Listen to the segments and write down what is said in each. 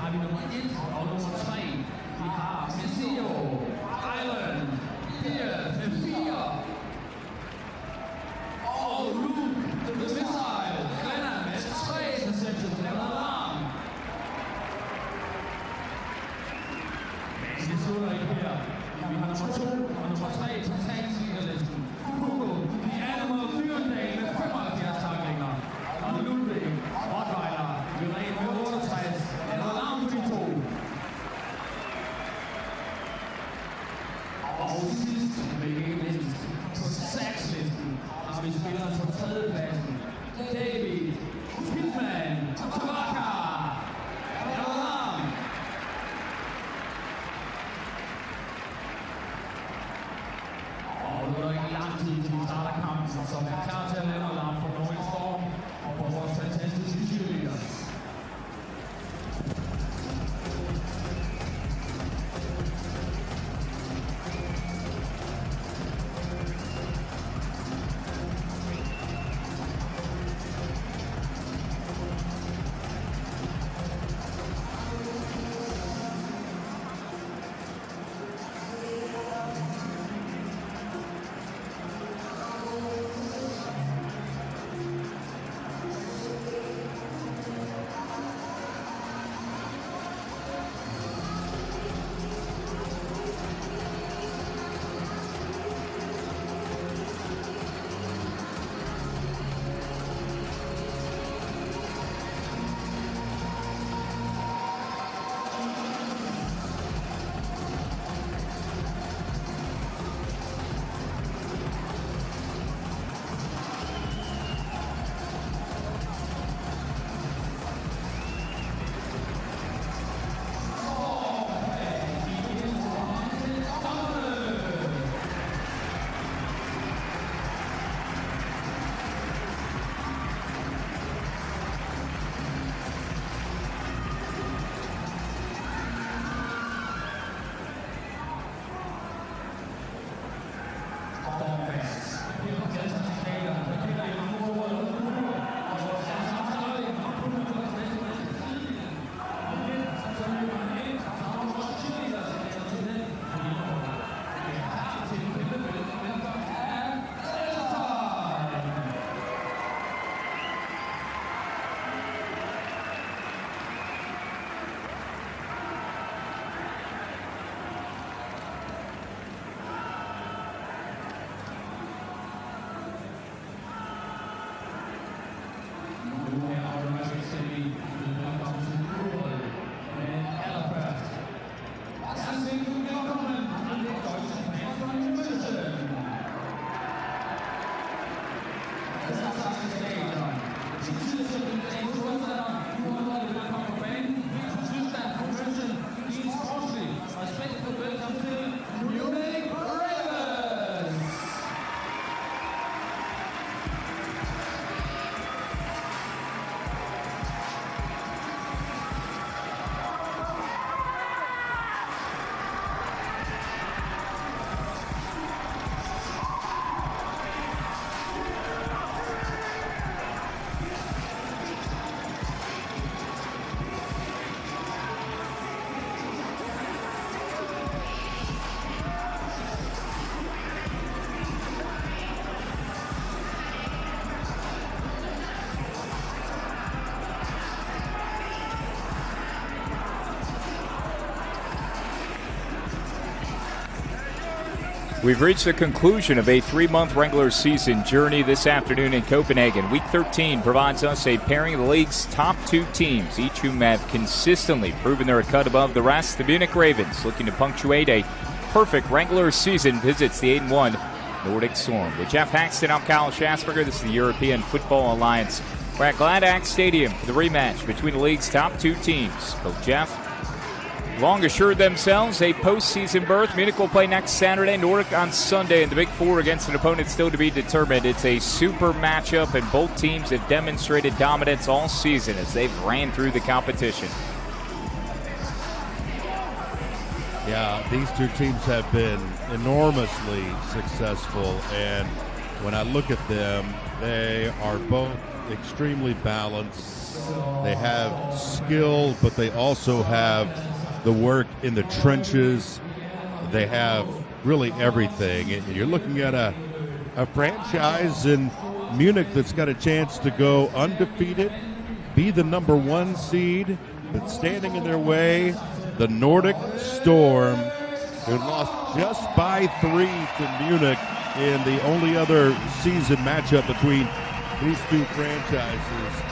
har vi nummer 1 og nummer 3. Vi har Messio, Island, 4 med 4. Og Luke, the Missile, Glenna med 3 interceptions, laver alarm. Men det slutter ikke her. Vi har nummer 2 og nummer 3 på tagsligerlisten. Hugo, the Animal Dyrendal med 75 taklinger. Og Ludwig, Rottweiler, Jørgen med 68. Laver alarm for de 2. Og sidst, men ikke mindst, på sagslisten har vi spilleren på 3. pladsen. David, Hitman, Tabaka. Laver alarm. Og nu er der ikke lang tid til vi starter kampen, så er klar til at lave alarm for Nordic Storm og for vores fantastiske cheerleaders. Munich Ravens! We've reached the conclusion of a 3-month regular season journey this afternoon in Copenhagen. Week 13 provides us a pairing of the league's top 2 teams, each whom have consistently proven they're a cut above the rest. The Munich Ravens, looking to punctuate a perfect regular season, visits the 8-1 Nordic Storm. With Jeff Haxton, I'm Kyle Schasberger. This is the European Football Alliance. We're at Gladax Stadium for the rematch between the league's top 2 teams. Both Jeff long assured themselves a postseason berth. Munich will play next Saturday, Nordic on Sunday, and the Big Four against an opponent still to be determined. It's a super matchup, and both teams have demonstrated dominance all season as they've ran through the competition. Yeah, these two teams have been enormously successful, and when I look at them, they are both extremely balanced. They have skill, but they also have the work in the trenches. They have really everything. And you're looking at a franchise in Munich that's got a chance to go undefeated, be the number 1 seed, but standing in their way, the Nordic Storm, who lost just by 3 to Munich in the only other season matchup between these two franchises.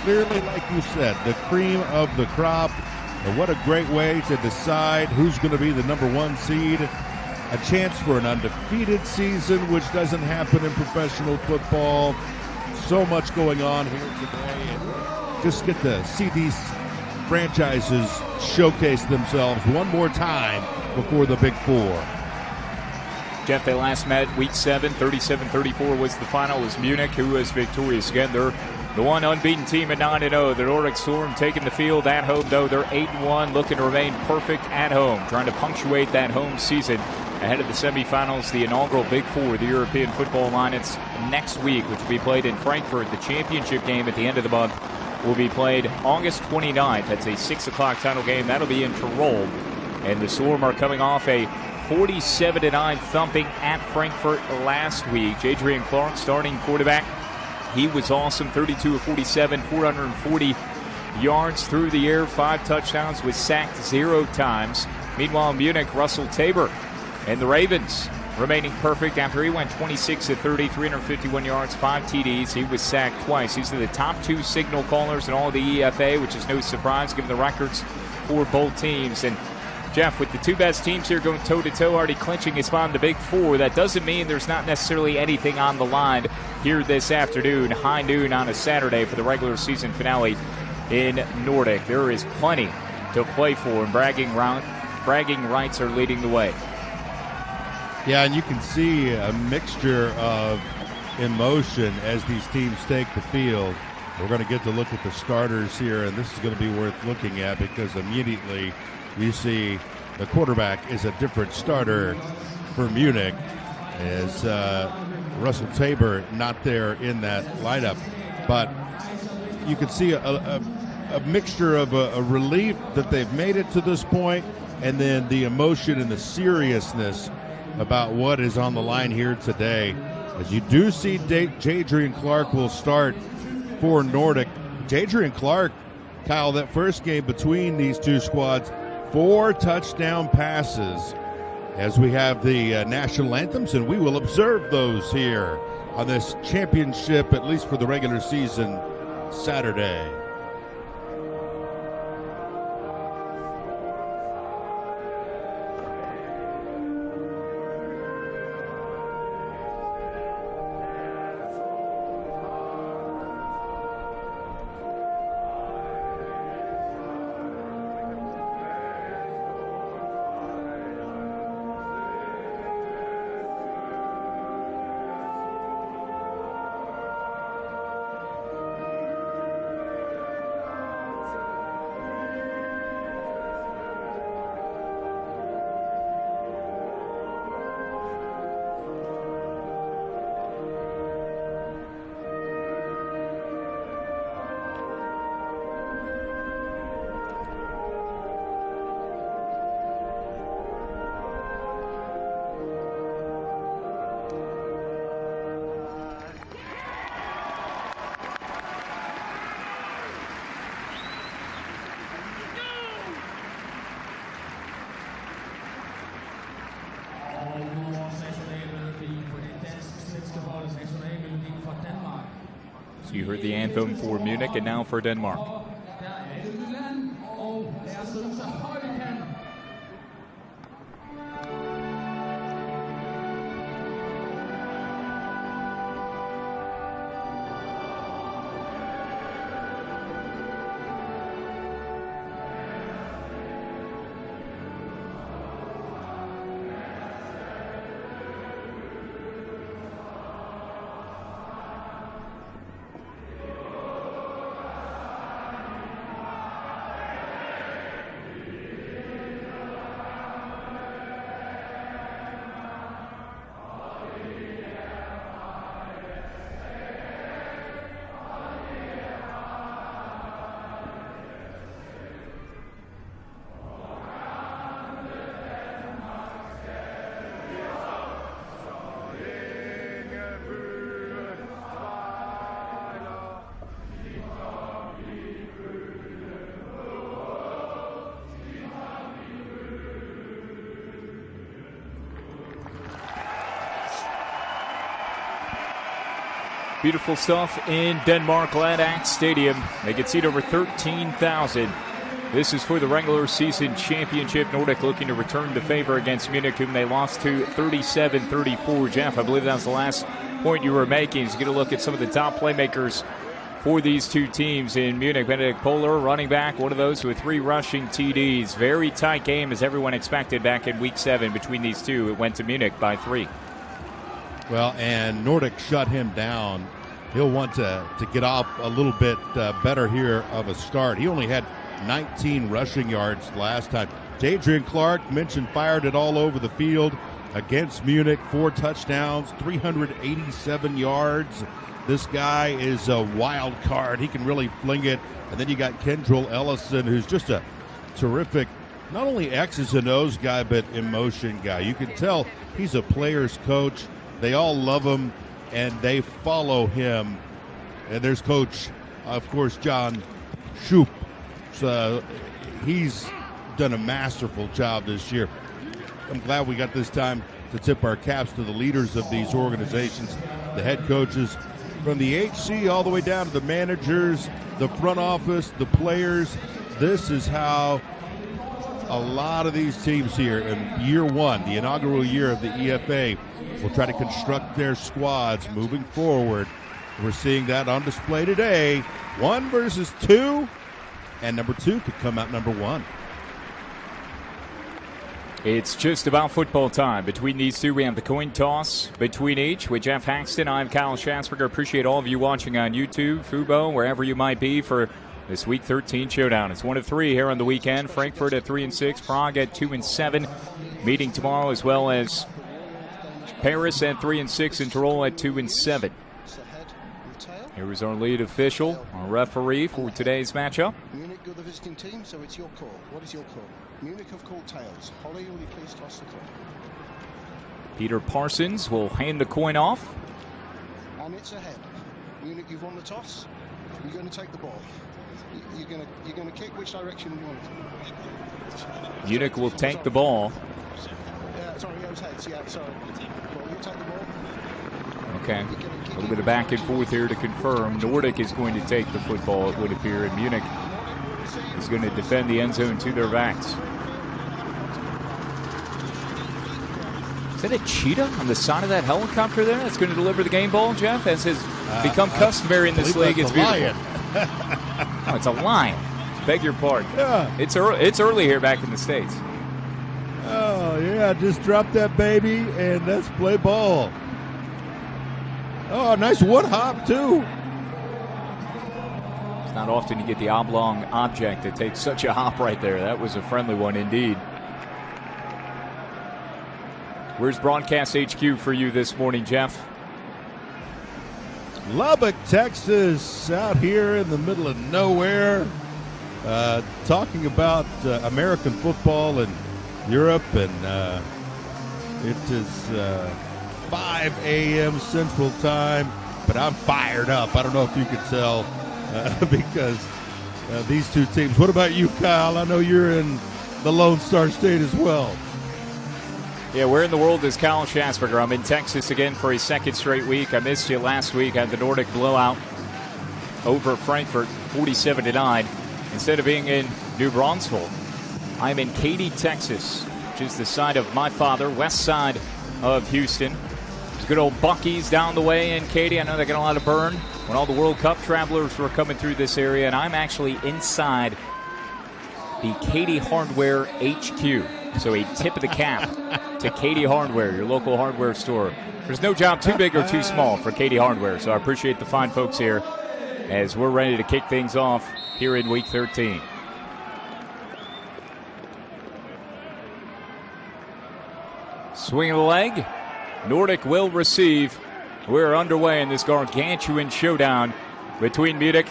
Clearly, like you said, the cream of the crop. And what a great way to decide who's going to be the number 1 seed. A chance for an undefeated season, which doesn't happen in professional football. So much going on here today. And just get to see these franchises showcase themselves one more time before the Big Four. Jeff, they last met week 7, 37-34 was the final. It was Munich who was victorious. Again, they're the one unbeaten team at 9-0. The Nordic Storm taking the field at home, though. They're 8-1, looking to remain perfect at home, trying to punctuate that home season ahead of the semifinals, the inaugural Big Four, the European Football Alliance, next week, which will be played in Frankfurt. The championship game at the end of the month will be played August 29th. That's a 6 o'clock title game. That'll be in Tyrol. And the Storm are coming off a 47-9 thumping at Frankfurt last week. Adrian Clark, starting quarterback. He was awesome, 32 of 47, 440 yards through the air, 5 touchdowns, was sacked 0 times. Meanwhile, Munich, Russell Tabor and the Ravens remaining perfect after he went 26 of 30, 351 yards, 5 TDs. He was sacked twice. These are the top 2 signal callers in all of the EFA, which is no surprise given the records for both teams. And Jeff, with the 2 best teams here going toe-to-toe, already clinching a spot in the Big Four, that doesn't mean there's not necessarily anything on the line here this afternoon, high noon on a Saturday for the regular season finale in Nordic. There is plenty to play for, and bragging rights are leading the way. Yeah, and you can see a mixture of emotion as these teams take the field. We're going to get to look at the starters here, and this is going to be worth looking at because immediately you see the quarterback is a different starter for Munich as Russell Tabor not there in that lineup. But you can see a mixture of a relief that they've made it to this point and then the emotion and the seriousness about what is on the line here today. As you do see Jadrian Clark will start for Nordic. Jadrian Clark, Kyle, that first game between these two squads, 4 touchdown passes as we have the national anthems, and we will observe those here on this championship, at least for the regular season, Saturday. So you heard the anthem for Munich and now for Denmark. Beautiful stuff in Denmark, Gladax Stadium. They get seat over 13,000. This is for the regular season championship. Nordic looking to return the favor against Munich, whom they lost to 37-34. Jeff, I believe that was the last point you were making. So get a look at some of the top playmakers for these two teams in Munich. Benedict Poehler, running back, one of those with 3 rushing TDs. Very tight game, as everyone expected back in Week 7 between these two. It went to Munich by 3. Well, and Nordic shut him down. He'll want to get off a little bit better here of a start. He only had 19 rushing yards last time. Adrian Clark, mentioned, fired it all over the field against Munich. 4 touchdowns, 387 yards. This guy is a wild card. He can really fling it. And then you got Kendrell Ellison, who's just a terrific, not only X's and O's guy, but emotion guy. You can tell he's a player's coach. They all love him, and they follow him. And there's Coach, of course, John Shoup. He's done a masterful job this year. I'm glad we got this time to tip our caps to the leaders of these organizations, the head coaches, from the HC all the way down to the managers, the front office, the players. This is how a lot of these teams here in year 1, the inaugural year of the EFA, will try to construct their squads moving forward. We're seeing that on display today. 1 versus 2, and number 2 could come out number 1. It's just about football time. Between these two, we have the coin toss between each. With Jeff Haxton, I'm Kyle Schatzberger. Appreciate all of you watching on YouTube, Fubo, wherever you might be for this Week 13 showdown. It's 1 of 3 here on the weekend. Frankfurt at 3-6, Prague at 2-7. Meeting tomorrow, as well as Paris at 3-6 and Tyrol at 2-7. Here is our lead official, our referee for today's matchup. Munich, you're the visiting team, so it's your call. What is your call? Munich have called tails. Holly, will you please toss the coin? Peter Parsons will hand the coin off. And it's ahead. Munich, you've won the toss. You're going to take the ball. You're going to kick. Which direction do you want it? Munich will take the ball. Sorry, it was heads. Yeah, sorry. Well, you take the ball. Okay. A little bit of back and forth here to confirm. Nordic is going to take the football, it would appear, and Munich is going to defend the end zone to their backs. Is that a cheetah on the side of that helicopter there that's going to deliver the game ball, Jeff? As has become customary in this league, it's beautiful. Lion. Oh, it's a lion. Beg your pardon. Yeah. It's early here back in the States. Oh, yeah, just drop that baby and let's play ball. Oh, nice one hop, too. It's not often you get the oblong object that takes such a hop right there. That was a friendly one indeed. Where's Broadcast HQ for you this morning, Jeff? Lubbock, Texas, out here in the middle of nowhere, talking about American football in Europe, and it is 5 a.m. Central Time, but I'm fired up. I don't know if you could tell because these two teams. What about you, Kyle? I know you're in the Lone Star State as well. Yeah, where in the world is Kyle Schatzberger? I'm in Texas again for a second straight week. I missed you last week. I had the Nordic blowout over Frankfurt, 47-9. Instead of being in New Braunfels, I'm in Katy, Texas, which is the side of my father, west side of Houston. There's good old Buc-ee's down the way in Katy. I know they got a lot of burn when all the World Cup travelers were coming through this area, and I'm actually inside the Katy Hardware HQ. So a tip of the cap to Katy Hardware, your local hardware store. There's no job too big or too small for Katy Hardware, so I appreciate the fine folks here as we're ready to kick things off here in Week 13. Swing of the leg. Nordic will receive. We're underway in this gargantuan showdown between Munich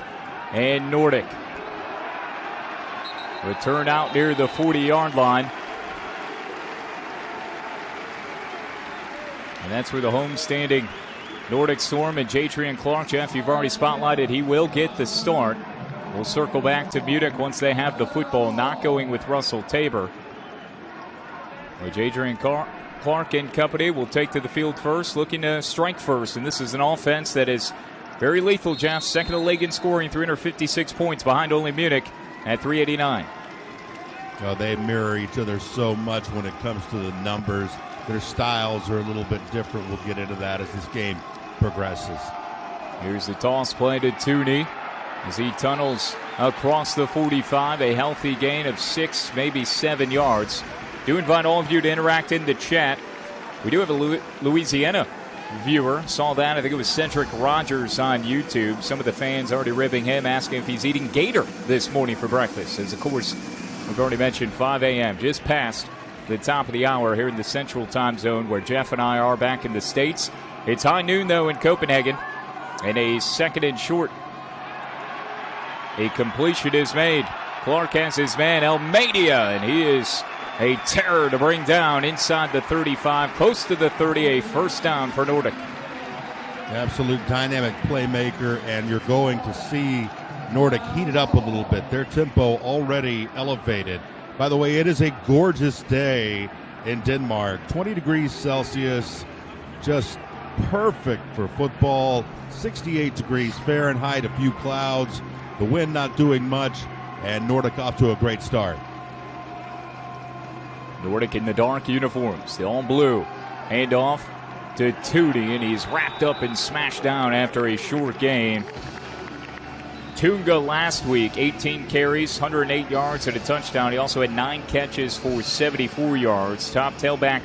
and Nordic. Return out near the 40-yard line. And that's where the home-standing Nordic Storm and Jadrian Clark. Jeff, you've already spotlighted. He will get the start. We'll circle back to Munich once they have the football, not going with Russell Tabor. Well, Jadrian Clark and company will take to the field first, looking to strike first. And this is an offense that has Very lethal, Jeff. Second of the league in scoring, 356 points, behind only Munich at 389. Well, they mirror each other so much when it comes to the numbers. Their styles are a little bit different. We'll get into that as this game progresses. Here's the toss play to Tooney as he tunnels across the 45. A healthy gain of 6, maybe 7 yards. Do invite all of you to interact in the chat. We do have a Louisiana viewer. Saw that. I think it was Cedric Rogers on YouTube. Some of the fans already ribbing him, asking if he's eating gator this morning for breakfast. As, of course, we've already mentioned 5 a.m., just past the top of the hour here in the Central Time Zone, where Jeff and I are back in the States. It's high noon, though, in Copenhagen. And a second and short. A completion is made. Clark has his man, Almeida, and he is a terror to bring down inside the 35, close to the 30, a first down for Nordic. Absolute dynamic playmaker, and you're going to see Nordic heated up a little bit. Their tempo already elevated. By the way, it is a gorgeous day in Denmark. 20 degrees Celsius, just perfect for football. 68 degrees Fahrenheit, a few clouds. The wind not doing much, and Nordic off to a great start. Nordic in the dark uniforms, the all blue. Handoff to Tootie, and he's wrapped up and smashed down after a short gain. Tunga last week, 18 carries, 108 yards and a touchdown. He also had 9 catches for 74 yards. Top tailback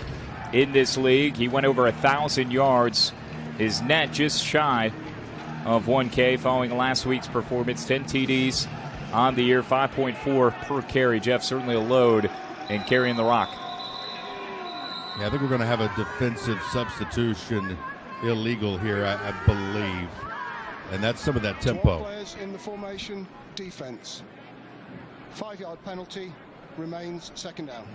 in this league. He went over 1,000 yards. His net just shy of 1K following last week's performance. 10 TDs on the year, 5.4 per carry. Jeff, certainly a load in carrying the rock. Yeah, I think we're going to have a defensive substitution illegal here, I believe. And that's some of that tempo. 12 players in the formation, defense. 5-yard penalty, remains second down.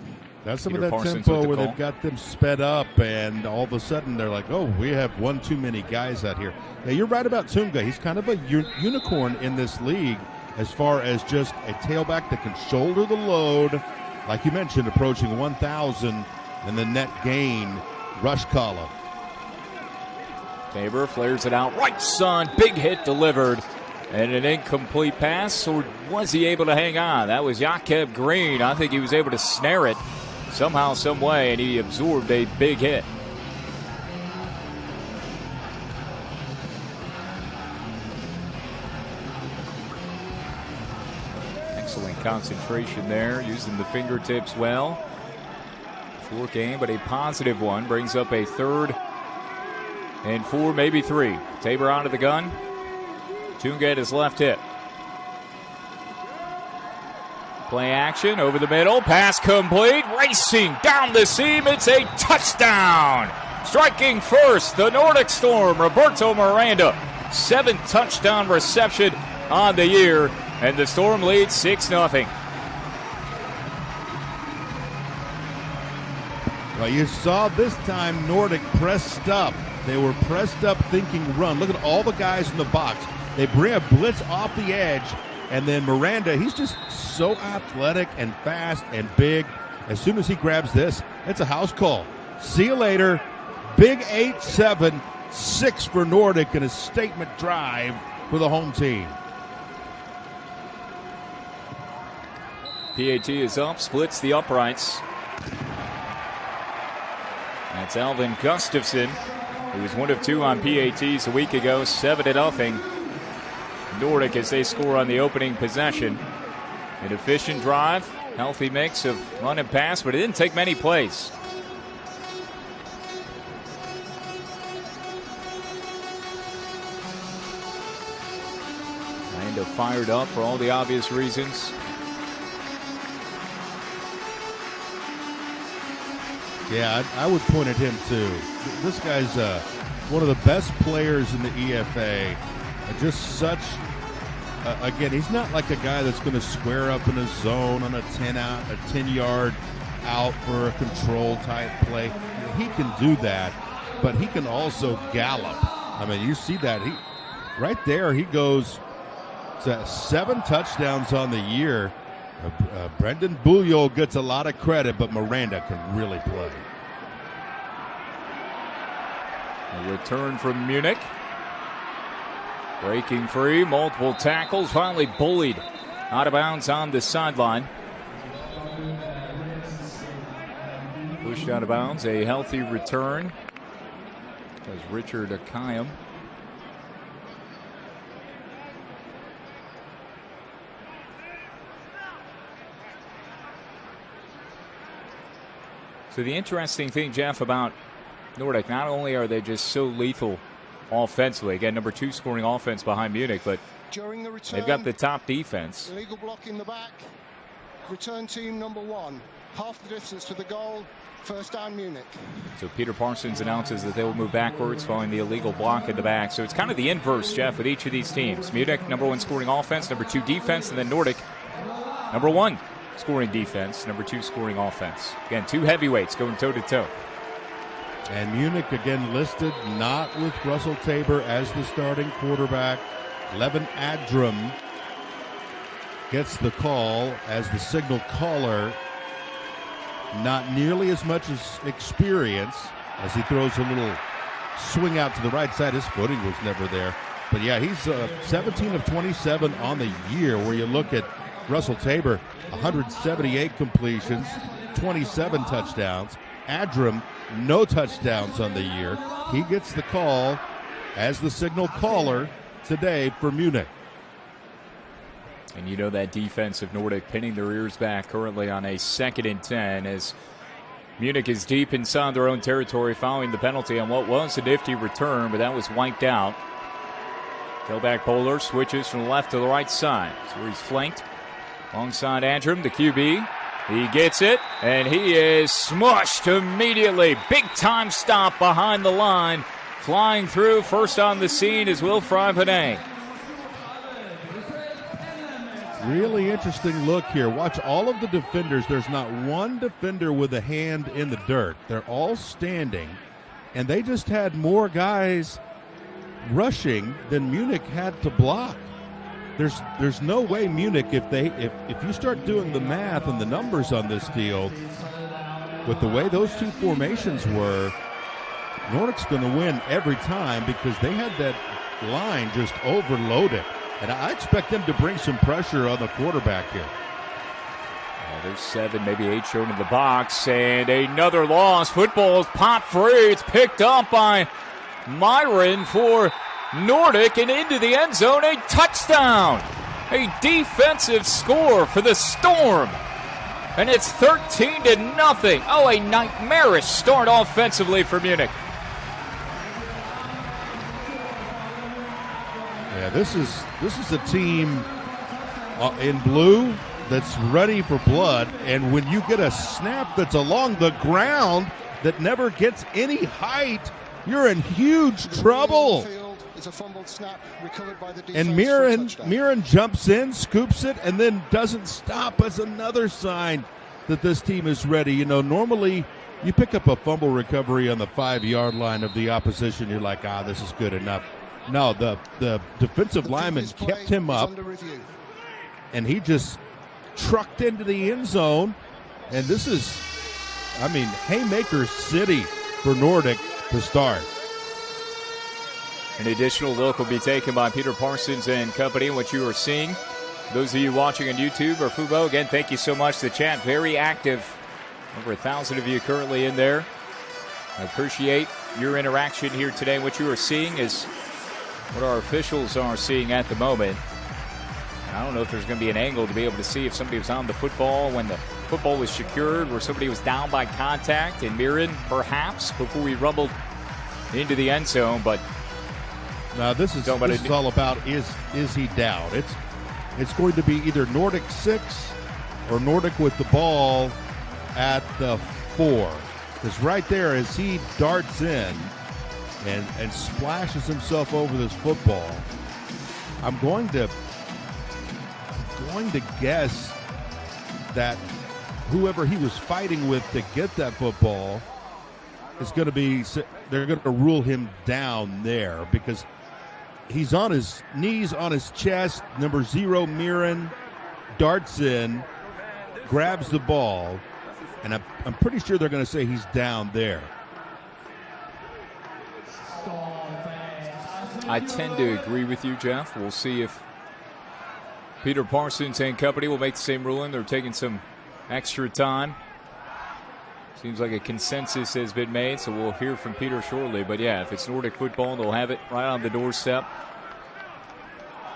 That's some Peter of that Parsons tempo with the where call. they've got them sped up, and all of a sudden they're like, oh, we have one too many guys out here. Yeah, you're right about Tunga. He's kind of a unicorn in this league as far as just a tailback that can shoulder the load. Like you mentioned, approaching 1,000 and the net gain rush column. Tabor flares it out right side, big hit delivered, and an incomplete pass, or was he able to hang on? That was Jakob Green. I think he was able to snare it somehow, some way, and he absorbed a big hit. Excellent concentration there, using the fingertips well. Short game, but a positive one. Brings up a 3rd and 4, maybe 3. Tabor out of the gun. Tunga at his left hip. Play action over the middle. Pass complete. Racing down the seam. It's a touchdown. Striking first, the Nordic Storm, Roberto Miranda. 7th touchdown reception on the year. And the Storm leads 6-0. Well, you saw this time Nordic pressed up. They were pressed up thinking run. Look at all the guys in the box. They bring a blitz off the edge, and then Miranda, he's just so athletic and fast and big. As soon as he grabs this, it's a house call. See you later. Big 8-7-6 for Nordic and a statement drive for the home team. PAT is up, splits the uprights. That's Alvin Gustafson, who was 1 of 2 on PATs a week ago, 7-0. Nordic as they score on the opening possession. An efficient drive, healthy mix of run and pass, but it didn't take many plays. Kind of fired up for all the obvious reasons. Yeah, I would point at him too. This guy's one of the best players in the EFA. Just such, again, he's not like a guy that's going to square up in a zone on a 10-yard out for a control type play. He can do that, but he can also gallop. I mean, you see that right there. He goes to 7 touchdowns on the year. Brendan Bouillot gets a lot of credit, but Miranda can really play. A return from Munich. Breaking free, multiple tackles, finally bullied out of bounds on the sideline. Pushed out of bounds, a healthy return. As Richard Akayam. So the interesting thing, Jeff, about Nordic, not only are they just so lethal offensively, again, number 2 scoring offense behind Munich, but during the return, they've got the top defense. Illegal block in the back. Return team number 1. Half the distance to the goal. First down, Munich. So Peter Parsons announces that they will move backwards following the illegal block in the back. So it's kind of the inverse, Jeff, with each of these teams. Munich, number 1 scoring offense, number 2 defense, and then Nordic, number 1 scoring defense, number 2 scoring offense. Again, 2 heavyweights going toe-to-toe. And Munich again listed not with Russell Tabor as the starting quarterback. Levin Adram gets the call as the signal caller. Not nearly as much as experience as he throws a little swing out to the right side. His footing was never there. But yeah, he's 17 of 27 on the year, where you look at Russell Tabor, 178 completions, 27 touchdowns. Adram, no touchdowns on the year. He gets the call as the signal caller today for Munich. And you know that defense of Nordic pinning their ears back currently on a 2nd and 10 as Munich is deep inside their own territory following the penalty on what was a nifty return, but that was wiped out. Tailback Polar switches from the left to the right side. So he's flanked alongside Adram, the QB. He gets it, and he is smushed immediately. Big-time stop behind the line. Flying through, first on the scene is Wilfried Penang. Really interesting look here. Watch all of the defenders. There's not one defender with a hand in the dirt. They're all standing, and they just had more guys rushing than Munich had to block. There's no way Munich, if you start doing the math and the numbers on this deal, with the way those 2 formations were, Nordic's going to win every time because they had that line just overloaded. And I expect them to bring some pressure on the quarterback here. There's 7, maybe 8 shown in the box, and another loss. Football's popped free. It's picked up by Myron for Nordic, and into the end zone, a touchdown. A defensive score for the Storm. And it's 13-0. Oh, a nightmarish start offensively for Munich. Yeah, this is a team in blue that's ready for blood, and when you get a snap that's along the ground that never gets any height, you're in huge trouble. It's a fumbled snap recovered by the defense. And Mirren jumps in, scoops it, and then doesn't stop. As another sign that this team is ready. You know, normally you pick up a fumble recovery on the 5-yard line of the opposition, you're like, this is good enough. No, the defensive lineman kept him up, and he just trucked into the end zone. And this is, haymaker city for Nordic to start. An additional look will be taken by Peter Parsons and company. What you are seeing, those of you watching on YouTube or Fubo, again, thank you so much. The chat, very active. Over 1,000 of you currently in there. I appreciate your interaction here today. What you are seeing is what our officials are seeing at the moment. And I don't know if there's going to be an angle to be able to see if somebody was on the football when the football was secured, or somebody was down by contact, and Mirren perhaps before we rumbled into the end zone. But now this is all about is he down? It's going to be either Nordic 6 or Nordic with the ball at the 4. Because right there, as he darts in and splashes himself over this football, I'm going to guess that whoever he was fighting with to get that football is going to be, they're going to rule him down there, because he's on his knees, on his chest. Number 0, Mirren, darts in, grabs the ball, and I'm pretty sure they're going to say he's down there. I tend to agree with you, Jeff. We'll see if Peter Parsons and company will make the same ruling. They're taking some extra time. Seems like a consensus has been made, so we'll hear from Peter shortly. But yeah, if it's Nordic football, they'll have it right on the doorstep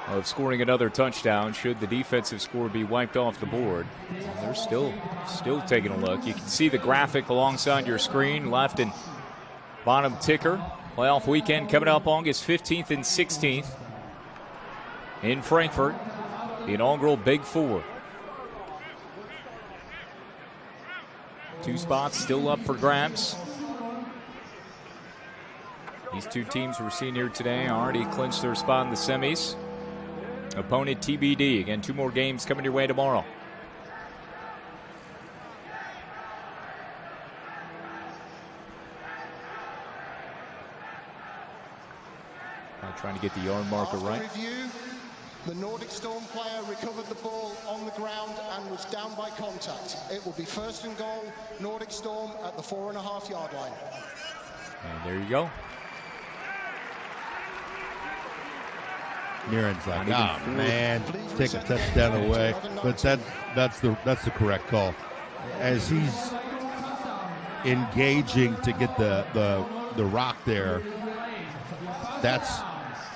of scoring another touchdown should the defensive score be wiped off the board. And they're still taking a look. You can see the graphic alongside your screen, left and bottom ticker. Playoff weekend coming up August 15th and 16th in Frankfurt, the inaugural Big Four. 2 spots still up for grabs. These 2 teams we're seeing here today already clinched their spot in the semis. Opponent TBD. Again, 2 more games coming your way tomorrow. Trying to get the yard marker right. Review, the Nordic Storm player recovered the ball on the ground and was down by contact. It will be 1st and goal, Nordic Storm at the 4.5-yard line. And there you go. Mirren's like, oh man, take a touchdown away. But that's the correct call. As he's engaging to get the rock there,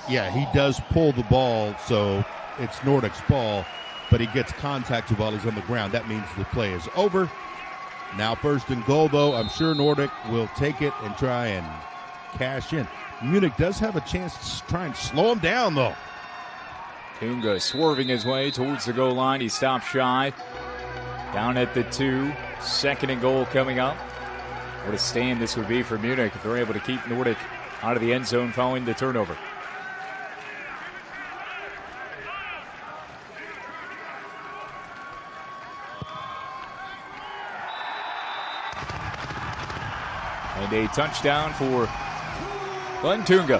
he does pull the ball, so it's Nordic's ball, but he gets contact while he's on the ground. That means the play is over. Now 1st and goal, though. I'm sure Nordic will take it and try and cash in. Munich does have a chance to try and slow him down, though. Tunga swerving his way towards the goal line. He stopped shy. Down at the 2. 2nd and goal coming up. What a stand this would be for Munich if they're able to keep Nordic out of the end zone following the turnover. And a touchdown for Tunga.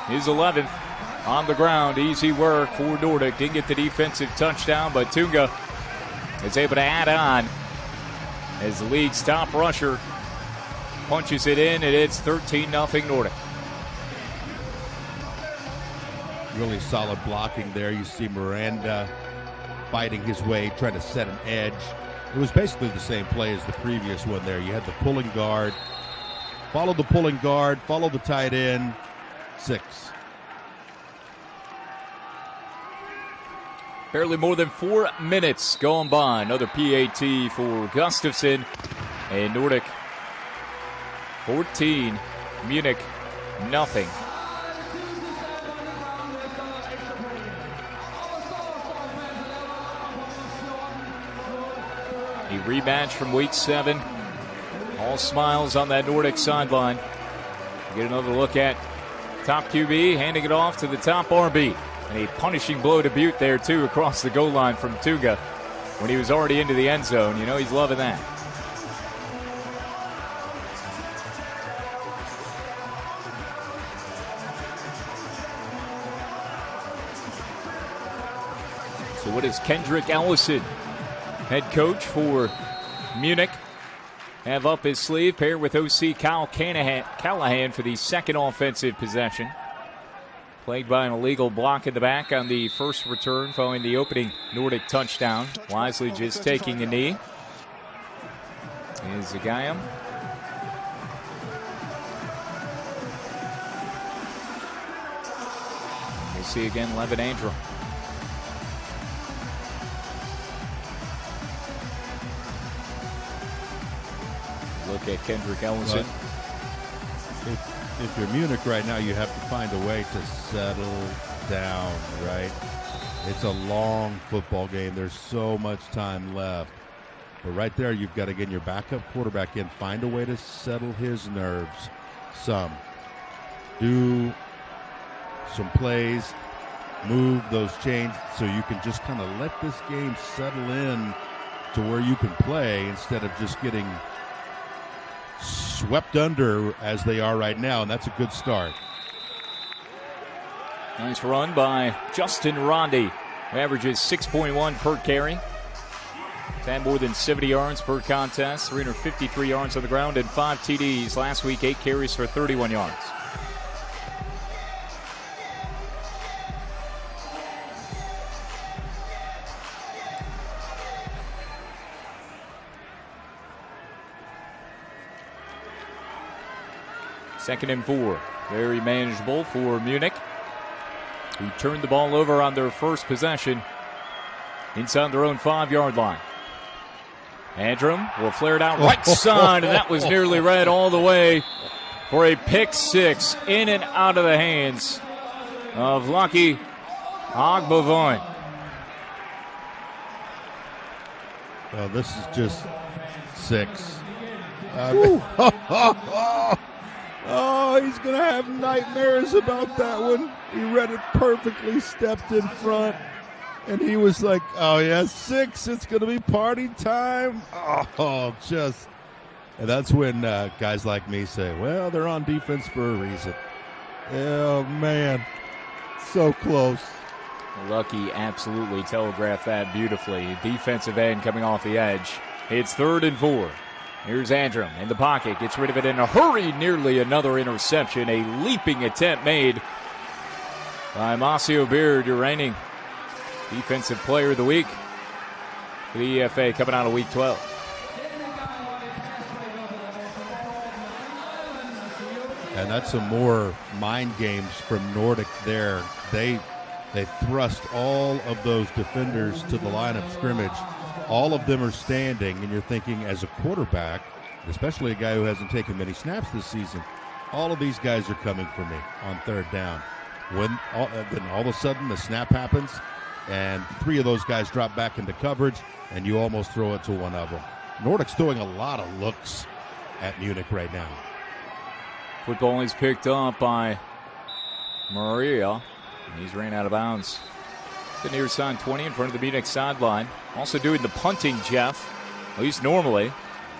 His 11th on the ground. Easy work for Nordic. Didn't get the defensive touchdown, but Tunga is able to add on as the league's top rusher punches it in, and it's 13-0 Nordic. Really solid blocking there. You see Miranda fighting his way, trying to set an edge. It was basically the same play as the previous one there. You had the pulling guard, follow the pulling guard, follow the tight end. 6. Barely more than 4 minutes gone by. Another PAT for Gustafsson. And Nordic 14, Munich nothing. A rematch from week 7. All smiles on that Nordic sideline. Get another look at top QB handing it off to the top RB. And a punishing blow to Butte there, too, across the goal line from Tunga when he was already into the end zone. You know, he's loving that. So what does Kendrick Ellison, head coach for Munich, have up his sleeve, paired with OC Kyle Callahan for the 2nd offensive possession? Played by an illegal block in the back on the first return following the opening Nordic touchdown. Wisely just taking a knee. Is Zagayam. We'll see again Levin Andrew. Look at Kendrick Ellison. If you're Munich right now, you have to find a way to settle down, right? It's a long football game. There's so much time left. But right there, you've got to get your backup quarterback in. Find a way to settle his nerves some. Do some plays. Move those chains so you can just kind of let this game settle in to where you can play instead of just getting swept under as they are right now, and that's a good start. Nice run by Justin Ronde, who averages 6.1 per carry. He's had more than 70 yards per contest, 353 yards on the ground, and 5 TDs. Last week, 8 carries for 31 yards. 2nd and 4. Very manageable for Munich, who turned the ball over on their first possession inside their own 5-yard line. Andrum will flare it out right side, and that was nearly read all the way for a pick six in and out of the hands of Lucky Ogbavon. Well, this is just 6. Oh, he's going to have nightmares about that one. He read it perfectly, stepped in front, and he was like, oh, yeah, 6. It's going to be party time. Oh, just. And that's when guys like me say, well, they're on defense for a reason. Oh, man. So close. Lucky absolutely telegraphed that beautifully. Defensive end coming off the edge. It's 3rd and 4. Here's Andrum in the pocket. Gets rid of it in a hurry. Nearly another interception. A leaping attempt made by Masio Beard, your reigning Defensive Player of the Week for the EFA coming out of Week 12. And that's some more mind games from Nordic there. They thrust all of those defenders to the line of scrimmage. All of them are standing, and you're thinking as a quarterback, especially a guy who hasn't taken many snaps this season, all of these guys are coming for me on 3rd down. Then all of a sudden the snap happens, and 3 of those guys drop back into coverage, and you almost throw it to one of them. Nordic's throwing a lot of looks at Munich right now. Football is picked up by Maria. He's ran out of bounds. The near side 20 in front of the Munich sideline. Also doing the punting, Jeff, at least normally.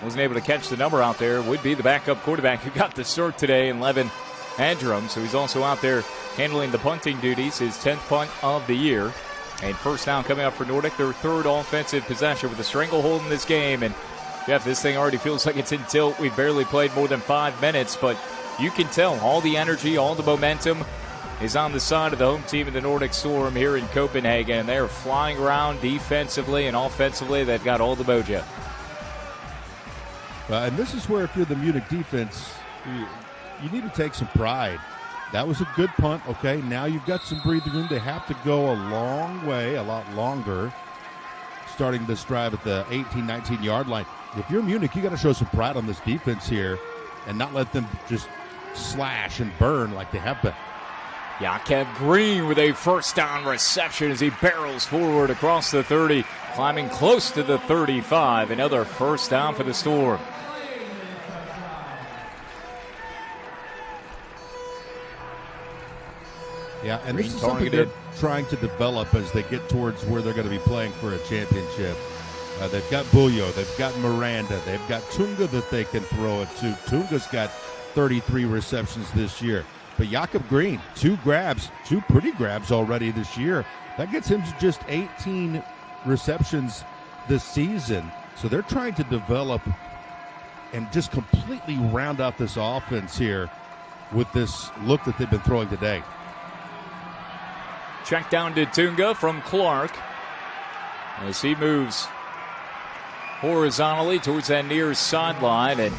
Wasn't able to catch the number out there. Would be the backup quarterback who got the start today in Levin Andrum. So he's also out there handling the punting duties. His 10th punt of the year. And first down coming up for Nordic. Their 3rd offensive possession with a stranglehold in this game. And Jeff, this thing already feels like it's in tilt. We've barely played more than 5 minutes. But you can tell all the energy, all the momentum is on the side of the home team of the Nordic Storm here in Copenhagen. They're flying around defensively and offensively. They've got all the mojo. And this is where, if you're the Munich defense, you need to take some pride. That was a good punt, okay? Now you've got some breathing room. They have to go a long way, a lot longer, starting this drive at the 18, 19-yard line. If you're Munich, you got to show some pride on this defense here and not let them just slash and burn like they have been. Jakob Green with a first down reception as he barrels forward across the 30, climbing close to the 35. Another first down for the Storm. Yeah, and this is something they're trying to develop as they get towards where they're going to be playing for a championship. They've got Bullo, they've got Miranda, they've got Tunga that they can throw it to. Tunga's got 33 receptions this year. But Jakob Green, 2 pretty grabs already this year. That gets him to just 18 receptions this season. So they're trying to develop and just completely round out this offense here with this look that they've been throwing today. Check down to Tunga from Clark as he moves horizontally towards that near sideline and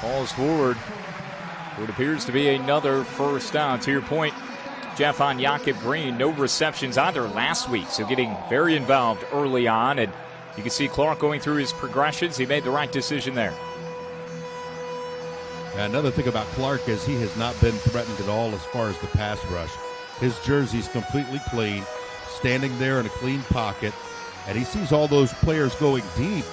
falls forward. What appears to be another first down. To your point, Jeff, on Jakob Green, no receptions either last week, so getting very involved early on. And you can see Clark going through his progressions. He made the right decision there. Another thing about Clark is he has not been threatened at all as far as the pass rush. His jersey's completely clean, standing there in a clean pocket, and he sees all those players going deep.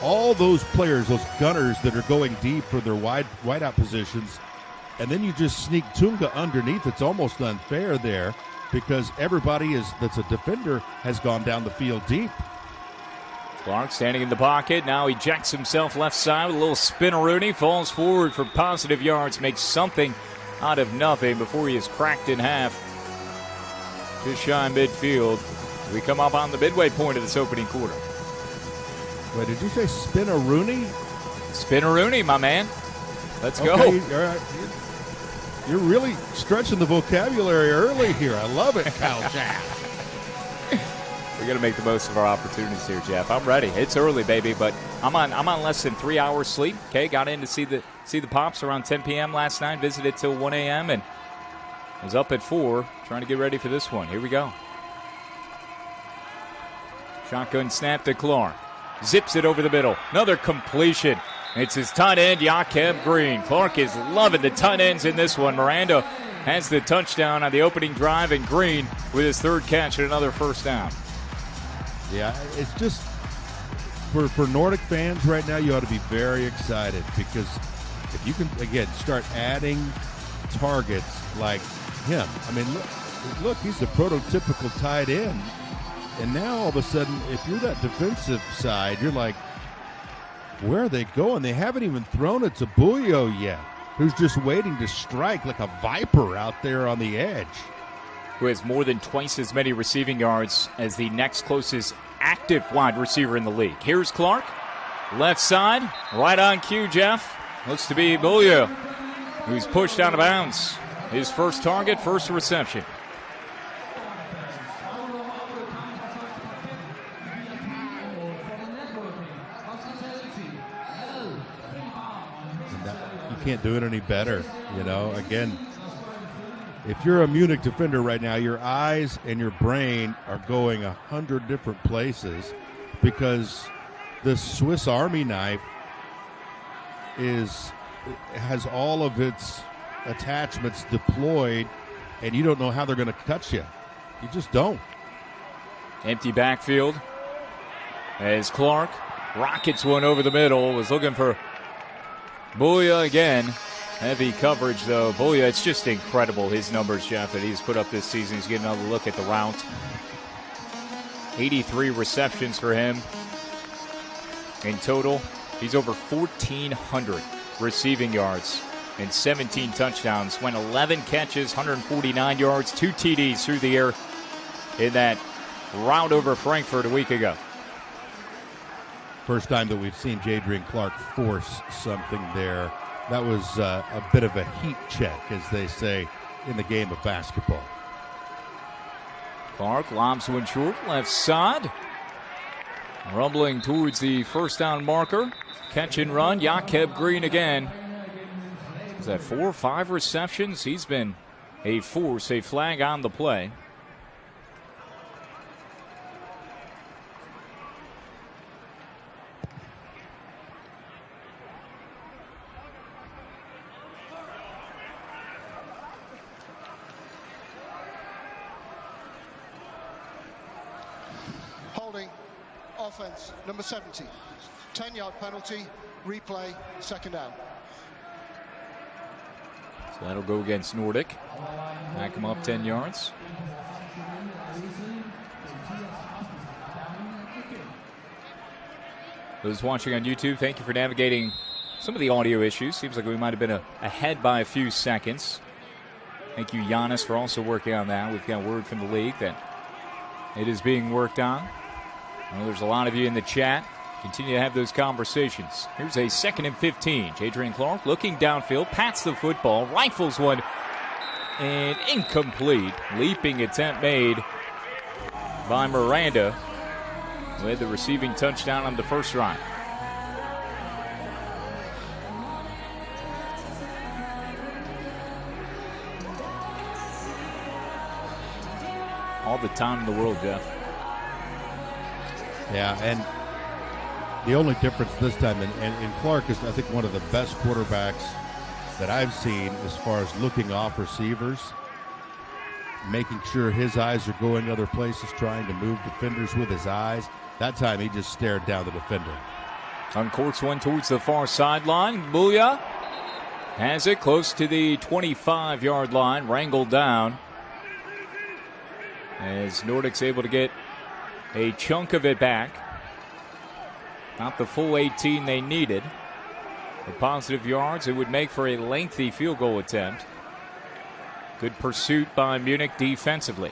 All those players, those gunners that are going deep for their wideout positions, and then you just sneak Tunga underneath. It's almost unfair there because everybody that's a defender has gone down the field deep. Clark standing in the pocket. Now he ejects himself left side with a little spinneroonie. Falls forward for positive yards. Makes something out of nothing before he is cracked in half. Just shy midfield. We come up on the midway point of this opening quarter. Wait, did you say spinneroonie? Spinneroonie, my man. Let's go. All right. You're really stretching the vocabulary early here. I love it, Kyle Jaff. We're going to make the most of our opportunities here, Jeff. I'm ready. It's early, baby, but I'm on less than 3 hours sleep. Okay, got in to see the see the Pops around 10 p.m. last night, visited till 1 a.m. and was up at 4 trying to get ready for this one. Here we go. Shotgun snap to Clark. Zips it over the middle. Another completion. It's his tight end, Jakob Green. Clark is loving the tight ends in this one. Miranda has the touchdown on the opening drive, and Green with his third catch and another first down. Yeah, it's just, for Nordic fans right now, you ought to be very excited because if you can, again, start adding targets like him. I mean, look, he's the prototypical tight end. And now all of a sudden, if you're that defensive side, you're like, where are they going? They haven't even thrown it to Bulio yet, who's just waiting to strike like a viper out there on the edge. Who has more than twice as many receiving yards as the next closest active wide receiver in the league. Here's Clark, left side, right on cue, Jeff. Looks to be Bulio, who's pushed out of bounds. His first target, first reception. Can't do it any better, you know. Again, if you're a Munich defender right now, your eyes and your brain are going 100 different places because the Swiss Army knife has all of its attachments deployed, and you don't know how they're going to cut you. You just don't. Empty backfield as Clark rockets one over the middle. Was looking for Bulio again. Heavy coverage, though. Bulio, it's just incredible, his numbers, Jeff, that he's put up this season. He's getting another look at the route. 83 receptions for him in total. He's over 1,400 receiving yards and 17 touchdowns. Went 11 catches, 149 yards, 2 TDs through the air in that route over Frankfurt a week ago. First time that we've seen Jadrian Clark force something there. That was a bit of a heat check, as they say in the game of basketball. Clark lobs one short, left side. Rumbling towards the first down marker. Catch and run, Jakob Green again. Is that 4 or 5 receptions? He's been a force, a flag on the play. Offense, number 70. 10-yard penalty, replay, second down. So that'll go against Nordic. Back him up 10 yards. Those watching on YouTube, thank you for navigating some of the audio issues. Seems like we might have been ahead by a few seconds. Thank you, Giannis, for also working on that. We've got word from the league that it is being worked on. Well, there's a lot of you in the chat. Continue to have those conversations. Here's a 2nd and 15. Jadrian Clark looking downfield, pats the football, rifles one, and incomplete. Leaping attempt made by Miranda, who had the receiving touchdown on the first drive. All the time in the world, Jeff. Yeah, and the only difference this time, and Clark is, I think, one of the best quarterbacks that I've seen as far as looking off receivers, making sure his eyes are going other places, trying to move defenders with his eyes. That time he just stared down the defender. Uncorks one towards the far sideline. Bulio has it close to the 25-yard line, wrangled down. As Nordic's able to get a chunk of it back. Not the full 18 they needed. For positive yards, it would make for a lengthy field goal attempt. Good pursuit by Munich defensively.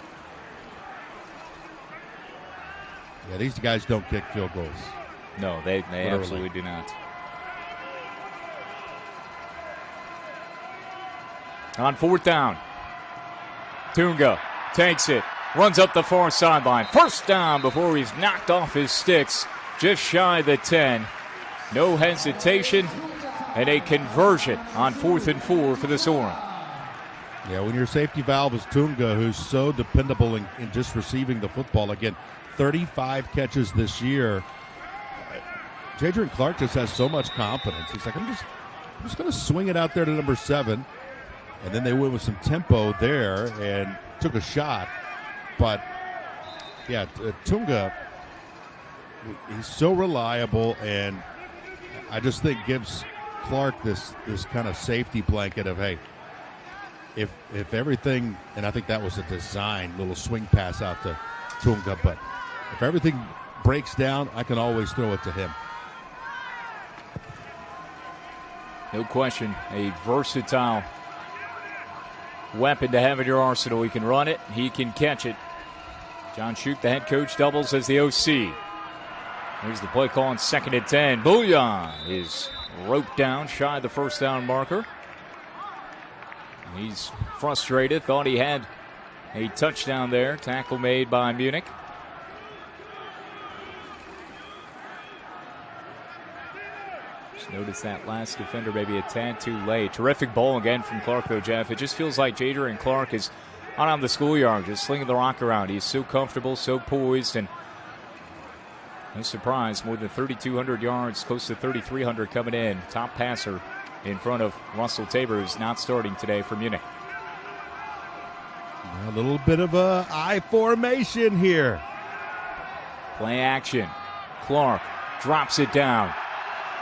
Yeah, these guys don't kick field goals. No, they absolutely do not. On 4th down, Tunga takes it. Runs up the far sideline. First down before he's knocked off his sticks. Just shy of the 10. No hesitation. and a conversion on 4th and 4 for the Storm. Yeah, when your safety valve is Tunga, who's so dependable in just receiving the football. Again, 35 catches this year. Jadrian Clark just has so much confidence. He's like, I'm just going to swing it out there to number 7. And then they went with some tempo there and took a shot. But, yeah, Tunga, he's so reliable, and I just think gives Clark this kind of safety blanket of, hey, if everything, and I think that was a design, little swing pass out to Tunga, but if everything breaks down, I can always throw it to him. No question, a versatile weapon to have in your arsenal. He can run it, he can catch it. John Shoup, the head coach, doubles as the OC. Here's the play call on 2nd and 10. Bouillon is roped down, shy of the first down marker. He's frustrated, thought he had a touchdown there. Tackle made by Munich. Just notice that last defender maybe a tad too late. Terrific ball again from Clark, though, Jeff. It just feels like Jadrian Clark is out on the schoolyard, just slinging the rock around. He's so comfortable, so poised, and no surprise, more than 3,200 yards, close to 3,300 coming in. Top passer in front of Russell Tabor, who's not starting today for Munich. A little bit of a I formation here. Play action. Clark drops it down.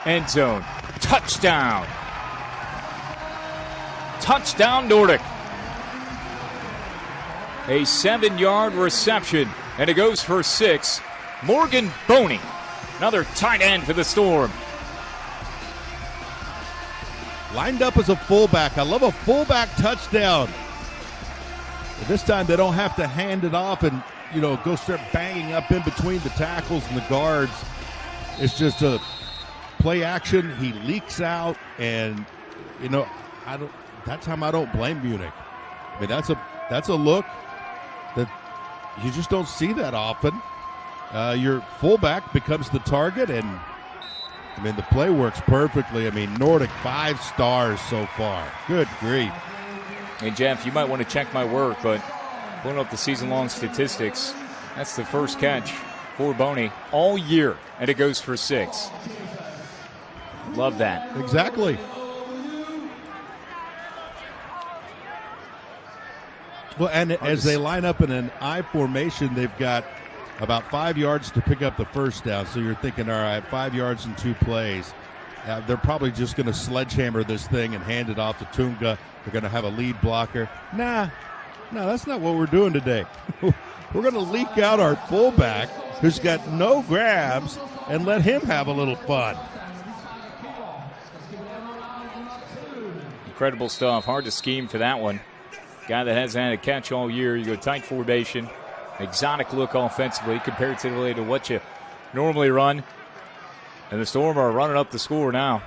End zone. Touchdown. Touchdown, Nordic. A 7-yard reception, and it goes for 6. Morgan Boney, another tight end for the Storm. Lined up as a fullback. I love a fullback touchdown. But this time they don't have to hand it off and, go start banging up in between the tackles and the guards. It's just a play action. He leaks out, and, that time I don't blame Munich. I mean, that's a look that you just don't see that often. Your fullback becomes the target, and the play works perfectly. Nordic 5 stars so far. Good grief. And Jeff, you might want to check my work, but pulling up the season-long statistics, that's the first catch for Boney all year, and it goes for 6. Love that. Exactly. Well, and as they line up in an I formation, they've got about 5 yards to pick up the first down. So you're thinking, all right, 5 yards in 2 plays. They're probably just going to sledgehammer this thing and hand it off to Tunga. They're going to have a lead blocker. No, that's not what we're doing today. We're going to leak out our fullback, who's got no grabs, and let him have a little fun. Incredible stuff. Hard to scheme for that one. Guy that hasn't had a catch all year. You go tight formation. Exotic look offensively comparatively to what you normally run. And the Storm are running up the score now.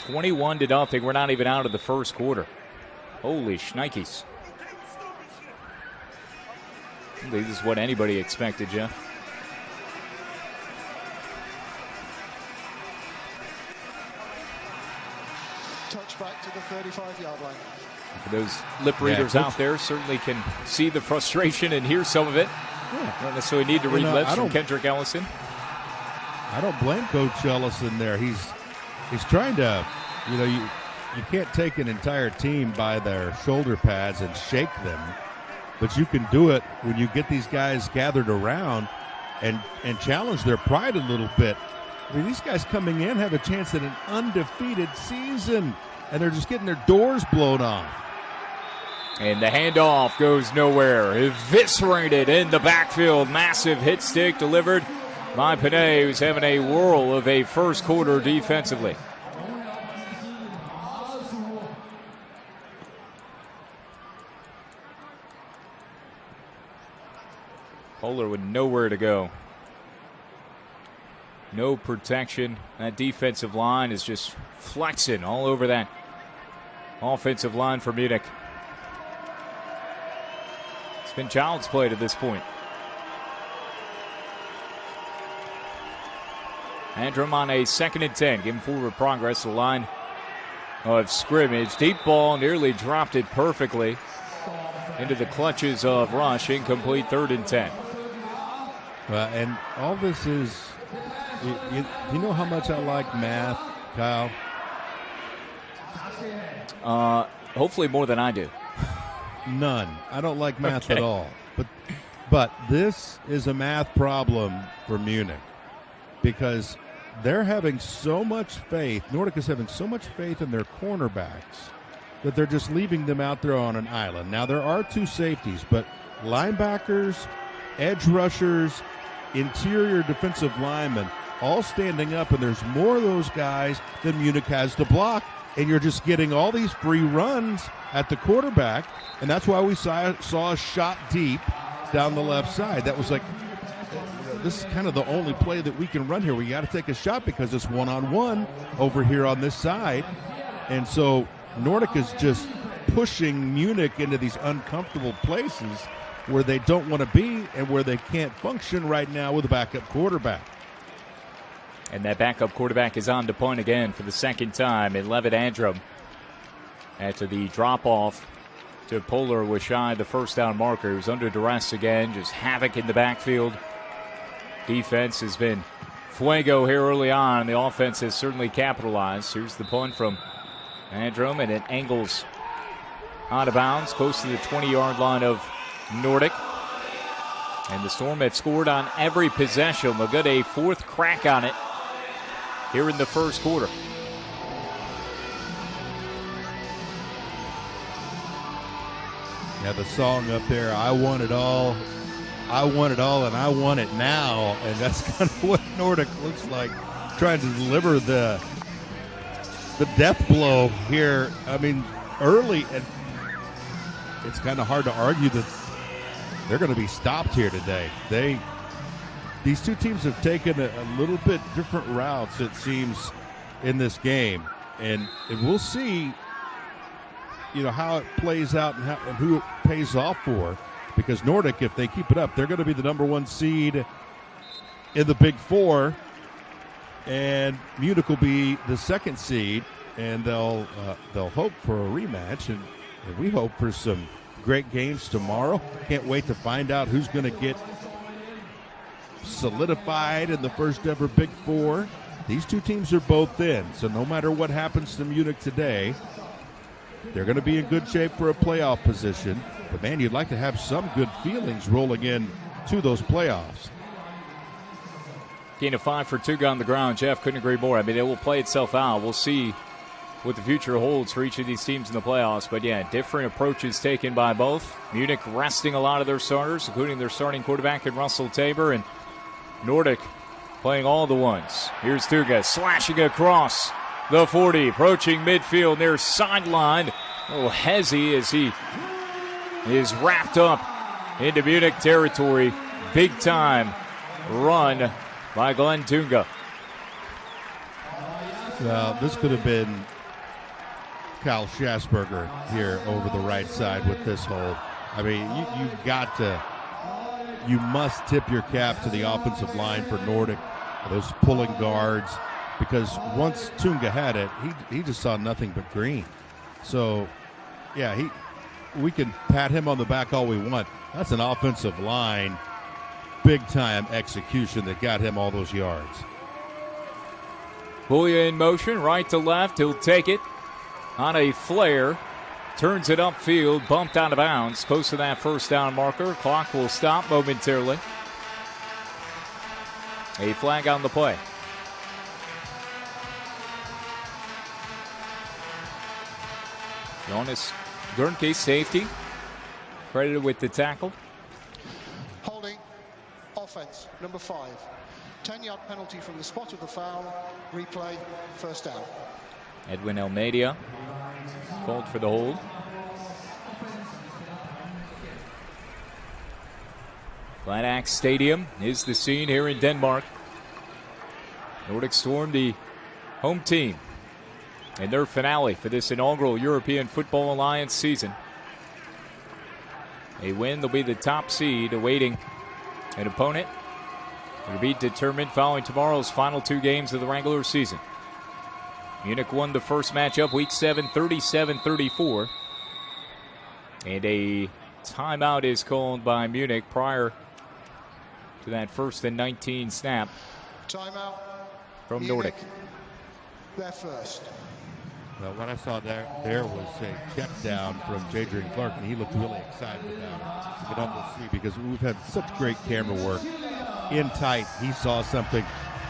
21-0. We're not even out of the first quarter. Holy shnikes. I believe this is what anybody expected, Jeff. Touchback to the 35-yard line. For those lip readers out there, certainly can see the frustration and hear some of it. Yeah. Don't necessarily need to read lips from Kendrick Ellison. I don't blame Coach Ellison there. He's trying to, you can't take an entire team by their shoulder pads and shake them, but you can do it when you get these guys gathered around and challenge their pride a little bit. These guys coming in have a chance at an undefeated season, and they're just getting their doors blown off. And the handoff goes nowhere. Eviscerated in the backfield. Massive hit stick delivered by Panay, who's having a whirl of a first quarter defensively. Polar with nowhere to go. No protection. That defensive line is just flexing all over that offensive line for Munich. It's been child's play to this point. Andrum on a 2nd and 10. Give him forward progress. The line of scrimmage. Deep ball, nearly dropped it perfectly into the clutches of Rush. Incomplete, 3rd and 10. Well, and all this is, you know how much I like math, Kyle? Hopefully more than I do. None. I don't like math at all. But this is a math problem for Munich because they're having so much faith. Nordic is having so much faith in their cornerbacks that they're just leaving them out there on an island. Now, there are 2 safeties, but linebackers, edge rushers, interior defensive linemen all standing up, and there's more of those guys than Munich has to block, and you're just getting all these free runs at the quarterback, and that's why we saw a shot deep down the left side. That was like, this is kind of the only play that we can run here. We got to take a shot because it's one-on-one over here on this side. And so Nordic is just pushing Munich into these uncomfortable places where they don't want to be and where they can't function right now with a backup quarterback. And that backup quarterback is on to punt again for the 2nd time. And Levitt Andrum, after the drop-off to Polar, was shy of the 1st down marker. He was under duress again, just havoc in the backfield. Defense has been fuego here early on. The offense has certainly capitalized. Here's the punt from Andrum, and it angles out of bounds, close to the 20-yard line of Nordic. And the Storm have scored on every possession. They'll get a 4th crack on it here in the 1st quarter. Yeah, the song up there, I want it all, and I want it now. And that's kind of what Nordic looks like, trying to deliver the death blow here. I mean, early, and it's kind of hard to argue that they're going to be stopped here today. These 2 teams have taken a little bit different routes, it seems, in this game, and we'll see, how it plays out and who it pays off for. Because Nordic, if they keep it up, they're going to be the number 1 seed in the Big Four, and Munich will be the 2nd seed, and they'll hope for a rematch, and we hope for some great games tomorrow. Can't wait to find out who's going to get solidified in the first ever Big Four. These 2 teams are both in, so no matter what happens to Munich today, they're going to be in good shape for a playoff position. But, man, you'd like to have some good feelings rolling in to those playoffs. Gain of 5 for Tuga on the ground. Jeff, couldn't agree more. I mean, it will play itself out. We'll see what the future holds for each of these teams in the playoffs. But, yeah, different approaches taken by both. Munich resting a lot of their starters, including their starting quarterback in Russell Tabor, and Nordic playing all the ones. Here's Tuga slashing across the 40, approaching midfield near sideline. A little hezzy as he is wrapped up into Munich territory. Big time run by Glenn Tunga. Well, this could have been Kyle Schasberger here over the right side with this hold. I mean, you must tip your cap to the offensive line for Nordic, those pulling guards, because once Tunga had it, he just saw nothing but green. So, yeah, we can pat him on the back all we want. That's an offensive line, big-time execution that got him all those yards. Bouya in motion, right to left. He'll take it on a flare. Turns it upfield, bumped out of bounds, close to that 1st down marker. Clock will stop momentarily. A flag on the play. Jonas Gernke, safety, credited with the tackle. Holding, offense, number 5. 10-yard penalty from the spot of the foul. Replay, 1st down. Edwin Almeida called for the hold. Glad Axe Stadium is the scene here in Denmark. Nordic Storm, the home team, in their finale for this inaugural European Football Alliance season. A win, they'll be the top seed, awaiting an opponent to be determined following tomorrow's final 2 games of the regular season. Munich won the first matchup, week 7, 37-34. And a timeout is called by Munich prior to that 1st and 19 snap. Timeout from Nordic. They're first. Well, what I saw there was a check down from Jadrian Clark, and he looked really excited about it. You can almost see, because we've had such great camera work in tight. He saw something.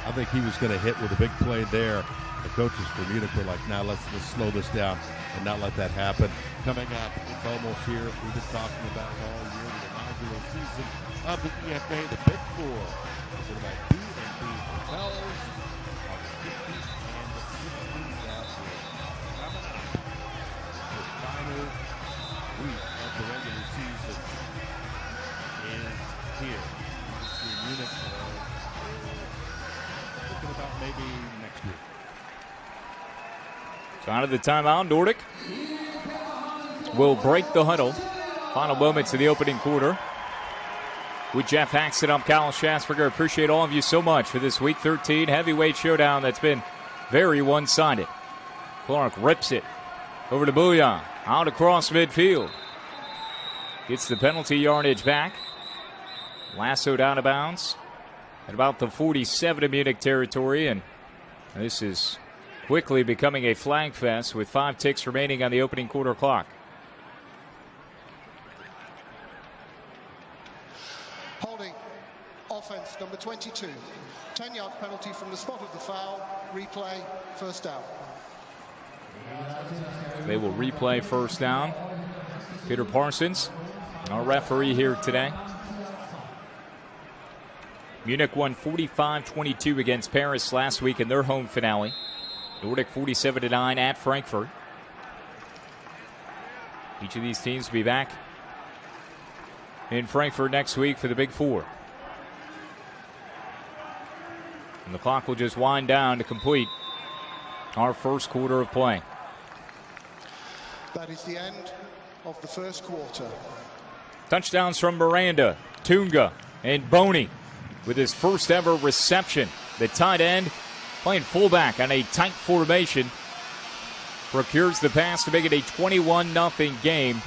I think he was going to hit with a big play there. The coaches for Munich were like, now let's slow this down and not let that happen. Coming up, it's almost here. We've been talking about it all year, the inaugural season of the EFA, the Big Four. It's about B&B Hotels on the 15th and the 16th out here. Coming up, the final week of the regular season is here. You can see Munich thinking about maybe next week. So out of the timeout, Nordic will break the huddle. Final moments of the opening quarter. With Jeff Haxton, I'm Kyle Schasberger. Appreciate all of you so much for this Week 13 heavyweight showdown that's been very one-sided. Clark rips it over to Bouillon. Out across midfield. Gets the penalty yardage back. Lassoed out of bounds at about the 47 of Munich territory. And this is quickly becoming a flag fest with 5 ticks remaining on the opening quarter clock. Holding, offense number 22. 10-yard penalty from the spot of the foul. Replay, first down. They will replay first down. Peter Parsons, our referee here today. Munich won 45-22 against Paris last week in their home finale. Nordic 47-9 at Frankfurt. Each of these teams will be back in Frankfurt next week for the Big Four. And the clock will just wind down to complete our first quarter of play. That is the end of the first quarter. Touchdowns from Miranda, Tunga, and Boney with his first ever reception. The tight end playing fullback on a tight formation procures the pass to make it a 21-0 game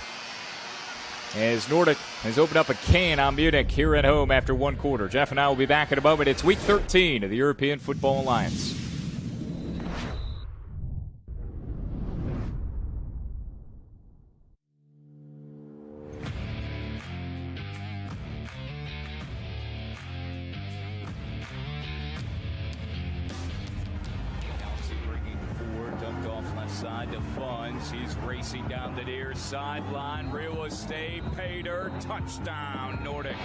as Nordic has opened up a can on Munich here at home after one quarter. Jeff and I will be back in a moment. It's Week 13 of the European Football Alliance. Side to Funds. He's racing down the near sideline. Real estate, Pater, touchdown, Nordic.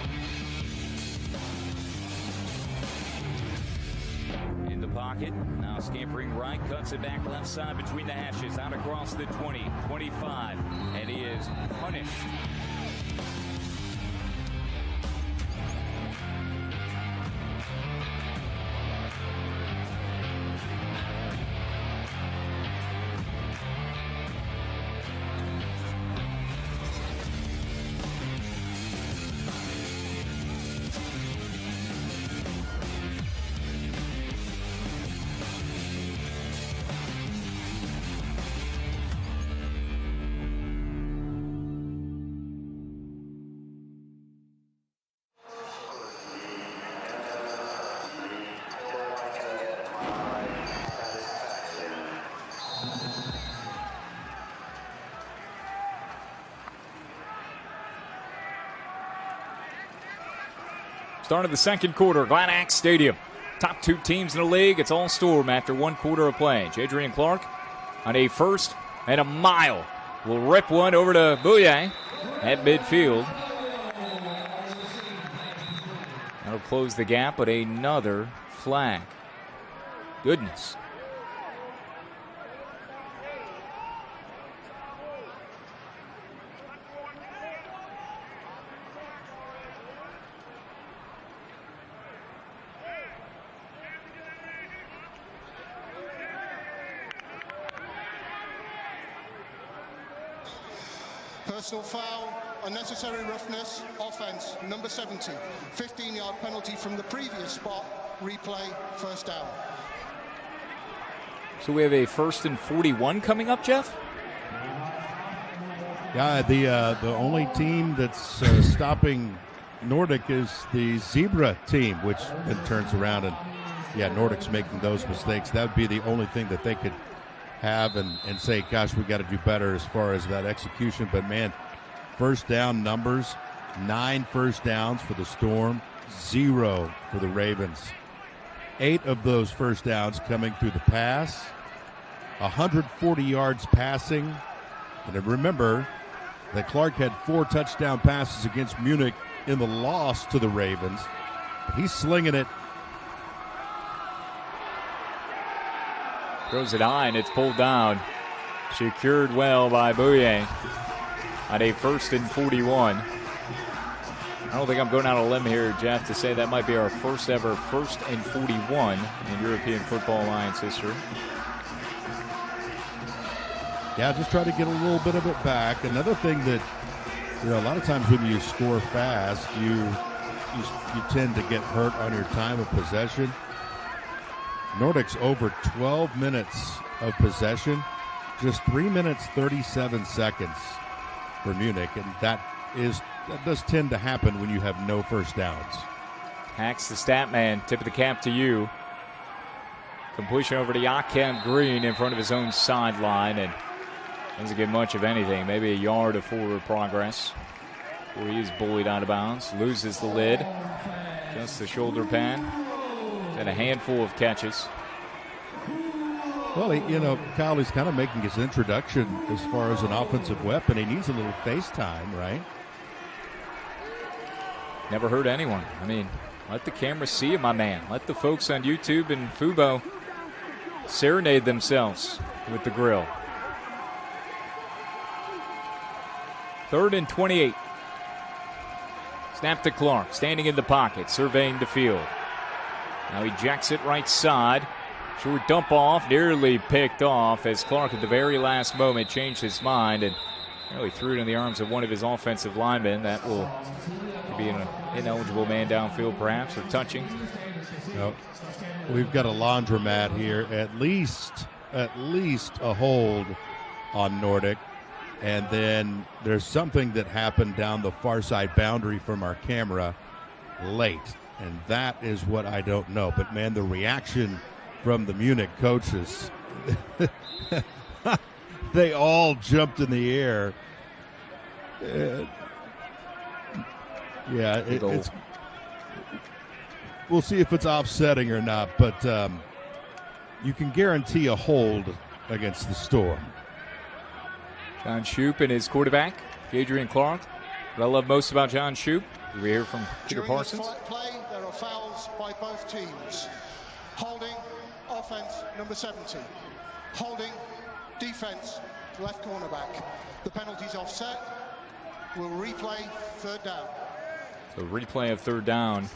In the pocket, now scampering right, cuts it back left side between the hashes, out across the 20, 25, and he is punished. Start of the second quarter, Gladax Stadium. Top 2 teams in the league. It's all Storm after one quarter of play. Jadrian Clark on a 1st and a mile will rip one over to Bouillet at midfield. That'll close the gap, but another flag. Goodness. Personal foul, unnecessary roughness, offense, number 70. 15-yard penalty from the previous spot, replay, first down. So we have a 1st and 41 coming up, Jeff? Yeah, the only team that's stopping Nordic is the Zebra team, which then turns around and, Nordic's making those mistakes. That would be the only thing that they could have and say, gosh, we got to do better as far as that execution. But, man, first down numbers, 9 first downs for the Storm, 0 for the Ravens. 8 of those first downs coming through the pass, 140 yards passing. And remember that Clark had 4 touchdown passes against Munich in the loss to the Ravens. He's slinging it. Throws it high, and it's pulled down. Secured well by Bouye on a 1st and 41. I don't think I'm going out on a limb here, Jeff, to say that might be our first ever 1st and 41 in European Football Alliance history. Yeah, just try to get a little bit of it back. Another thing that, a lot of times when you score fast, you tend to get hurt on your time of possession. Nordic's over 12 minutes of possession, just 3 minutes 37 seconds for Munich, and that does tend to happen when you have no first downs. Hacks the stat man. Tip of the cap to you. Completion over to Joachim Green in front of his own sideline, and doesn't get much of anything. Maybe a yard of forward progress before he is bullied out of bounds. Loses the lid. Just the shoulder pad. And a handful of catches. Well, Kyle is kind of making his introduction as far as an offensive weapon. He needs a little face time, right? Never hurt anyone. I mean, let the camera see you, my man. Let the folks on YouTube and Fubo serenade themselves with the grill. 3rd and 28. Snap to Clark, standing in the pocket, surveying the field. Now he jacks it right side. Short dump off, nearly picked off as Clark at the very last moment changed his mind and really threw it in the arms of one of his offensive linemen. That will be an ineligible man downfield perhaps, or touching. Nope. We've got a laundromat here. At least a hold on Nordic. And then there's something that happened down the far side boundary from our camera late. And that is what I don't know. But, man, the reaction from the Munich coaches, they all jumped in the air. It's we'll see if it's offsetting or not. But you can guarantee a hold against the Storm. John Shoup and his quarterback, Adrian Clark. What I love most about John Shoup, we hear from Peter Parsons. During the play, there are fouls by both teams. Holding, offense, number 70. Holding, defense, left cornerback. The penalty's offset. We'll replay 3rd down. So replay of 3rd down.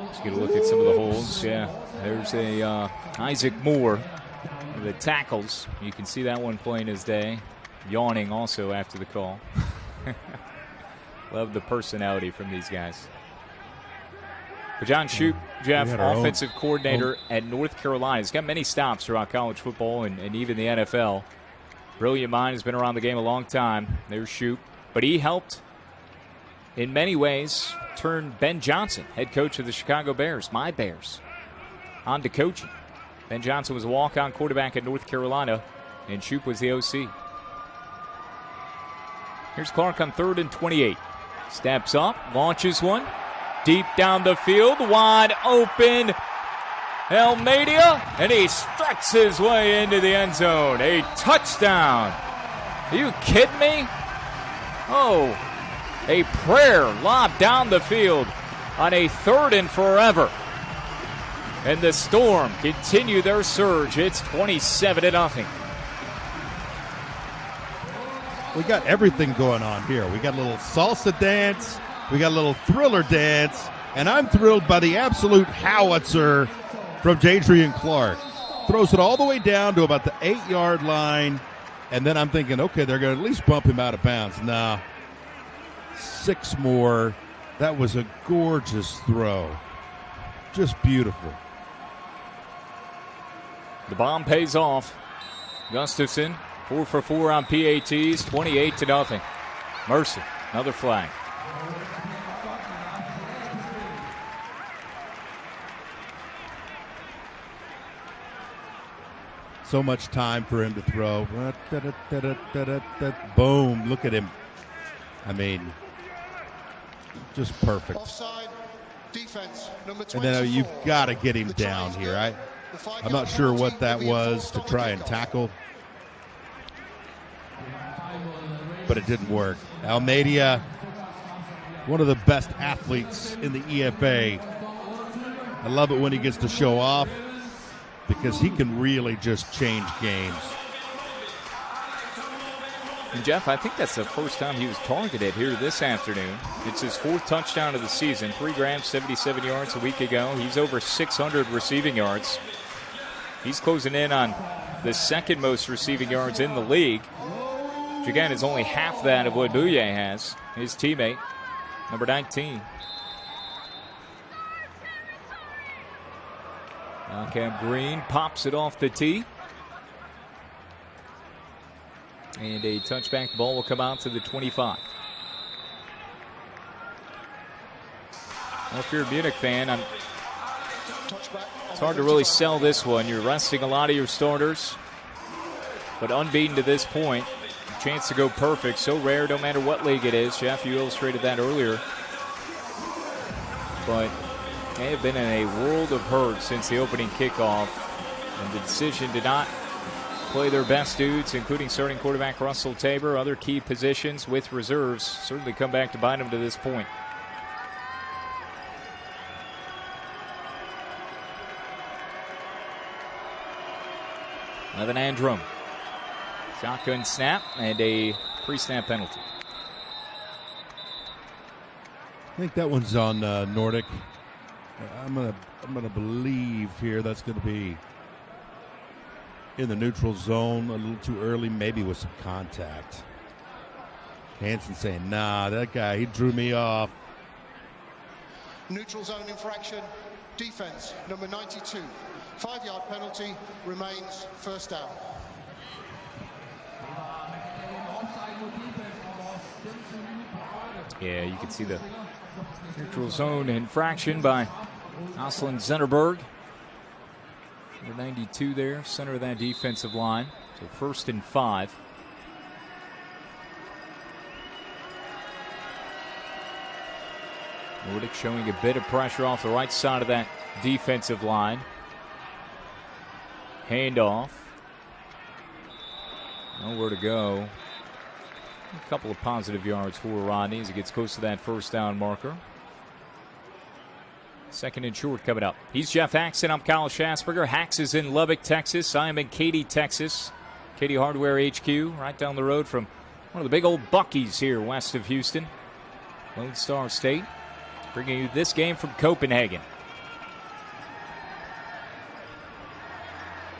Let's get a look at some of the holds. Yeah, there's a Isaac Moore. The tackles, you can see that one playing his day. Yawning also after the call. Love the personality from these guys. But John Shoup, Jeff, offensive coordinator at North Carolina. He's got many stops throughout college football and even the NFL. Brilliant mind, has been around the game a long time. There's Shoup. But he helped, in many ways, turn Ben Johnson, head coach of the Chicago Bears, my Bears, on to coaching. Ben Johnson was a walk-on quarterback at North Carolina, and Shoup was the OC. Here's Clark on 3rd and 28. Steps up, launches one. Deep down the field, wide open. Almeida, and he struts his way into the end zone. A touchdown. Are you kidding me? Oh, a prayer lobbed down the field on a 3rd and forever. And the Storm continue their surge. It's 27-0. We got everything going on here. We got a little salsa dance. We got a little thriller dance. And I'm thrilled by the absolute howitzer from Adrian Clark. Throws it all the way down to about the 8-yard line. And then I'm thinking, okay, they're going to at least bump him out of bounds. Nah. 6 more. That was a gorgeous throw. Just beautiful. The bomb pays off. Gustafson, 4 for 4 on PATs, 28-0. Mercy, another flag. So much time for him to throw. Boom, look at him. I mean, just perfect. Offside, defense, number 24. And then you've got to get him down here. I'm not sure what that was to try and tackle, but it didn't work. Almeida, one of the best athletes in the EFA. I love it when he gets to show off because he can really just change games. And Jeff, I think that's the first time he was targeted here this afternoon. It's his 4th touchdown of the season, 3 grabs, 77 yards a week ago. He's over 600 receiving yards. He's closing in on the 2nd most receiving yards in the league, which again is only half that of what Bouye has, his teammate, number 19. Cam Green pops it off the tee. And a touchback. The ball will come out to the 25. Well, if you're a Munich fan, it's hard to really sell this one. You're resting a lot of your starters, but unbeaten to this point. A chance to go perfect. So rare, no matter what league it is. Jeff, you illustrated that earlier. But they have been in a world of hurt since the opening kickoff. And the decision to not play their best dudes, including starting quarterback Russell Tabor, other key positions with reserves, certainly come back to bite them to this point. Evan Andrum. Shotgun snap and a pre-snap penalty. I think that one's on Nordic. I'm gonna believe here that's gonna be in the neutral zone a little too early, maybe with some contact. Hansen saying, nah, that guy, he drew me off. Neutral zone infraction, defense, number 92. 5-yard penalty, remains first down. Yeah, you can see the neutral zone infraction by Aslan Zennerberg. Number 92 there, center of that defensive line. So 1st and 5. Nordic showing a bit of pressure off the right side of that defensive line. Handoff. Nowhere to go. A couple of positive yards for Rodney as he gets close to that 1st down marker. 2nd and short coming up. He's Jeff Haxton. I'm Kyle Schasberger. Hax is in Lubbock, Texas. I am in Katy, Texas. Katy Hardware HQ, right down the road from one of the big old Buc-ee's here west of Houston. Lone Star State. Bringing you this game from Copenhagen.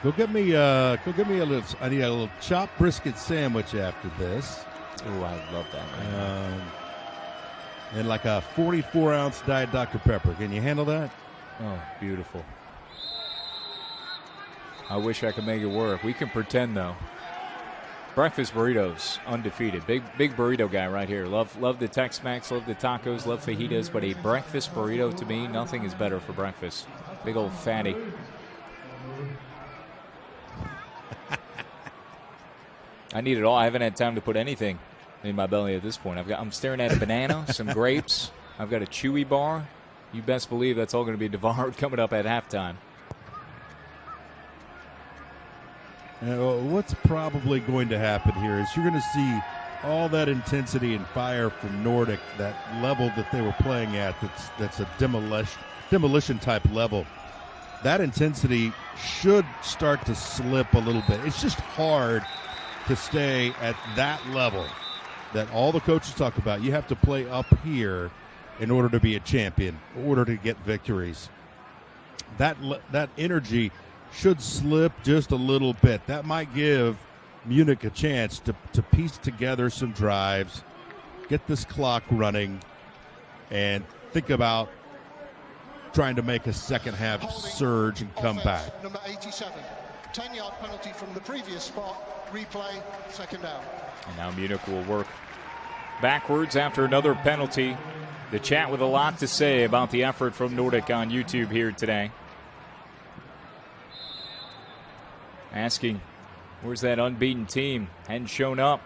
Go get me a little. I need a little chopped brisket sandwich after this. Oh, I love that. And like a 44-ounce Diet Dr. Pepper. Can you handle that? Oh, beautiful. I wish I could make it work. We can pretend, though. Breakfast burritos, undefeated. Big burrito guy right here. Love the Tex-Mex, love the tacos, love fajitas, but a breakfast burrito, to me, nothing is better for breakfast. Big old fatty. I need it all. I haven't had time to put anything in my belly at this point. I'm staring at a banana, some grapes. I've got a Chewy bar. You best believe that's all going to be devoured coming up at halftime. What's probably going to happen here is you're going to see all that intensity and fire from Nordic, that level that they were playing at, that's a demolition type level. That intensity should start to slip a little bit. It's just hard to stay at that level that all the coaches talk about. You have to play up here in order to be a champion, in order to get victories. That energy should slip just a little bit. That might give Munich a chance to piece together some drives, get this clock running, and think about trying to make a second half surge and come back. Number 87. 10-yard penalty from the previous spot. Replay, second down. And now Munich will work backwards after another penalty. The chat with a lot to say about the effort from Nordic on YouTube here today. Asking, where's that unbeaten team? Hadn't shown up.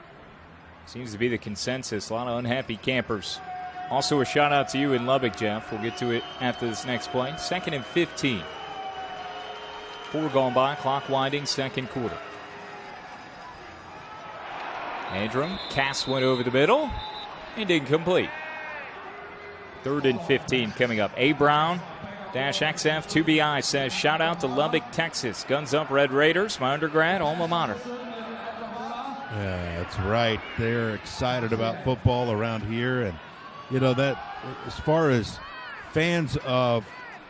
Seems to be the consensus. A lot of unhappy campers. Also a shout out to you in Lubbock, Jeff. We'll get to it after this next play. 2nd and 15. 4 gone by, clock winding, second quarter. Andrum, cast one over the middle, and incomplete. 3rd and 15 coming up. A Brown, -XF 2BI says, shout out to Lubbock, Texas. Guns up, Red Raiders, my undergrad alma mater. Yeah, that's right. They're excited about football around here. And, you know, that as far as fans of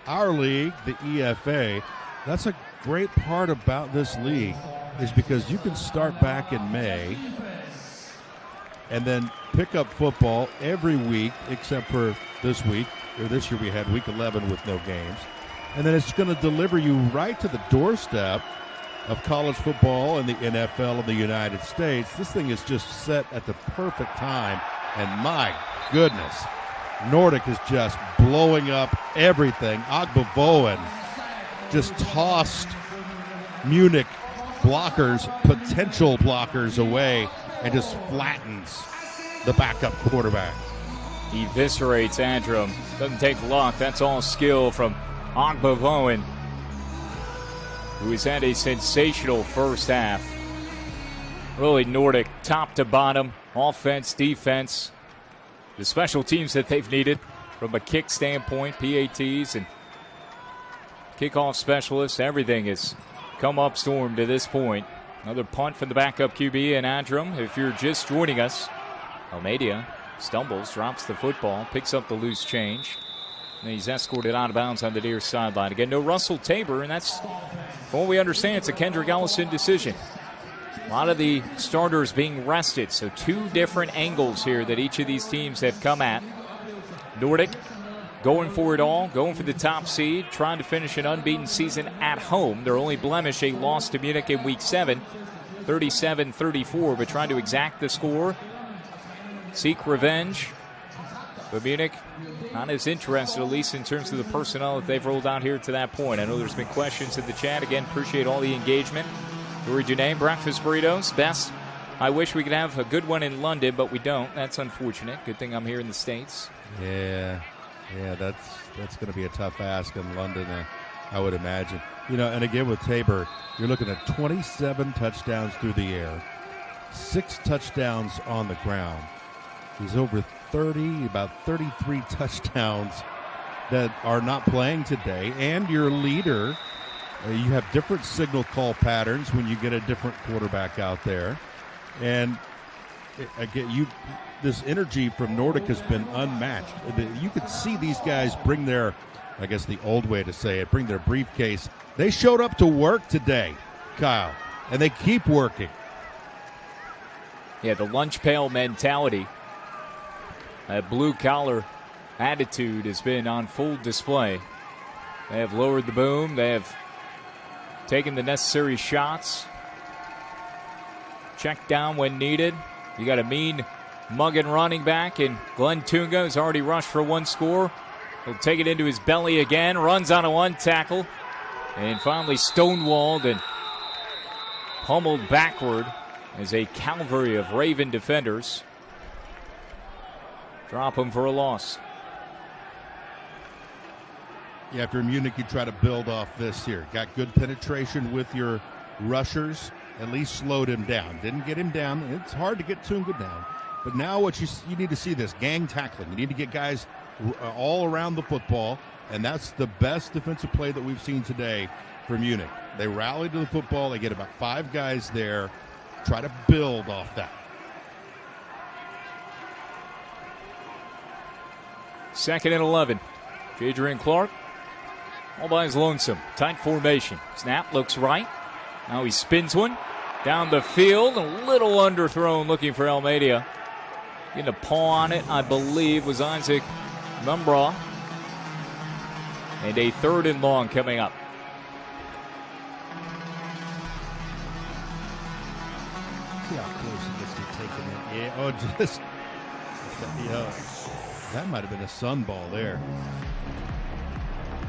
our league, the EFA, that's a great part about this league is because you can start back in May and then pick up football every week except for this week, or this year we had week 11 with no games. And then it's going to deliver you right to the doorstep of college football and the NFL in the United States. This thing is just set at the perfect time, and my goodness, Nordic is just blowing up everything. Ogbavoen just tossed Munich blockers, potential blockers away, and just flattens the backup quarterback. Eviscerates Andrum. Doesn't take luck. That's all skill from Ogbavoen, who has had a sensational first half. Really Nordic top to bottom, offense, defense, the special teams that they've needed from a kick standpoint, PATs and kickoff specialists, everything has come up storm to this point. Another punt from the backup QB and Andrum. If you're just joining us, Almeida stumbles, drops the football, picks up the loose change. And he's escorted out of bounds on the near sideline. Again, no Russell Tabor, and that's, from what we understand, it's a Kendrick Ellison decision. A lot of the starters being rested, so 2 different angles here that each of these teams have come at. Nordic going for it all, going for the top seed, trying to finish an unbeaten season at home. Their only blemish, a loss to Munich in Week 7, 37-34, but trying to exact the score, seek revenge. But Munich not as interested, at least in terms of the personnel that they've rolled out here to that point. I know there's been questions in the chat. Again, appreciate all the engagement. Dory Dunay, breakfast burritos, best. I wish we could have a good one in London, but we don't. That's unfortunate. Good thing I'm here in the States. Yeah, that's going to be a tough ask in London, I would imagine. You know, and again with Tabor, you're looking at 27 touchdowns through the air, 6 touchdowns on the ground. He's over 30, about 33 touchdowns that are not playing today. And your leader, you have different signal call patterns when you get a different quarterback out there. And again, this energy from Nordic has been unmatched. You could see these guys bring their, I guess the old way to say it, bring their briefcase. They showed up to work today, Kyle, and they keep working. Yeah, the lunch pail mentality. That blue-collar attitude has been on full display. They have lowered the boom. They have taken the necessary shots. Checked down when needed. You got a mean mugging running back, and Glenn Tunga has already rushed for 1 score. He'll take it into his belly again. Runs on a 1 tackle. And finally stonewalled and pummeled backward as a cavalry of Raven defenders drop him for a loss. Yeah, after Munich, you try to build off this here. Got good penetration with your rushers. At least slowed him down. Didn't get him down. It's hard to get Tunga down. But now what you need to see this gang tackling. You need to get guys all around the football, and that's the best defensive play that we've seen today for Munich. They rally to the football. They get about 5 guys there. Try to build off that. 2nd and 11. Adrian Clark all by his lonesome. Tight formation. Snap looks right. Now he spins one down the field. A little underthrown looking for Almeida. Getting a paw on it, I believe, was Isaac Mumbraw. And a 3rd and long coming up. taking it. Yeah, oh, just, that might have been a sun ball there.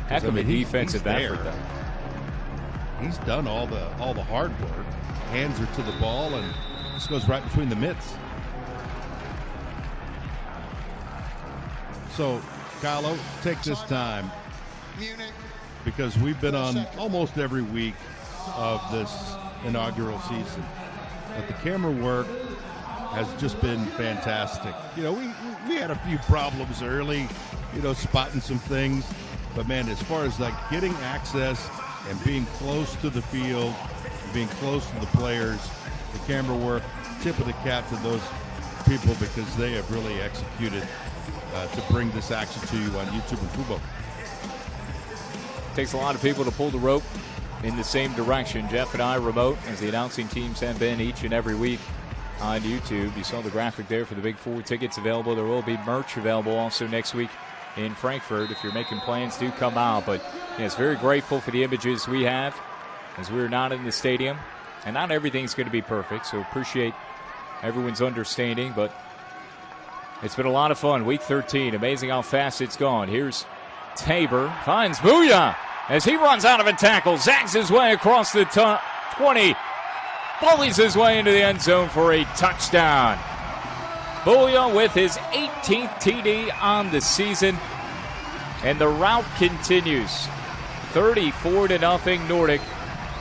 Heck of a defensive effort, though. He's done all the hard work. Hands are to the ball, and this goes right between the mitts. So, Kylo, take this time, because we've been on almost every week of this inaugural season. But the camera work has just been fantastic. You know, we had a few problems early, you know, spotting some things. But, man, as far as, like, getting access and being close to the field, being close to the players, the camera work, tip of the cap to those people, because they have really executed to bring this action to you on YouTube and Fubo. Takes a lot of people to pull the rope in the same direction. Jeff and I remote, as the announcing teams have been each and every week on YouTube. You saw the graphic there for the Big Four tickets available. There will be merch available also next week in Frankfurt. If you're making plans, do come out. But yes, very grateful for the images we have, as we're not in the stadium, and not everything's going to be perfect, so appreciate everyone's understanding. But it's been a lot of fun. Week 13, amazing how fast it's gone. Here's Tabor, finds Booyah as he runs out of a tackle, zags his way across the 20, bullies his way into the end zone for a touchdown. Booyah with his 18th TD on the season, and the route continues. 34-0 Nordic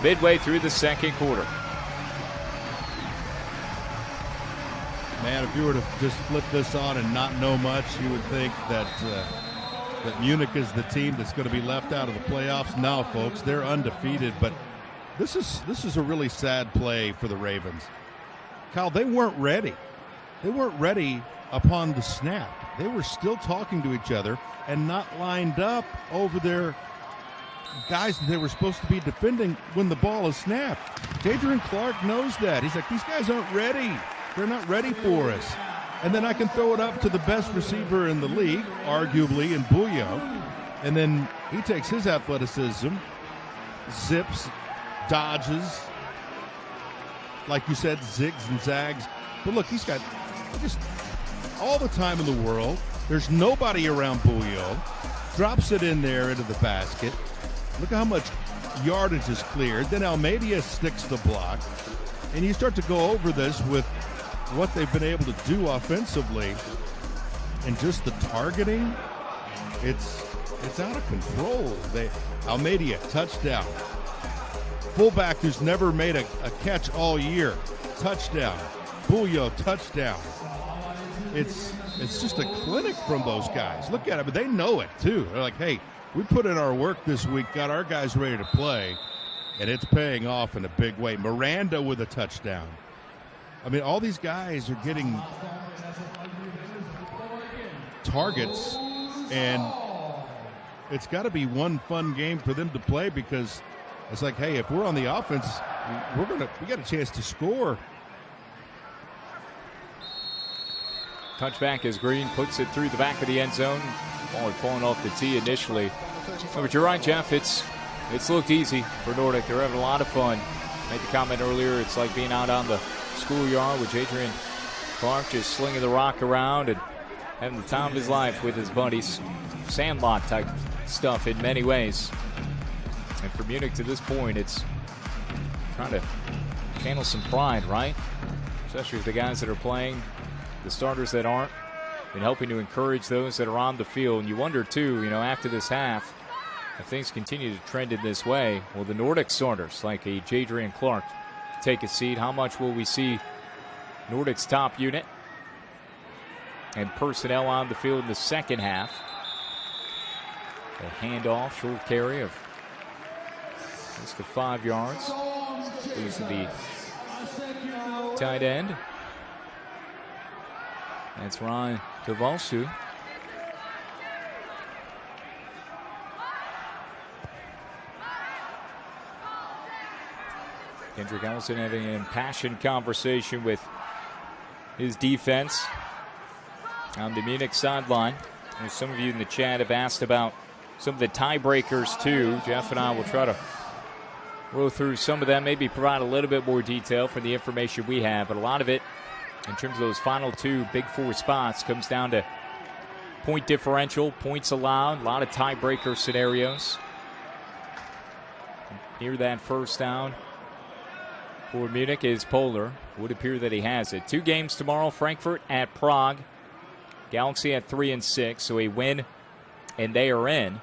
midway through the second quarter. Man, if you were to just flip this on and not know much, you would think that that Munich is the team that's going to be left out of the playoffs. No, folks, they're undefeated. But this is a really sad play for the Ravens. Kyle, they weren't ready. They weren't ready upon the snap. They were still talking to each other and not lined up over their guys that they were supposed to be defending when the ball is snapped. Jadrian Clark knows that. He's like, these guys aren't ready. They're not ready for us. And then I can throw it up to the best receiver in the league, arguably, in Booyah. And then he takes his athleticism, zips, dodges, like you said, zigs and zags. But look, he's got just all the time in the world. There's nobody around Booyah. Drops it in there into the basket. Look at how much yardage is cleared. Then Almeida sticks the block. And you start to go over this with what they've been able to do offensively, and just the targeting, it's out of control. Almeida, touchdown. Fullback who's never made a catch all year, touchdown. Booyah, touchdown. It's just a clinic from those guys. Look at it, but they know it too. They're like, hey, we put in our work this week, got our guys ready to play, and it's paying off in a big way. Miranda with a touchdown. I mean, all these guys are getting targets, and it's got to be one fun game for them to play, because it's like, hey, if we're on the offense, we got a chance to score. Touchback as Green puts it through the back of the end zone. Ball had fallen off the tee initially. But you're right, Jeff. It's looked easy for Nordic. They're having a lot of fun. Made the comment earlier, it's like being out on the schoolyard with Jadrian Clark just slinging the rock around and having the time of his life with his buddies. Sandlot type stuff in many ways. And for Munich to this point, it's trying to channel some pride, right? Especially with the guys that are playing, the starters that aren't, and helping to encourage those that are on the field. And you wonder, too, after this half, if things continue to trend in this way, will the Nordic starters, like a Jadrian Clark, take a seat? How much will we see Nordic's top unit and personnel on the field in the second half? A handoff, short carry of just the 5 yards. Goes to the tight end. That's Ryan Tavalsu. Kendrick Ellison having an impassioned conversation with his defense on the Munich sideline. And some of you in the chat have asked about some of the tiebreakers too. Jeff and I will try to roll through some of them, maybe provide a little bit more detail for the information we have, but a lot of it in terms of those final two Big Four spots. Comes down to point differential, points allowed, a lot of tiebreaker scenarios. Near that first down for Munich is Polar. Would appear that he has it. 2 games tomorrow, Frankfurt at Prague. Galaxy at 3-6, so a win and they are in.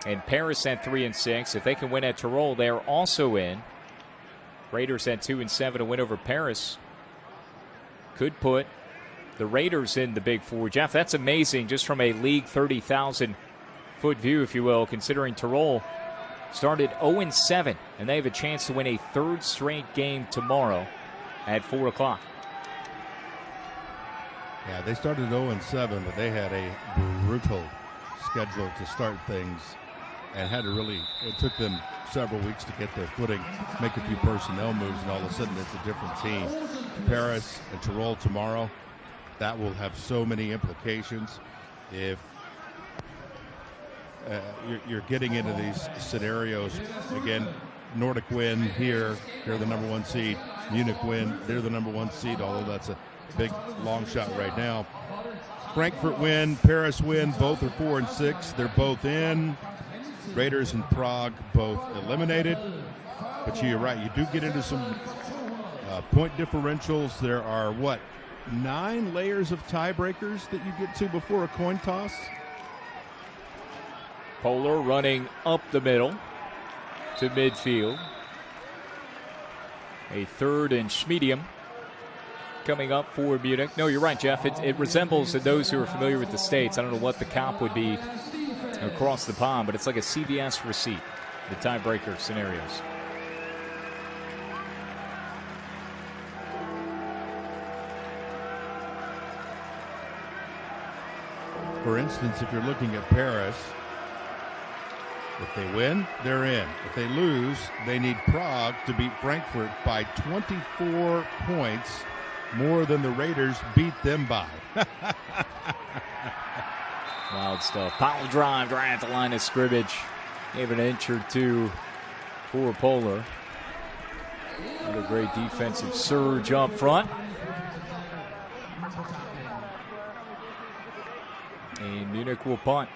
And Paris at 3-6. If they can win at Tyrol, they are also in. Raiders at 2-7. A win over Paris could put the Raiders in the Big Four. Jeff, that's amazing just from a league 30,000-foot view, if you will, considering Tyrol started 0-7, and they have a chance to win a 3rd straight game tomorrow at 4 o'clock. Yeah, they started 0-7, but they had a brutal schedule to start things and had to really, it took them several weeks to get their footing, make a few personnel moves, and all of a sudden it's a different team. Paris and Tyrol tomorrow, that will have so many implications. If you're getting into these scenarios, again, Nordic win here, they're the number 1 seed. Munich win, they're the number 1 seed, although that's a big long shot right now. Frankfurt win, Paris win, both are 4-6. They're both in. Raiders and Prague both eliminated. But you're right, you do get into some point differentials. There are, 9 layers of tiebreakers that you get to before a coin toss? Polar running up the middle to midfield. A 3rd and medium coming up for Munich. No, you're right, Jeff. It resembles, to those who are familiar with the States, I don't know what the comp would be across the pond, but it's like a CVS receipt, the tiebreaker scenarios. For instance, if you're looking at Paris, if they win, they're in. If they lose, they need Prague to beat Frankfurt by 24 points, more than the Raiders beat them by. Wild stuff. Power drive right at the line of scrimmage. Gave an inch or two for Polar. Another great defensive surge up front. And Munich will punt.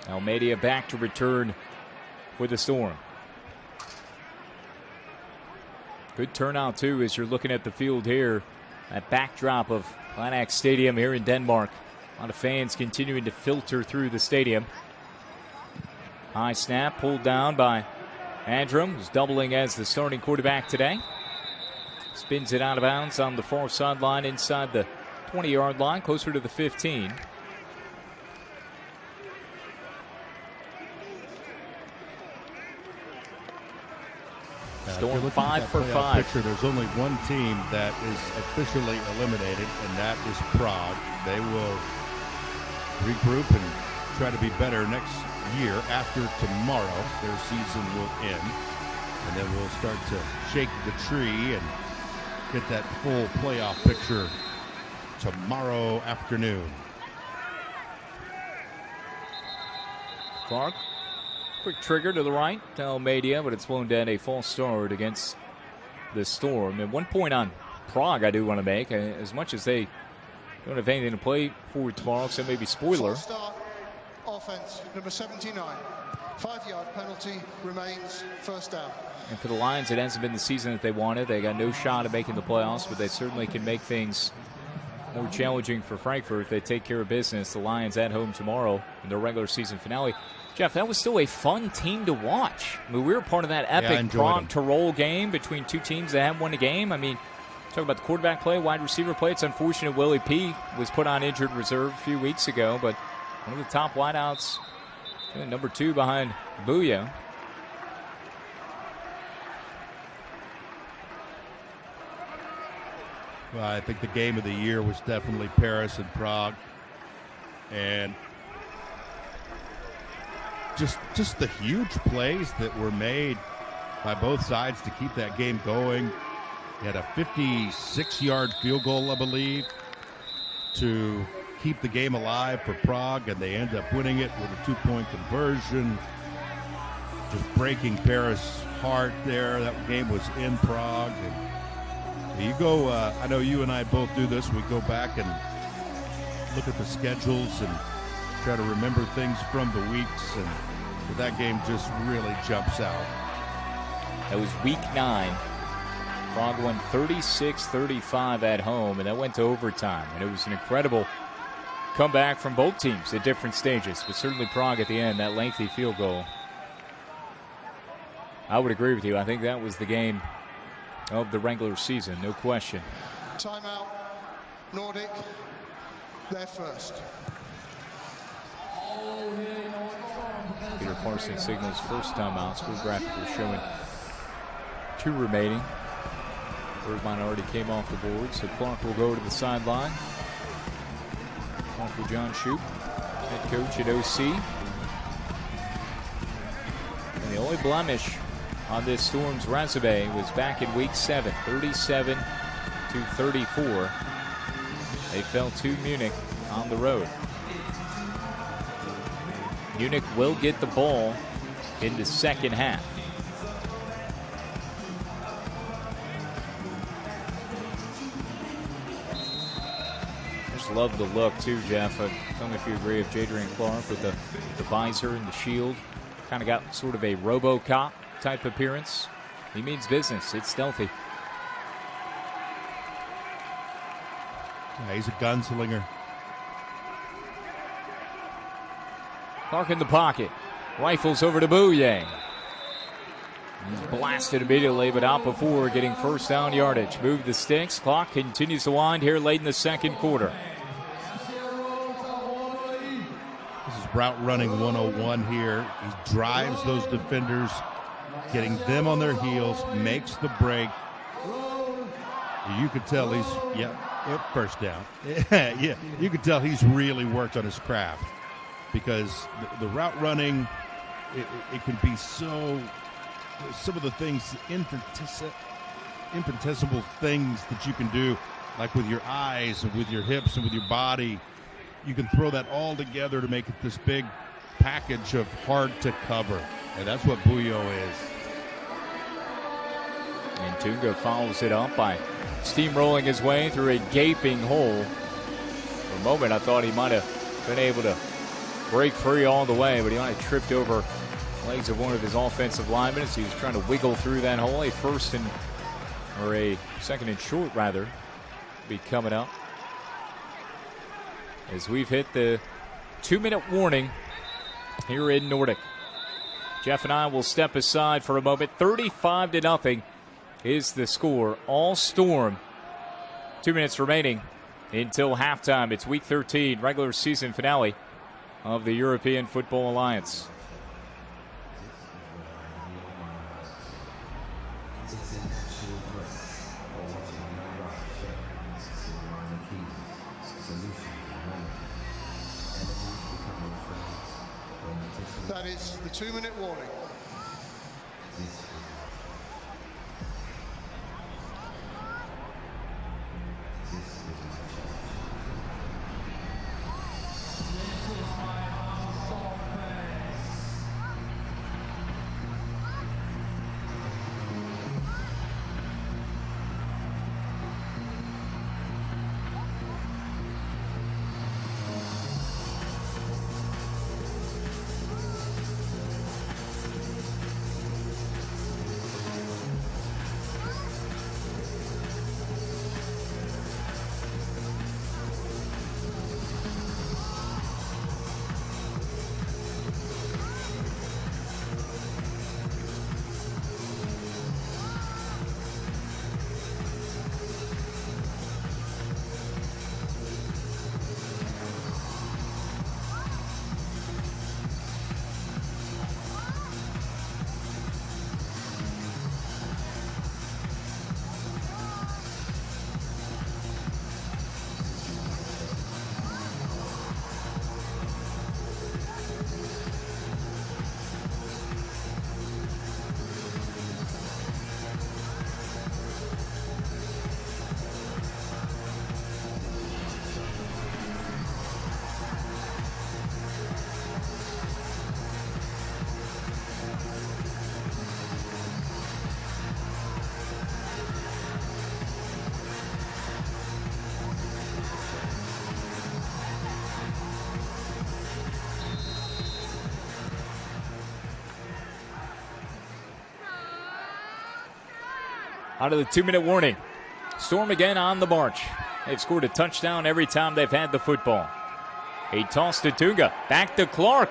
Almeida back to return with the Storm. Good turnout, too, as you're looking at the field here. That backdrop of Lanax Stadium here in Denmark. A lot of fans continuing to filter through the stadium. High snap pulled down by Andrum, who's doubling as the starting quarterback today. Spins it out of bounds on the far sideline inside the 20-yard line, closer to the 15. Storm 5 for 5. Picture, there's only one team that is officially eliminated, and that is Prague. They will regroup and try to be better next year. After tomorrow, their season will end, and then we'll start to shake the tree and get that full playoff picture tomorrow afternoon. Clark. Quick trigger to the right to Almeida, but it's flown down a false start against the Storm. And 1 point on Prague I do want to make. As much as they don't have anything to play for tomorrow, so maybe spoiler. Start offense, number 79. 5-yard penalty remains first down. And for the Lions, it hasn't been the season that they wanted. They got no shot at making the playoffs, but they certainly can make things more challenging for Frankfurt if they take care of business. The Lions at home tomorrow in their regular season finale. Jeff, that was still a fun team to watch. I mean, we were part of that epic Prague-Tyrol game between two teams that haven't won a game. I mean, talk about the quarterback play, wide receiver play. It's unfortunate Willie P. was put on injured reserve a few weeks ago, but one of the top wideouts, number 2 behind Booyah. Well, I think the game of the year was definitely Paris and Prague. And just the huge plays that were made by both sides to keep that game going. You had a 56-yard field goal, I believe, to keep the game alive for Prague, and they end up winning it with a 2-point conversion. just breaking Paris' heart there. That game was in Prague. And you go, I know you and I both do this. We go back and look at the schedules and try to remember things from the weeks. And that game just really jumps out. That was week 9. Prague won 36-35 at home, and that went to overtime. And it was an incredible comeback from both teams at different stages, but certainly Prague at the end, that lengthy field goal. I would agree with you. I think that was the game of the regular season, no question. Timeout. Nordic, they're first. Peter Parsons signals first timeout. Score graphic was showing 2 remaining. Third minority came off the board, so Clark will go to the sideline. Clark with John Shoup, head coach at OC. And the only blemish on this Storm's resume was back in week 7, 37-34. They fell to Munich on the road. Munich will get the ball in the second half. Love the look too, Jeff. Tell me if you agree with Jadrian Clark with the visor and the shield. Kind of got sort of a RoboCop type appearance. He means business. It's stealthy. Yeah, he's a gunslinger. Clark in the pocket. Rifles over to Bouye. He's blasted immediately, but out before getting first down yardage. Move the sticks. Clock continues to wind here late in the second quarter. This is route running 101 here. He drives those defenders, getting them on their heels, makes the break. You could tell he's, first down. Yeah, you could tell he's really worked on his craft, because the route running, it can be so, some of the things, infinitesimal things that you can do, like with your eyes and with your hips and with your body. You can throw that all together to make it this big package of hard to cover. And that's what Bouye is. And Tunga follows it up by steamrolling his way through a gaping hole. For a moment, I thought he might have been able to break free all the way, but he might have tripped over the legs of one of his offensive linemen as he was trying to wiggle through that hole. A second and short, rather, be coming up. As we've hit the 2-minute warning here in Nordic. Jeff and I will step aside for a moment. 35-0 is the score. All Storm. 2 minutes remaining until halftime. It's week 13, regular season finale of the European Football Alliance. That is the 2-minute warning. out of the 2-minute warning. Storm again on the march. They've scored a touchdown every time they've had the football. A toss to Tunga. Back to Clark.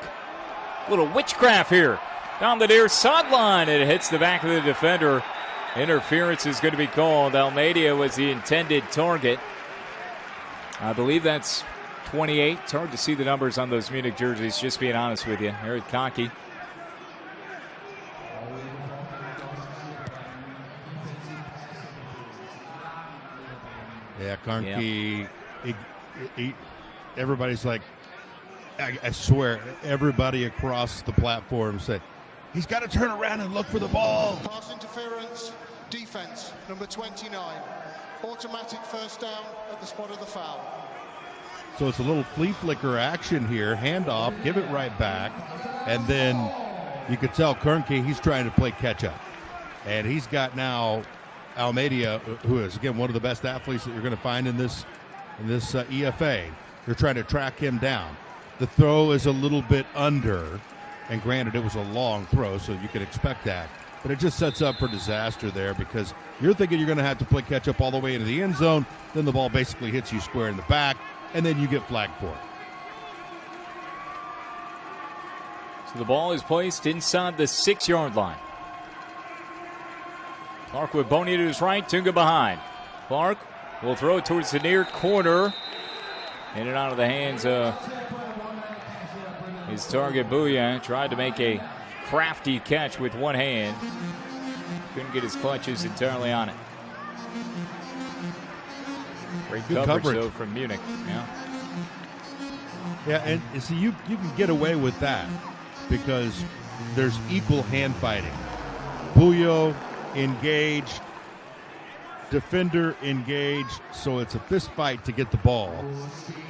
Little witchcraft here. Down the near sideline. It hits the back of the defender. Interference is going to be called. Almeida was the intended target. I believe that's 28. It's hard to see the numbers on those Munich jerseys, just being honest with you. Very cocky. Yeah, Karnke, everybody's like, I swear, everybody across the platform said, he's got to turn around and look for the ball. Pass interference, defense, number 29. Automatic first down at the spot of the foul. So it's a little flea flicker action here. Handoff, give it right back. And then you could tell Karnke, he's trying to play catch up. And he's got now Almeida, who is, again, one of the best athletes that you're going to find in this EFA. They're trying to track him down. The throw is a little bit under, and granted, it was a long throw, so you can expect that. But it just sets up for disaster there because you're thinking you're going to have to play catch up all the way into the end zone. Then the ball basically hits you square in the back, and then you get flagged for it. So the ball is placed inside the 6-yard line. Clark with Boney to his right, Tunga behind. Clark will throw it towards the near corner. In and out of the hands of his target, Booyah. Tried to make a crafty catch with one hand. Couldn't get his clutches entirely on it. Great coverage, though, from Munich. Yeah, and see, you can get away with that because there's equal hand fighting. Booyah engaged, defender engaged, so it's a fist fight to get the ball.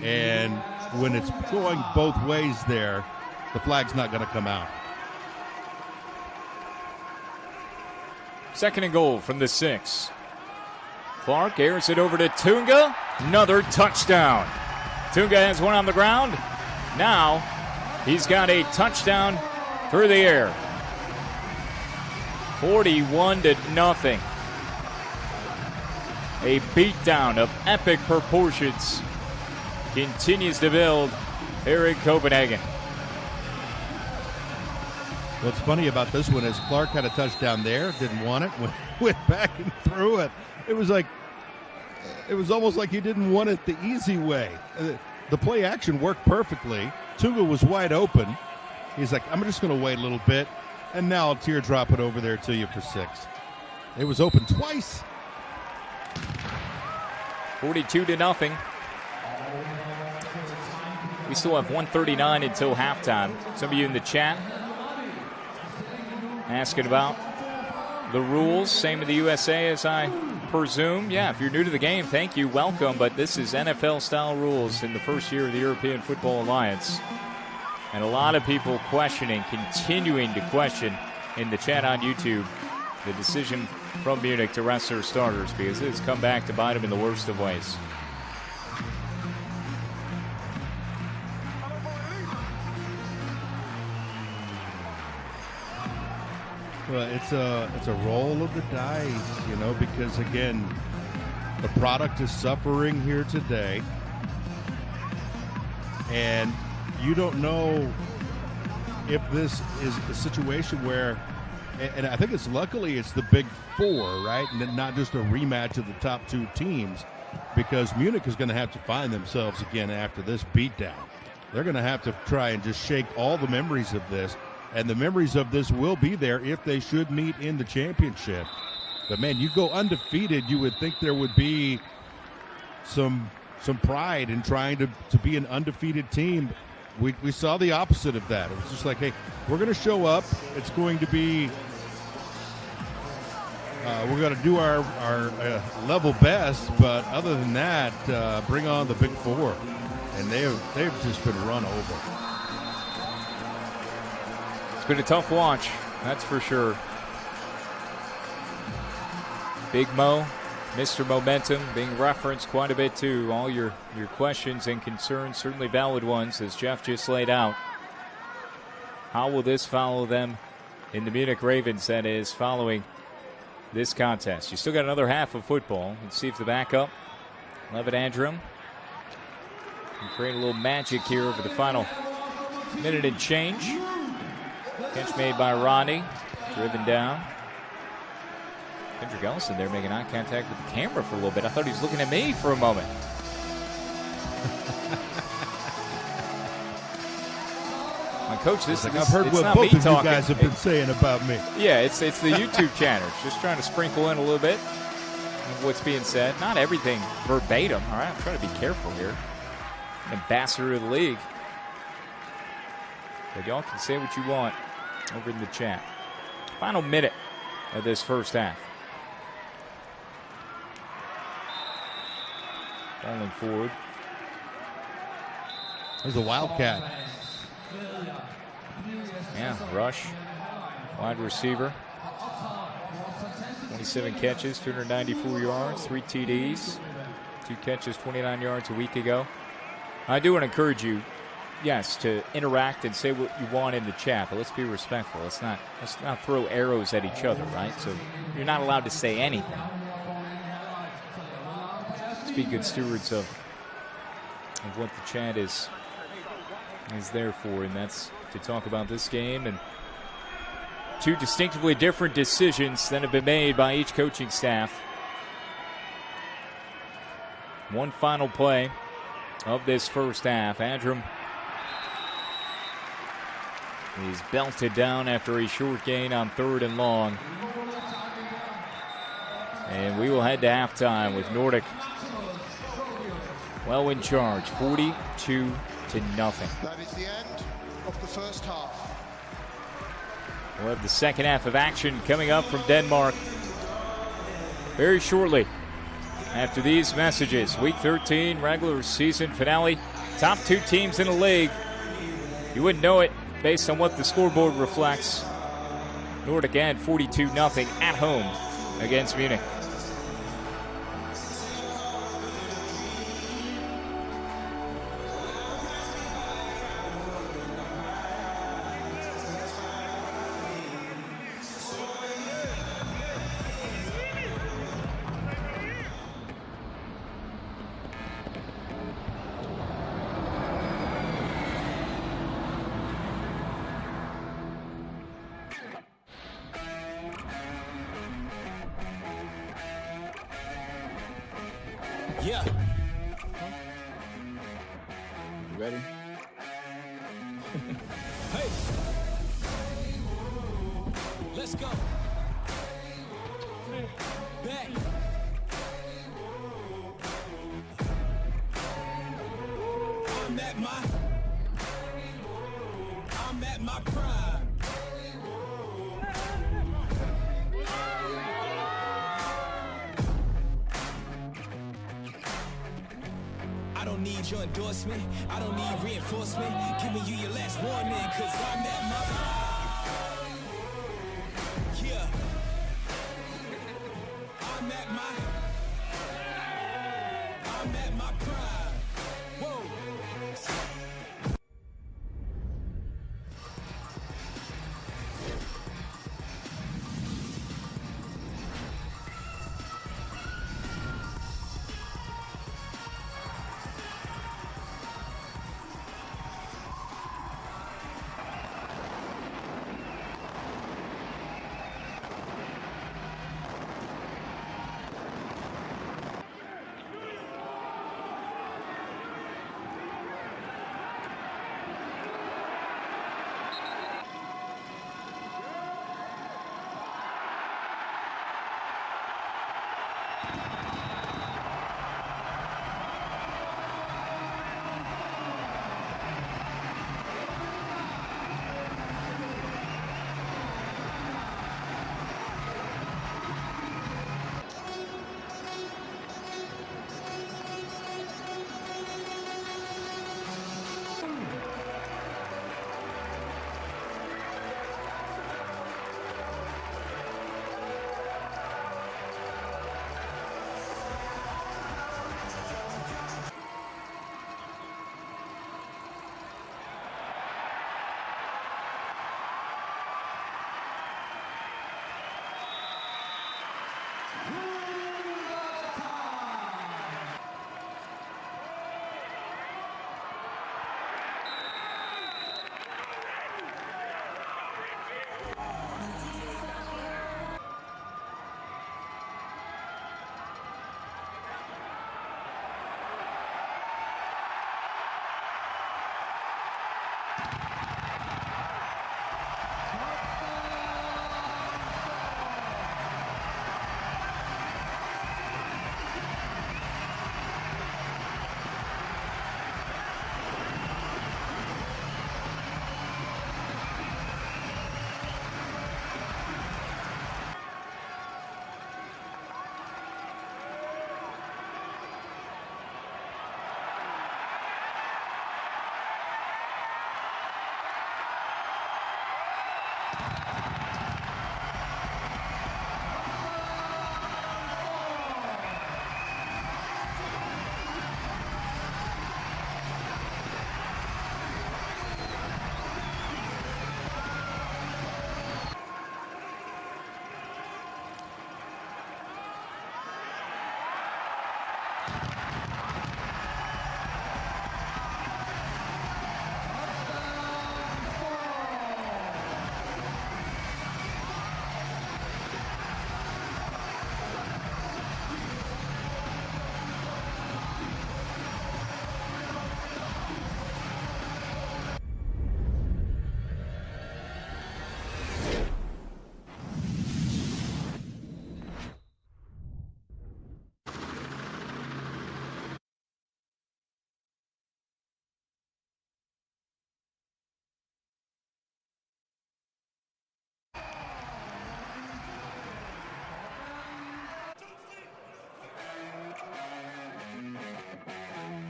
And when it's going both ways there, the flag's not going to come out. 2nd and goal from the 6. Clark airs it over to Tunga. Another touchdown. Tunga has one on the ground. Now he's got a touchdown through the air. 41-0. A beatdown of epic proportions continues to build here in Copenhagen. What's funny about this one is Clark had a touchdown there, didn't want it, went back and threw it. It was almost like he didn't want it the easy way. The play action worked perfectly. Tunga was wide open. He's like, I'm just going to wait a little bit, and now I'll teardrop it over there to you for 6. It was open twice. 42-0. We still have 1:39 until halftime. Some of you in the chat asking about the rules. Same in the USA, as I presume. Yeah, if you're new to the game, thank you, welcome. But this is NFL-style rules in the first year of the European Football Alliance. And a lot of people continuing to question in the chat on YouTube the decision from Munich to rest their starters because it's come back to bite them in the worst of ways. Well, it's a roll of the dice, because again, the product is suffering here today, and you don't know if this is a situation where, and I think luckily it's the Big Four, right, and not just a rematch of the top 2 teams, because Munich is going to have to find themselves again after this beatdown. They're going to have to try and just shake all the memories of this. And the memories of this will be there if they should meet in the championship. But, man, you go undefeated, you would think there would be some pride in trying to be an undefeated team. We saw the opposite of that. It was just like, hey, we're going to show up. It's going to be we're going to do our level best. But other than that, bring on the Big Four. And they've just been run over. It's been a tough watch, that's for sure. Big Mo, Mr. Momentum, being referenced quite a bit too. All your questions and concerns, certainly valid ones, as Jeff just laid out. How will this follow them in the Munich Ravens, that is, following this contest. You still got another half of football. Let's see if the backup, Levitt Andrum, can create a little magic here over the final minute and change. Catch made by Rodney, driven down. Kendrick Ellison there making eye contact with the camera for a little bit. I thought he was looking at me for a moment. My coach, I've heard what both of you guys have been saying about me. Yeah, it's the YouTube channel. Just trying to sprinkle in a little bit of what's being said. Not everything verbatim, all right? I'm trying to be careful here. Ambassador of the league. But y'all can say what you want over in the chat. Final minute of this first half. Falling forward. There's a Wildcat. Yeah, rush. Wide receiver. 27 catches, 294 yards, 3 TDs. 2 catches, 29 yards a week ago. I do want to encourage you, yes, to interact and say what you want in the chat, but let's be respectful. Let's not throw arrows at each other, right? So you're not allowed to say anything. Let's be good stewards of what the chat is there for, and that's to talk about this game and 2 distinctively different decisions that have been made by each coaching staff. One final play of this first half. Andrum is belted down after a short gain on 3rd and long. And we will head to halftime with Nordic well in charge, 42-0. That is the end of the first half. We'll have the second half of action coming up from Denmark very shortly. After these messages, Week 13 regular season finale. Top 2 teams in the league. You wouldn't know it based on what the scoreboard reflects. Nordic had 42-0 at home against Munich. Yeah. You ready? Hey. Let's go. Back. I'm at my prime. I don't need your endorsement. I don't need reinforcement. Giving you your last warning, cause I'm at my prime. Yeah. I'm at my prime. Whoa.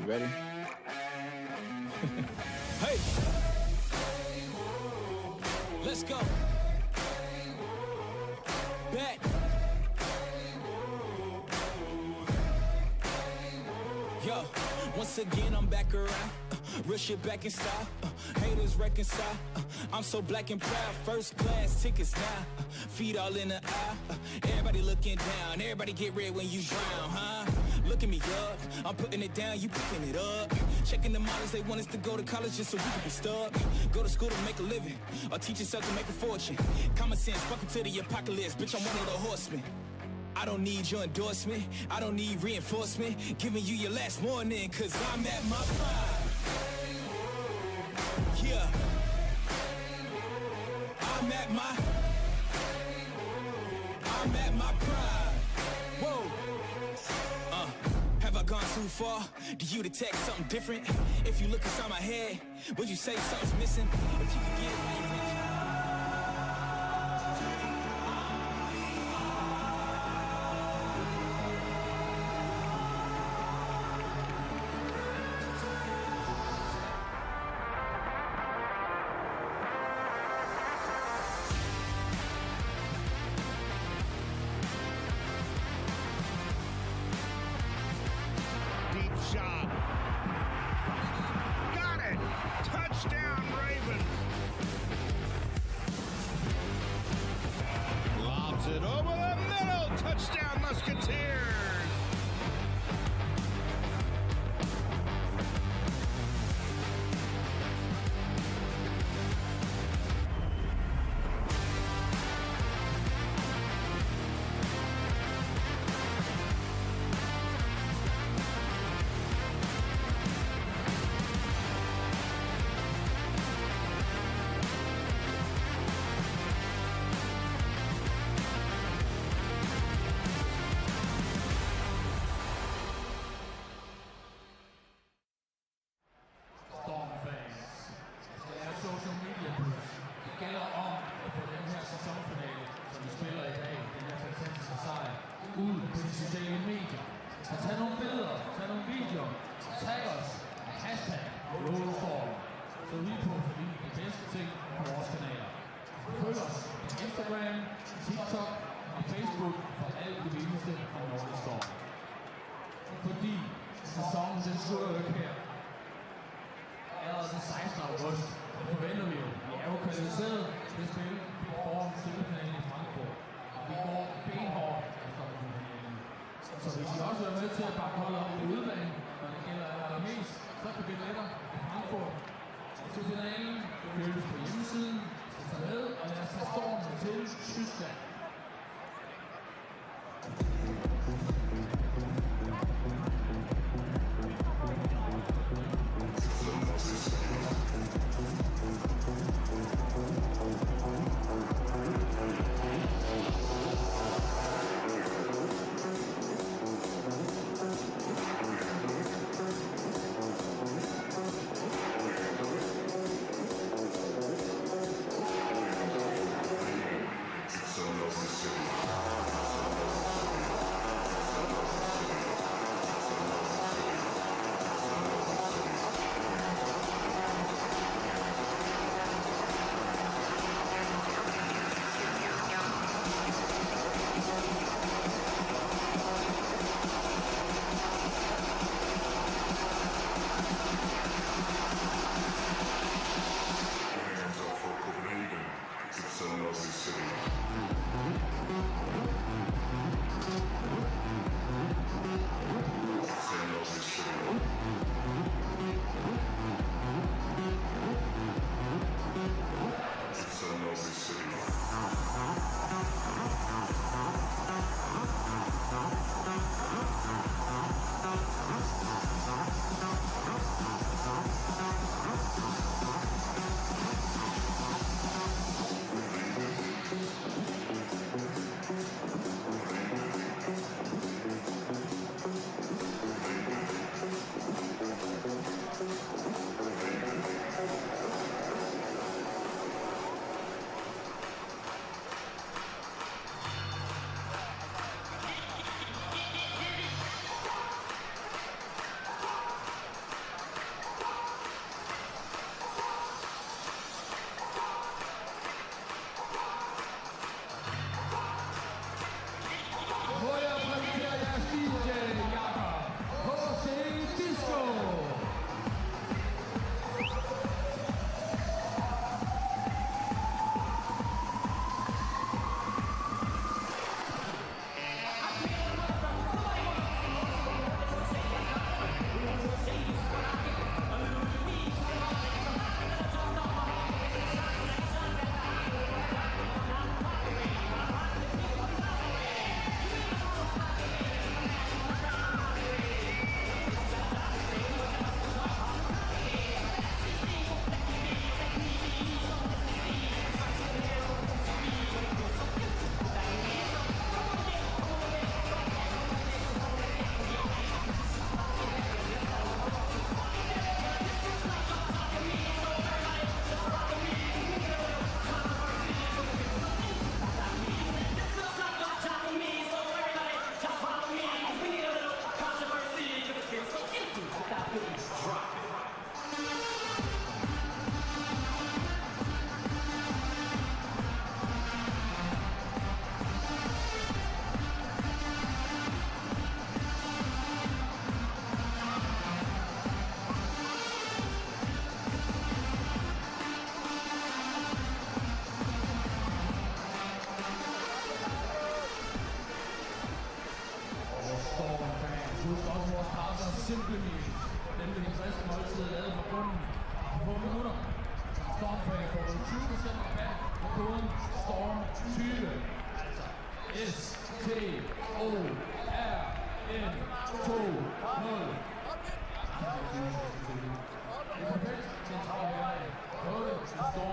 You ready? Hey! Let's go! Back! Yo, once again I'm back around. Real shit back in style. Haters reconcile. I'm so black and proud. First class tickets now. Feet all in the aisle. Everybody looking down. Everybody get red when you drown, huh? Looking me up. I'm putting it down. You picking it up. Checking the models. They want us to go to college just so we can be stuck. Go to school to make a living. Or teach yourself to make a fortune. Common sense. Welcome to the apocalypse. Bitch, I'm one of the horsemen. I don't need your endorsement. I don't need reinforcement. Giving you your last warning. Cause I'm at my prime. Yeah. I'm at my prime. Whoa. Have I gone too far? Do you detect something different? If you look inside my head, would you say something's missing? If you could get my attention. Shot. Got it. Touchdown, Ravens. Lobs it over the middle. Touchdown, Musketeers. Storm-fans. Det er social media push. Det gælder om at få den her sæsonfinale, som vi spiller i dag, den her fantastiske sejr, ud på de sociale medier. Så tag nogle billeder, tag nogle videoer, tag os med hashtag Nordic Storm, så vi på de bedste ting på vores kanaler. Følg os på Instagram, TikTok og Facebook for alt det vildeste fra Nordic Storm. Fordi sæsonen den slutter jo ikke her. Allerede den 16. august, det forventer vi jo. Vi er jo kvalificeret til at spille foran semifinalen i Frankfurt. Og vi går benhårdt efter finalen. Så hvis I også er med til at bakke holdet op på udebane, når det gælder allermest, så kan vi billetter i Frankfurt til finalen. Det købes på hjemmesiden. Så tag med, og lad os tage stormen til Tyskland. Nordic Storm 20.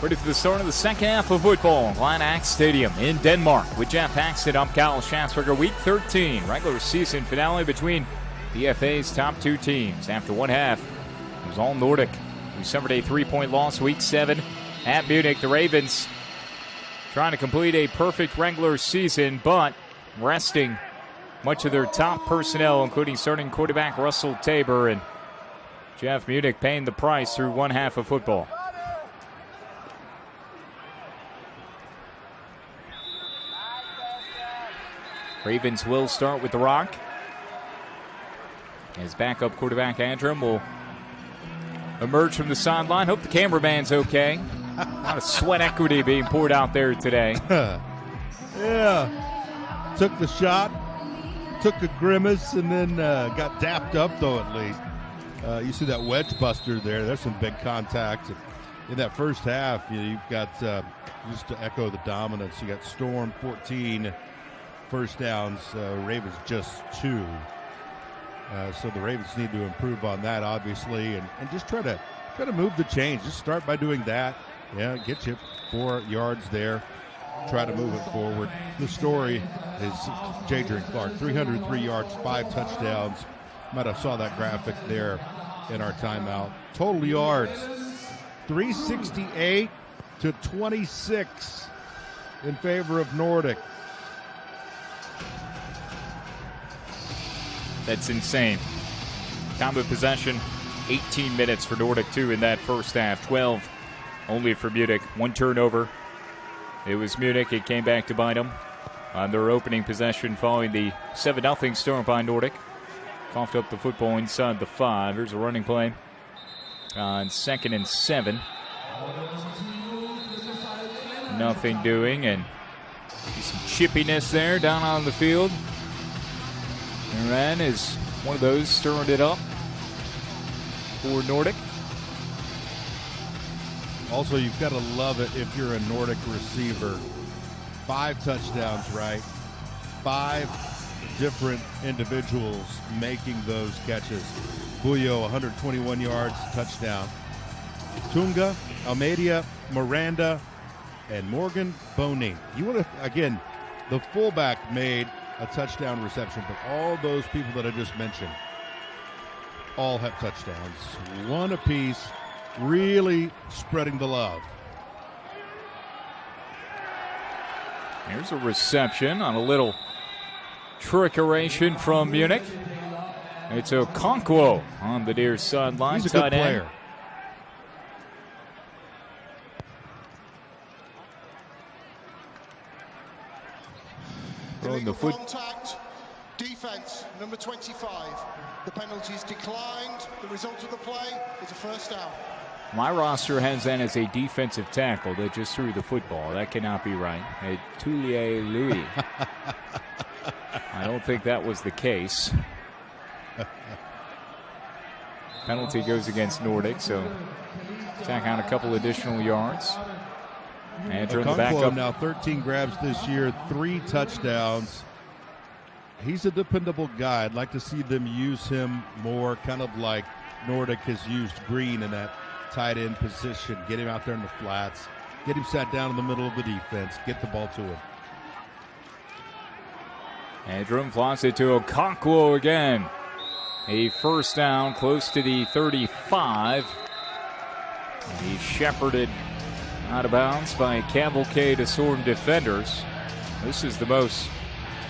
Ready for the start of the second half of football. Glad Stadium in Denmark with Jeff Haxton, I'm Kyle Schatzberger. Week 13, regular season finale between the EFA's top two teams. After one half, it was all Nordic, who suffered a 3-point loss Week 7 at Munich. The Ravens trying to complete a perfect regular season, but resting much of their top personnel, including starting quarterback Russell Tabor, and Jeff Munich paying the price through one half of football. Ravens will start with the rock. His backup quarterback Andrum will emerge from the sideline. Hope the cameraman's okay. A lot of sweat equity being poured out there today. Yeah. Took the shot, took a grimace, and then got dapped up, though, at least. You see that wedge buster there. There's some big contact. In that first half, you've got, just to echo the dominance, you got Storm 14 first downs, Ravens just 2. So the Ravens need to improve on that, obviously, and just try to move the chains. Just start by doing that. Yeah, get you 4 yards there. Try to move it forward. The story is Jadrian Clark, 303 yards, 5 touchdowns. Might have saw that graphic there in our timeout. Total yards, 368 to 26 in favor of Nordic. That's insane. Time of possession, 18 minutes for Nordic 2 in that first half. 12 only for Munich. 1 turnover. It was Munich. It came back to bite them on their opening possession following the 7-0 start by Nordic. Coughed up the football inside the 5. Here's a running play on 2nd and 7. Nothing doing, and see some chippiness there down on the field. Moran is one of those stirring it up for Nordic. Also, you've got to love it if you're a Nordic receiver. 5 touchdowns, right? 5 different individuals making those catches. Buyo, 121 yards, touchdown. Tunga, Almeida, Miranda, and Morgan Boney. You want to, again, the fullback made a touchdown reception, but all those people that I just mentioned all have touchdowns. 1 apiece. Really spreading the love. Here's a reception on a little trickeration from Munich. It's Okonkwo on the near sideline. He's a good player. Throwing the foot. Contact, defense, number 25. The penalties declined. The result of the play is a first down. My roster has that as a defensive tackle that just threw the football. That cannot be right. Tulier Louis. I don't think that was the case. Penalty goes against Nordic, so tack on a couple additional yards. And turn the back up. Now 13 grabs this year, 3 touchdowns. He's a dependable guy. I'd like to see them use him more, kind of like Nordic has used Green in that tight end position. Get him out there in the flats. Get him sat down in the middle of the defense. Get the ball to him. Andrum flies it to Okonkwo again. A first down close to the 35. And he's shepherded out of bounds by a cavalcade of Storm defenders. This is the most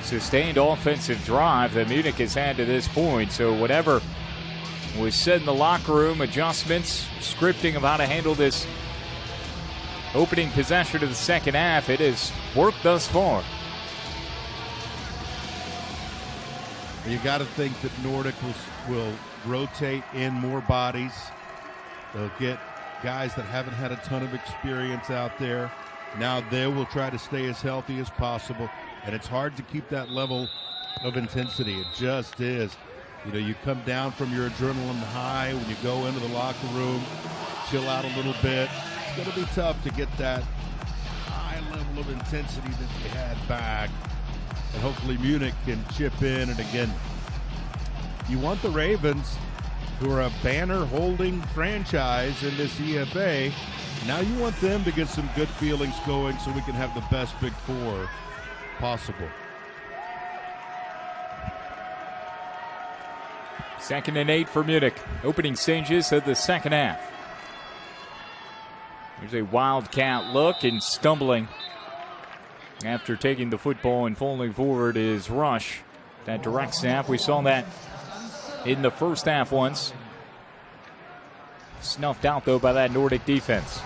sustained offensive drive that Munich has had to this point. So whatever was said in the locker room, adjustments, scripting of how to handle this opening possession of the second half, it has worked thus far. You got to think that Nordic will rotate in more bodies. They'll get guys that haven't had a ton of experience out there. Now they will try to stay as healthy as possible, and it's hard to keep that level of intensity. It just is. You know, you come down from your adrenaline high when you go into the locker room, chill out a little bit. It's going to be tough to get that high level of intensity that you had back. And hopefully Munich can chip in. And again, you want the Ravens, who are a banner-holding franchise in this EFA, now you want them to get some good feelings going so we can have the best Big Four possible. 2nd and 8 for Munich. Opening stages of the second half. There's a wildcat look and stumbling after taking the football and falling forward is Rush. That direct snap, we saw that in the first half once. Snuffed out, though, by that Nordic defense.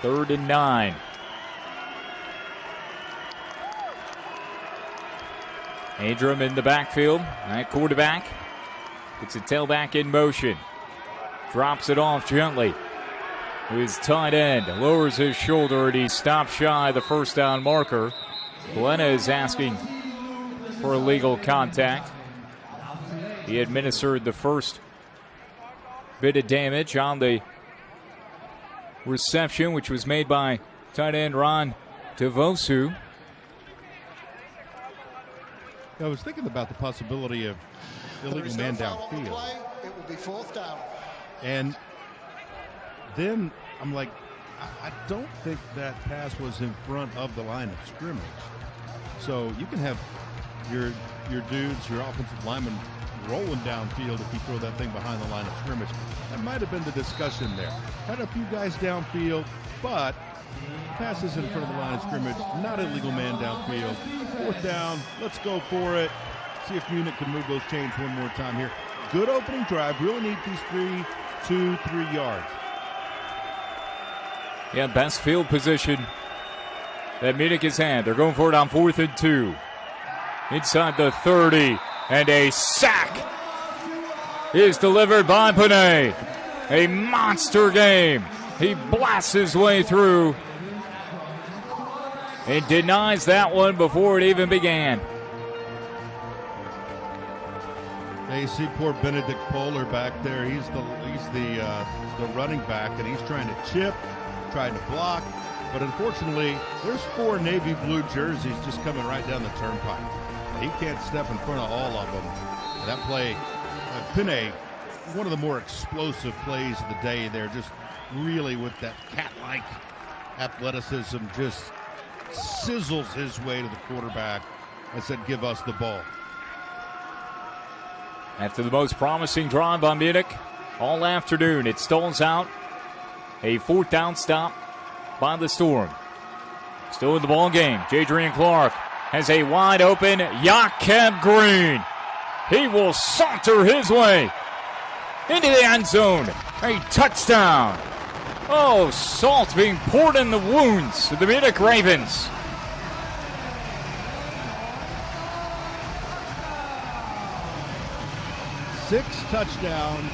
Third and 9. Andrum in the backfield. That quarterback gets a tailback in motion. Drops it off gently. His tight end lowers his shoulder and he stops shy of the first down marker. Glenna is asking for illegal contact. He administered the first bit of damage on the reception, which was made by tight end Ron Devosu. I was thinking about the possibility of illegal man downfield. It will be 4th down. And then I'm like, I don't think that pass was in front of the line of scrimmage. So you can have your dudes, your offensive linemen rolling downfield if you throw that thing behind the line of scrimmage. That might have been the discussion there. Had a few guys downfield, but passes in front of the line of scrimmage, not illegal man downfield. 4th down, let's go for it. See if Munich can move those chains one more time here. Good opening drive, really need these 3 yards. Yeah, best field position that Munich has had. They're going for it on 4th and 2. Inside the 30, and a sack is delivered by Panay. A monster game. He blasts his way through and denies that one before it even began. You see poor Benedict Poehler back there. He's the running back, and he's trying to chip, trying to block. But unfortunately, there's 4 navy blue jerseys just coming right down the turnpike. He can't step in front of all of them. And that play, Pinay, one of the more explosive plays of the day there, just really with that cat-like athleticism, just sizzles his way to the quarterback and said, give us the ball. After the most promising drive by Munich all afternoon, it stalls out. A 4th down stop by the Storm. Still in the ball game, Jadrian Clark has a wide open Jakob Green. He will saunter his way into the end zone. A touchdown. Oh, salt being poured in the wounds of the Munich Ravens. Six touchdowns,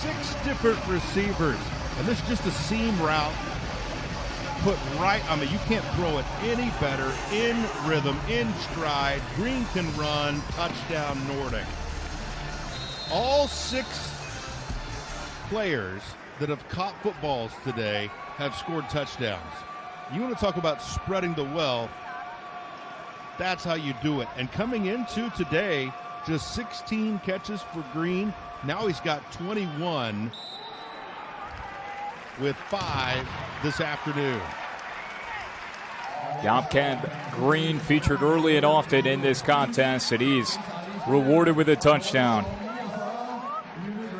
6 different receivers. And this is just a seam route put right, I mean, you can't throw it any better, in rhythm, in stride. Green can run, touchdown Nordic. All 6 players that have caught footballs today have scored touchdowns. You want to talk about spreading the wealth, that's how you do it. And coming into today, just 16 catches for Green. Now he's got 21 with 5 this afternoon. Jakob Green featured early and often in this contest, and he's rewarded with a touchdown.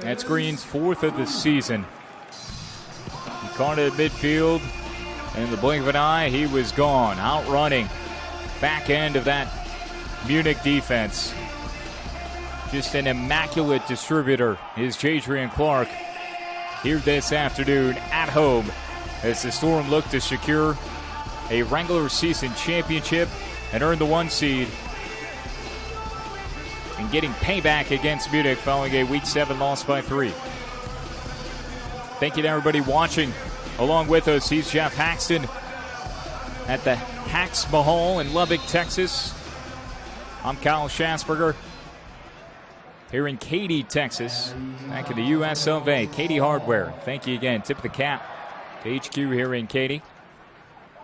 That's Green's 4th of the season. He caught it at midfield, and in the blink of an eye, he was gone, outrunning back end of that Munich defense. Just an immaculate distributor is Jadrian Clark here this afternoon at home as the Storm look to secure a regular season championship and earn the 1 seed, and getting payback against Munich following a Week 7 loss by 3. Thank you to everybody watching along with us. He's Jeff Haxton at the Hax Mahal in Lubbock, Texas. I'm Kyle Schasberger here in Katy, Texas, back in the U.S. of A. Katy Hardware. Thank you again. Tip of the cap to HQ here in Katy.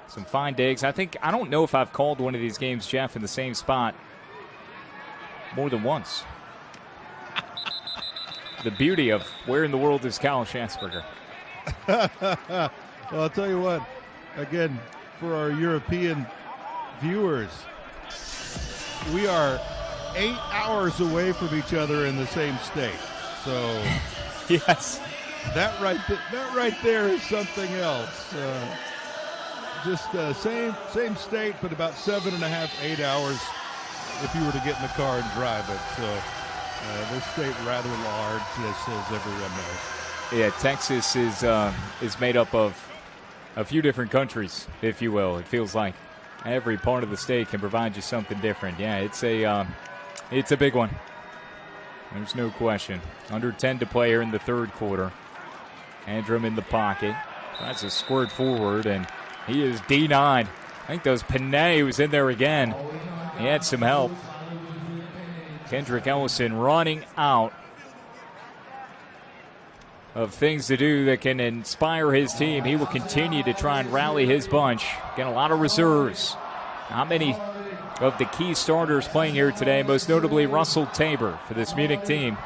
Some fine digs. I don't know if I've called one of these games, Jeff, in the same spot more than once. The beauty of where in the world is Kyle Schasberger. Well, I'll tell you what, again, for our European viewers, we are 8 hours away from each other in the same state. So, yes, that right there is something else. Just same state, but about 7.5, 8 hours if you were to get in the car and drive it. So, this state rather large, as everyone knows. Yeah, Texas is made up of a few different countries, if you will. It feels like every part of the state can provide you something different. Yeah, it's a big one. There's no question. Under 10 to play here in the 3rd quarter. Andrum in the pocket. Tries to squirt forward, and he is D9. I think that was Panay who was in there again. He had some help. Kendrick Ellison running out. of things to do that can inspire his team, he will continue to try and rally his bunch. Again, a lot of reserves. Not many of the key starters playing here today, most notably Russell Tabor for this Munich team.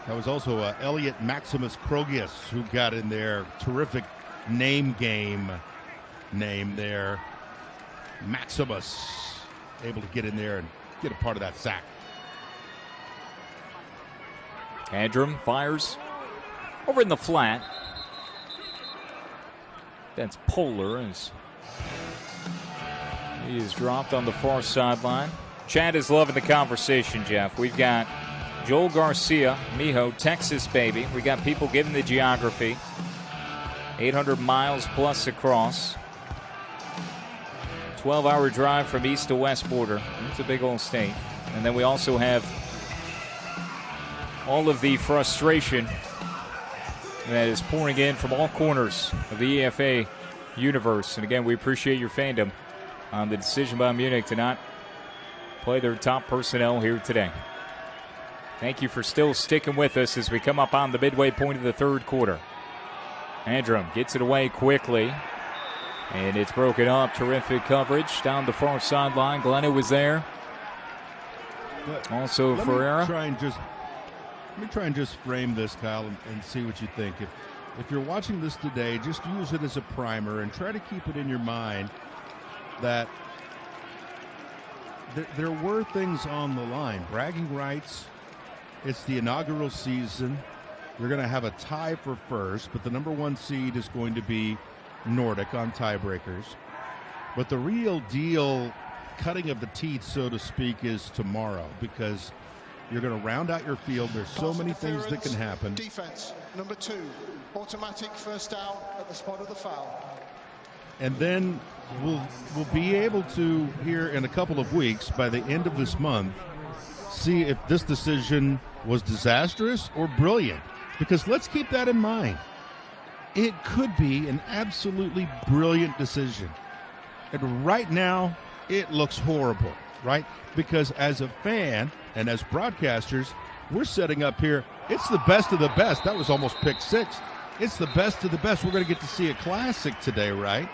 That was also Elliot Maximus Krogius who got in there. Terrific name there. Maximus able to get in there and get a part of that sack. Andrum fires over in the flat. That's Polar as he is dropped on the far sideline. Chad is loving the conversation, Jeff. We've got Joel Garcia, Mijo, Texas baby. We got people giving the geography. 800 miles plus across. 12-hour drive from east to west border. It's a big old state. And then we also have all of the frustration that is pouring in from all corners of the EFA universe. And again, we appreciate your fandom on the decision by Munich to not play their top personnel here today. Thank you for still sticking with us as we come up on the midway point of the third quarter. Andrum gets it away quickly, and it's broken up. Terrific coverage down the far sideline. Glenna was there. Also Ferreira. Let me try and just frame this, Kyle, and see what you think. If you're watching this today, just use it as a primer and try to keep it in your mind that there were things on the line. Bragging rights. It's the inaugural season. You're going to have a tie for first, but the number one seed is going to be Nordic on tiebreakers. But the real deal, cutting of the teeth, so to speak, is tomorrow, because you're going to round out your field. There's so many things that can happen. Defense, number 2, automatic first down at the spot of the foul. And then we'll be able to, here in a couple of weeks, by the end of this month, see if this decision was disastrous or brilliant. Because let's keep that in mind. It could be an absolutely brilliant decision. And right now, it looks horrible, right? Because as a fan and as broadcasters, we're setting up here, it's the best of the best. That was almost pick 6. It's the best of the best. We're going to get to see a classic today, right?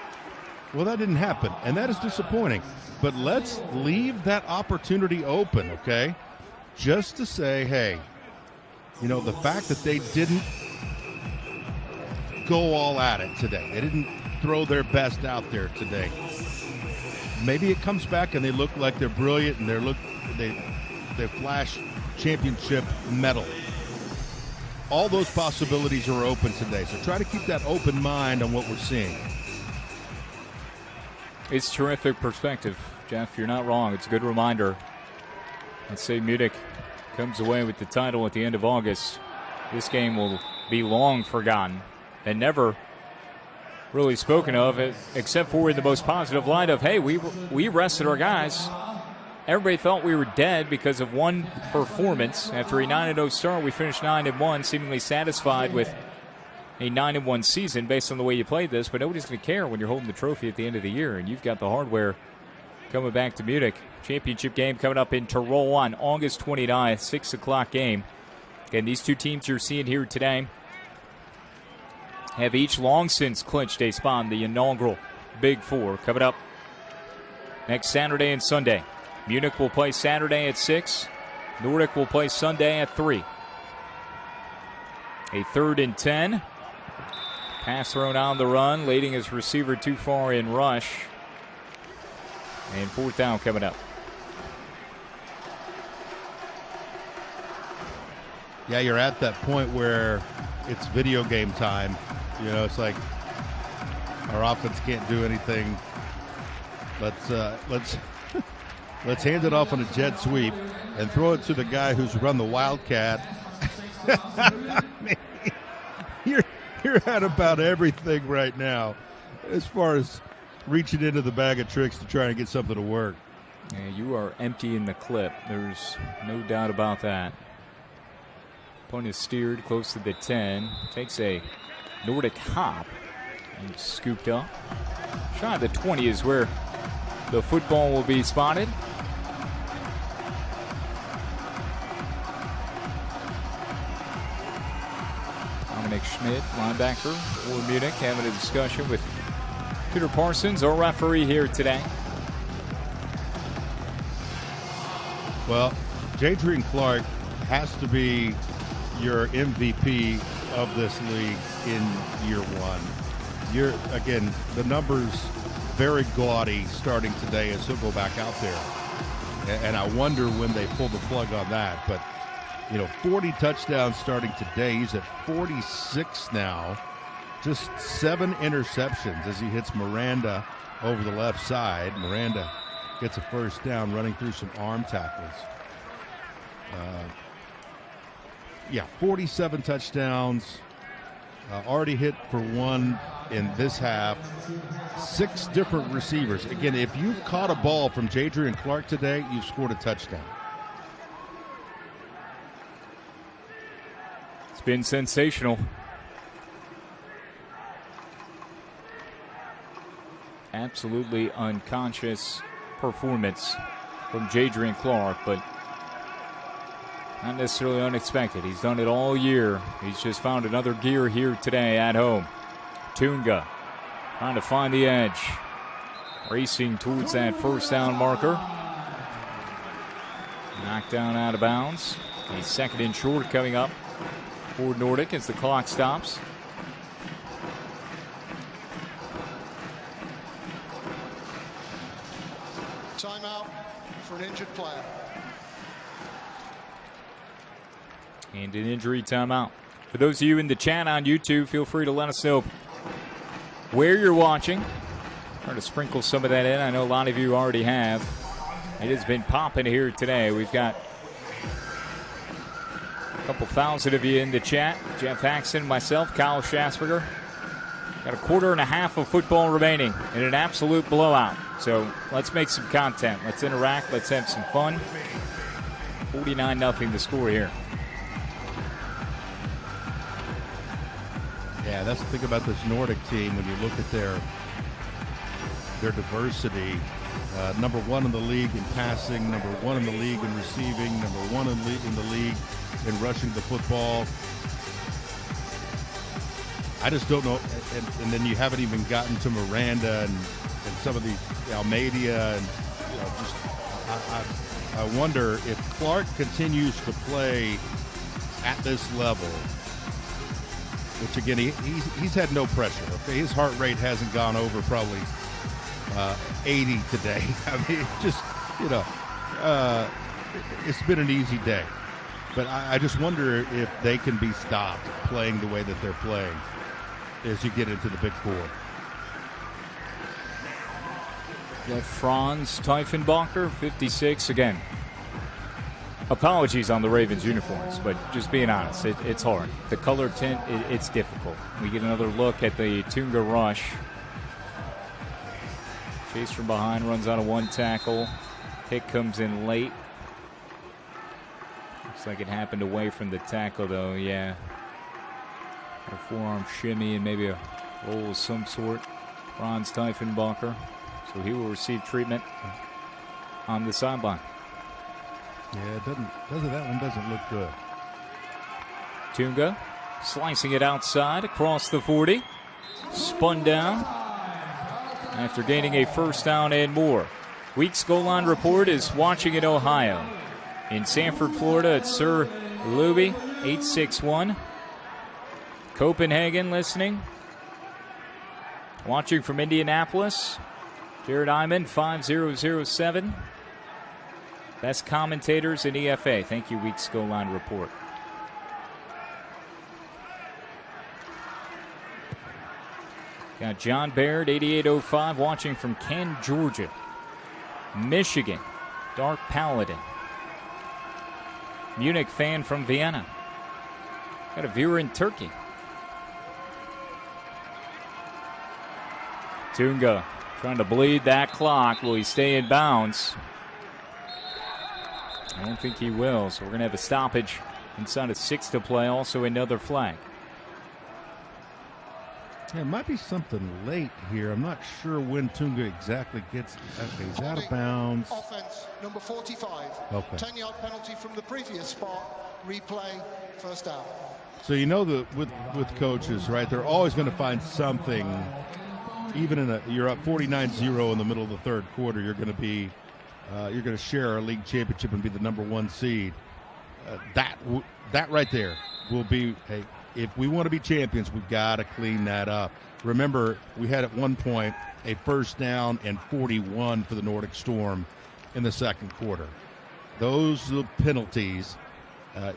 Well, that didn't happen, and that is disappointing. But let's leave that opportunity open, okay? Just to say, hey, you know, the fact that they didn't go all at it today, they didn't throw their best out there today. Maybe it comes back and they look like they're brilliant and they flash championship medal. All those possibilities are open today, so try to keep that open mind on what we're seeing. It's terrific perspective, Jeff. You're not wrong. It's a good reminder. Let's say Munich comes away with the title at the end of August. This game will be long forgotten and never really spoken of, except for in the most positive light of, hey, we rested our guys. Everybody thought we were dead because of one performance. After a 9-0 start, we finished 9-1, seemingly satisfied with a 9-1 season based on the way you played this, but nobody's going to care when you're holding the trophy at the end of the year, and you've got the hardware coming back to Munich. Championship game coming up in Tyrol on August 29th, 6 o'clock game. Again, these two teams you're seeing here today have each long since clinched a spot in the inaugural Big Four. Coming up next Saturday and Sunday. Munich will play Saturday at 6. Nordic will play Sunday at 3. A 3rd and 10. Pass thrown on the run, leading his receiver too far in rush. And 4th down coming up. Yeah, you're at that point where it's video game time. You know, it's like our offense can't do anything. Let's let's hand it off on a jet sweep and throw it to the guy who's run the Wildcat. I mean, you're at about everything right now as far as reaching into the bag of tricks to try and get something to work. Yeah, you are emptying the clip. There's no doubt about that. Opponent is steered close to the 10. Takes a Nordic hop and scooped up. Shy of the 20 is where the football will be spotted. Dominic Schmidt, linebacker for Munich, having a discussion with Peter Parsons, our referee here today. Well, Jadrian Clark has to be your MVP of this league in year one. Again, the numbers very gaudy starting today as he'll go back out there. And I wonder when they pull the plug on that. But, 40 touchdowns starting today. He's at 46 now. Just 7 interceptions as he hits Miranda over the left side. Miranda gets a first down running through some arm tackles. 47 touchdowns. Already hit for 1 in this half. 6 different receivers. Again, if you've caught a ball from Jadrian Clark today, you've scored a touchdown. It's been sensational. Absolutely unconscious performance from Jadrian Clark, but not necessarily unexpected. He's done it all year. He's just found another gear here today at home. Tunga trying to find the edge. Racing towards that first down marker. Knocked down out of bounds. A second and short coming up for Nordic as the clock stops. Timeout for an injured player. And an injury timeout. For those of you in the chat on YouTube, feel free to let us know where you're watching. Try to sprinkle some of that in. I know a lot of you already have. It has been popping here today. We've got a couple thousand of you in the chat. Jeff Haxton, myself, Kyle Schasberger. Got a quarter and a half of football remaining in an absolute blowout. So let's make some content. Let's interact. Let's have some fun. 49-0 the score here. Yeah, that's the thing about this Nordic team when you look at their diversity. Number 1 in the league in passing, number 1 in the league in receiving, number 1 in the league in rushing the football. I just don't know. And then you haven't even gotten to Miranda and some of the Almeida. And I wonder if Clark continues to play at this level, which again, he's had no pressure. Okay, his heart rate hasn't gone over probably 80 today. I mean, just it's been an easy day. But I just wonder if they can be stopped playing the way that they're playing as you get into the Big Four. Got Franz Tiefenbacher, 56 again. Apologies on the Ravens uniforms, but just being honest, it's hard. The color tint, it's difficult. We get another look at the Tunga rush. Chase from behind, runs out of 1 tackle. Pick comes in late. Looks like it happened away from the tackle, though, yeah. A forearm shimmy and maybe a roll of some sort. Franz Tiefenbacher. So he will receive treatment on the sideline. Yeah, that one doesn't look good. Tunga slicing it outside across the 40. Spun down after gaining a first down and more. Week's goal line report is watching in Ohio. In Sanford, Florida, it's Sir Luby, 861. Copenhagen listening. Watching from Indianapolis, Jared Iman, 5007. Best commentators in EFA. Thank you, Week's Goal Line Report. Got John Baird, 8805, watching from Ken, Georgia. Michigan, Dark Paladin. Munich fan from Vienna. Got a viewer in Turkey. Tunga trying to bleed that clock. Will he stay in bounds? I don't think he will, so we're going to have a stoppage inside of 6 to play. Also another flag. Yeah, it might be something late here. I'm not sure when Tunga exactly gets. Okay, he's out of bounds. Offense, number 45. Okay. 10-yard penalty from the previous spot. Replay, first down. So you know that with coaches, right? They're always going to find something. Even you're up 49-0 in the middle of the third quarter, you're going to share our league championship and be the #1 seed. That right there will be, hey, if we want to be champions, we've got to clean that up. Remember, we had at one point a first down and 41 for the Nordic Storm in the second quarter. Those are penalties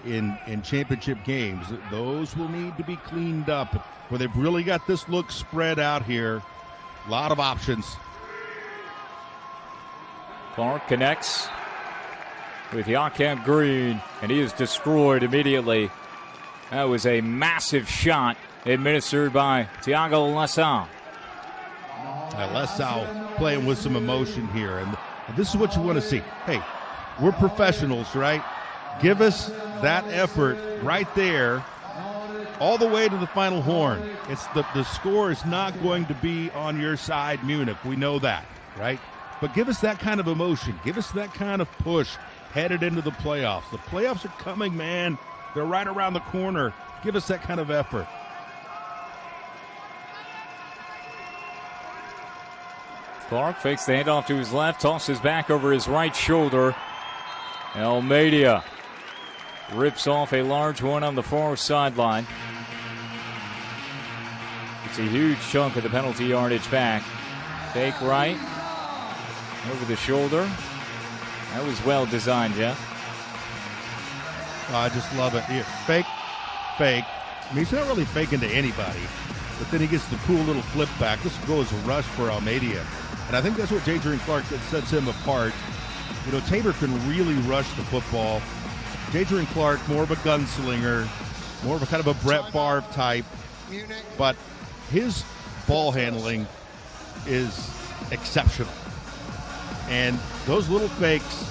in championship games. Those will need to be cleaned up, where they've really got this look spread out here. A lot of options. Clark connects with Jakob Green, and he is destroyed immediately. That was a massive shot administered by Thiago Lessau. Lessau playing with some emotion here, and this is what you want to see. Hey, we're professionals, right? Give us that effort right there all the way to the final horn. It's the score is not going to be on your side, Munich. We know that, right? But give us that kind of emotion. Give us that kind of push headed into the playoffs. The playoffs are coming, man. They're right around the corner. Give us that kind of effort. Clark fakes the handoff to his left, tosses back over his right shoulder. Almeida rips off a large one on the far sideline. It's a huge chunk of the penalty yardage back. Fake right, over the shoulder. That was well designed, Jeff. Oh, I just love it. Here, fake. I mean, he's not really faking to anybody, but then he gets the cool little flip back. This goes a rush for Almeida. And I think that's what Jadrian Clark that sets him apart. You know, Tabor can really rush the football. Jadrian Clark, more of a gunslinger, more of a kind of a Brett Favre type. But his ball handling is exceptional. And those little fakes,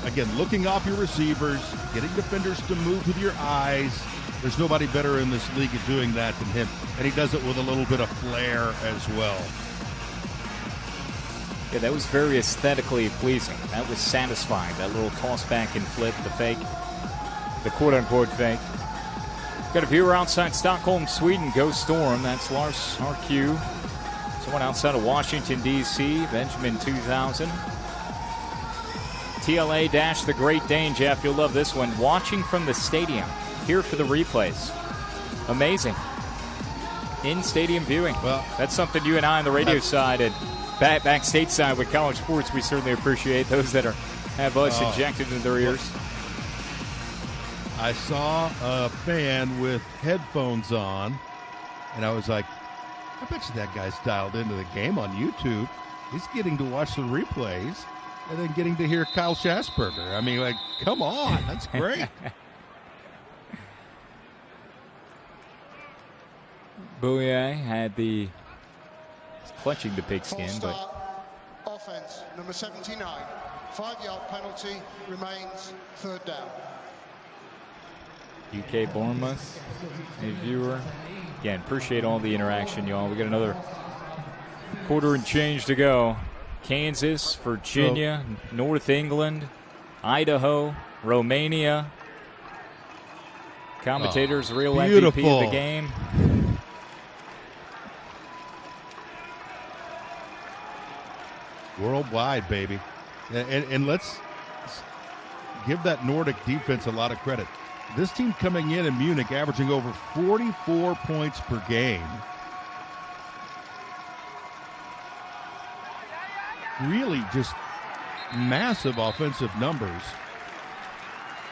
again, looking off your receivers, getting defenders to move with your eyes. There's nobody better in this league at doing that than him. And he does it with a little bit of flair as well. Yeah, that was very aesthetically pleasing. That was satisfying. That little toss back and flip, the fake, the quote-unquote fake. Got a viewer outside Stockholm, Sweden. Go Storm. That's Lars RQ. Someone outside of Washington, D.C. Benjamin 2000. TLA - the Great Dane. Jeff, you'll love this one. Watching from the stadium. Here for the replays. Amazing. In-stadium viewing. Well, that's something you and I on the radio side and back stateside with college sports, we certainly appreciate those that have us injected into their ears. I saw a fan with headphones on, and I was like, I bet you that guy's dialed into the game on YouTube. He's getting to watch the replays and then getting to hear Kyle Schasberger. I mean, like, come on. That's great. Bouye had clutching the pigskin, but offense number 79, 5-yard penalty, remains third down. UK Bournemouth, a viewer. Again, appreciate all the interaction, y'all. We got another quarter and change to go. Kansas, Virginia, North England, Idaho, Romania. Commentators, real beautiful. MVP of the game. Worldwide, baby. And let's give that Nordic defense a lot of credit. This team coming in Munich averaging over 44 points per game. Really just massive offensive numbers.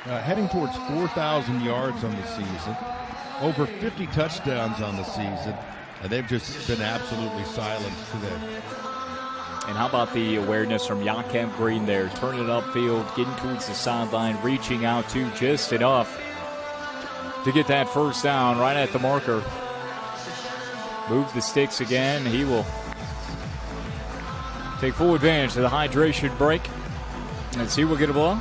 Heading towards 4,000 yards on the season. Over 50 touchdowns on the season. And they've just been absolutely silenced today. And how about the awareness from Jakob Green there, turning it upfield, getting towards the sideline, reaching out to just enough to get that first down right at the marker. Move the sticks again. He will take full advantage of the hydration break. And see, we'll get a blow.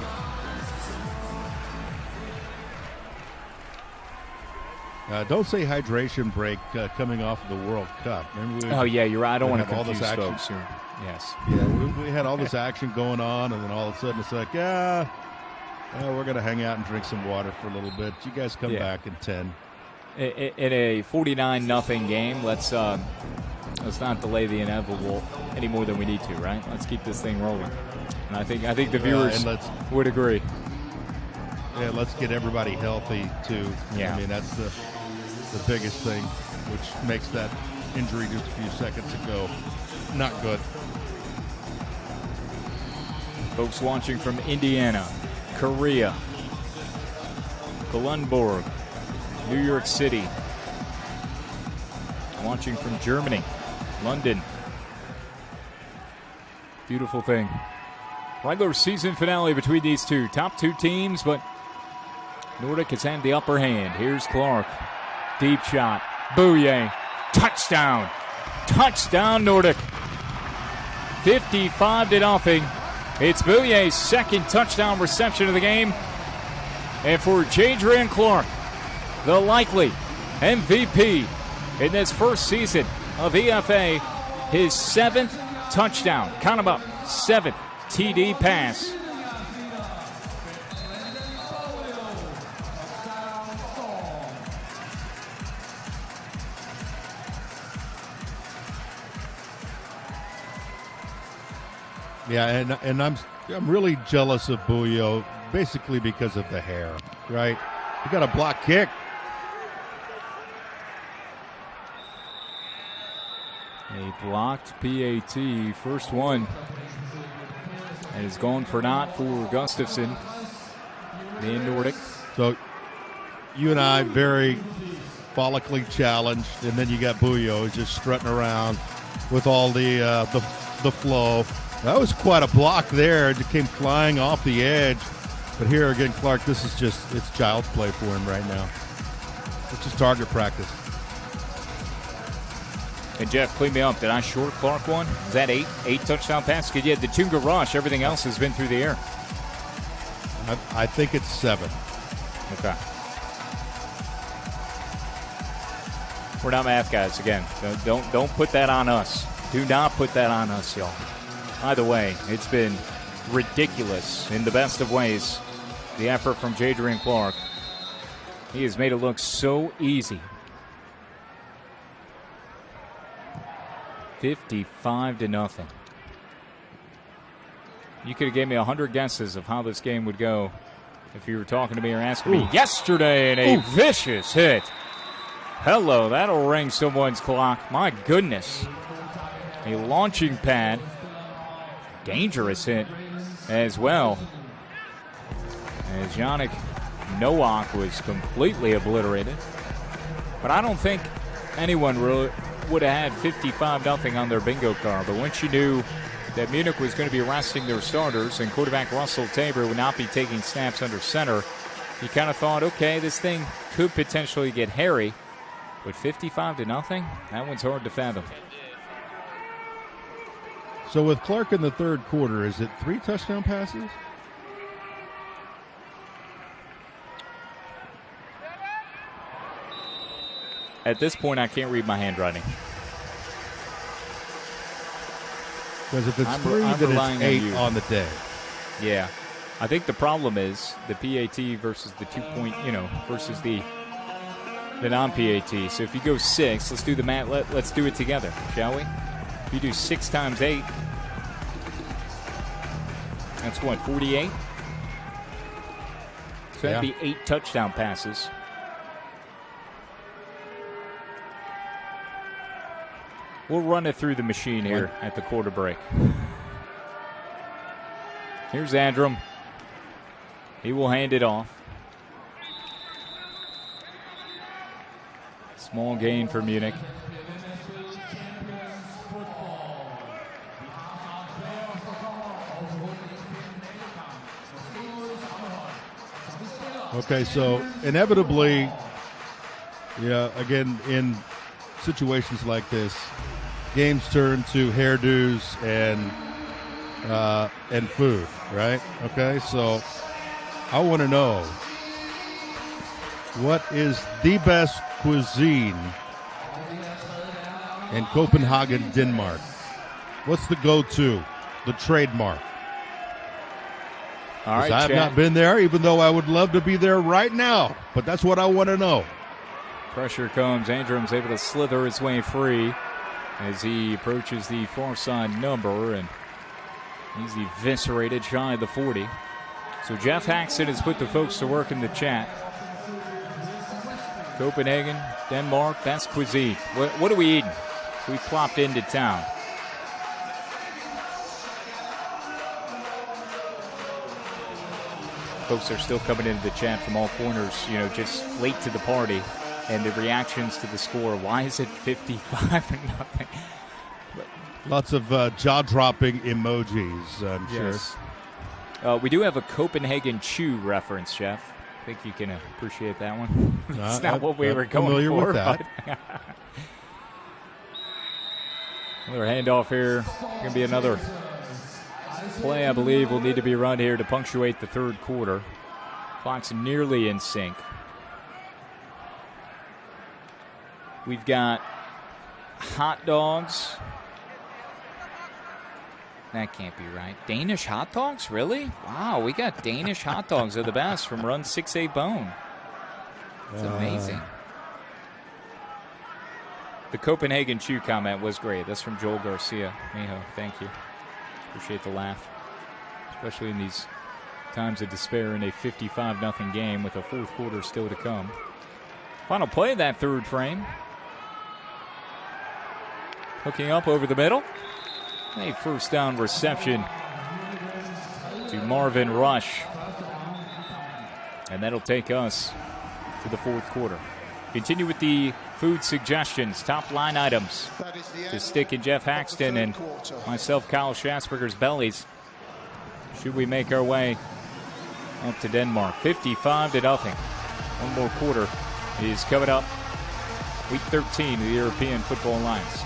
Don't say hydration break coming off of the World Cup. Oh, yeah, you're right. I don't want to all confuse this action. folks here. Yes. Yeah, we had all this action going on, and then all of a sudden it's like, we're going to hang out and drink some water for a little bit. You guys come back in 10. in a 49-0 game, let's not delay the inevitable any more than we need to, right? Let's keep this thing rolling. And I think the viewers would agree. Yeah, let's get everybody healthy too. Yeah. I mean, that's the biggest thing, which makes that injury just a few seconds ago not good. Folks watching from Indiana, Korea, Kalundborg, New York City. Watching from Germany, London. Beautiful thing. Regular season finale between these two. Top two teams, but Nordic has had the upper hand. Here's Clark. Deep shot. Bouye. Touchdown. Touchdown, Nordic. 55-0. It's Bouye's second touchdown reception of the game. And for Jadrian Clark, the likely MVP in this first season of EFA, his 7th touchdown. Count them up. 7th TD pass. Yeah, and I'm really jealous of Bouye, basically because of the hair, right? He got a block kick. A blocked PAT, first one. And it's going for naught for Gustafson in Nordic. So you and I very follically challenged, and then you got Bouye just strutting around with all the flow. That was quite a block there. It came flying off the edge. But here again, Clark, this is it's child's play for him right now. It's just target practice. And Jeff, clean me up. Did I short Clark one? Is that 8 touchdown passes? Because you had the Tunga rush. Everything else has been through the air. I think it's 7. Okay. We're not math guys. Again, don't put that on us. Do not put that on us, y'all. Either way, it's been ridiculous in the best of ways. The effort from Jadrian Clark. He has made it look so easy. 55-0. You could have gave me 100 guesses of how this game would go if you were talking to me or asking me yesterday in a vicious hit. Hello, that'll ring someone's clock. My goodness. A launching pad. Dangerous hit as well. As Yannick Nowak was completely obliterated. But I don't think anyone really would have had 55-0 on their bingo card. But once you knew that Munich was going to be resting their starters and quarterback Russell Tabor would not be taking snaps under center, you kind of thought, okay, this thing could potentially get hairy. But 55-0, that one's hard to fathom. So with Clark in the third quarter, is it 3 touchdown passes? At this point, I can't read my handwriting. Because if it's 3, then it's 8 on the day. Yeah. I think the problem is the PAT versus the 2-point, versus the non-PAT. So if you go 6, let's do the math. Let's do it together, shall we? If you do 6 times 8, that's what, 48? So that'd be 8 touchdown passes. We'll run it through the machine here at the quarter break. Here's Andrum. He will hand it off. Small gain for Munich. Okay, so inevitably, again, in situations like this, games turn to hairdos and food, right? Okay, so I want to know, what is the best cuisine in Copenhagen, Denmark? What's the go-to, the trademark? All right, I have not been there, even though I would love to be there right now. But that's what I want to know. Pressure comes. Andrum's able to slither his way free as he approaches the far side number, and he's eviscerated shy of the 40. So Jeff Haxton has put the folks to work in the chat. Copenhagen, Denmark, that's cuisine. What are we eating? We plopped into town. Folks are still coming into the chat from all corners, just late to the party. And the reactions to the score. Why is it 55-0? Lots of jaw-dropping emojis, I'm sure. We do have a Copenhagen Chew reference, Jeff. I think you can appreciate that one. It's not what we were going for. With that. Another handoff here. Going to be another play, I believe, will need to be run here to punctuate the third quarter. Clock's nearly in sync. We've got hot dogs. That can't be right. Danish hot dogs? Really? Wow, we got Danish hot dogs. They're the best from Run 6A Bone. It's amazing. The Copenhagen Chew comment was great. That's from Joel Garcia. Mijo, thank you. Appreciate the laugh. Especially in these times of despair in a 55-0 game with a fourth quarter still to come. Final play of that third frame. Hooking up over the middle. A first down reception to Marvin Rush. And that'll take us to the fourth quarter. Continue with the food suggestions, top line items to stick in Jeff Haxton and myself, Kyle Schasberger's bellies. Should we make our way up to Denmark? 55-0. One more quarter is coming up. Week 13 of the European Football Alliance.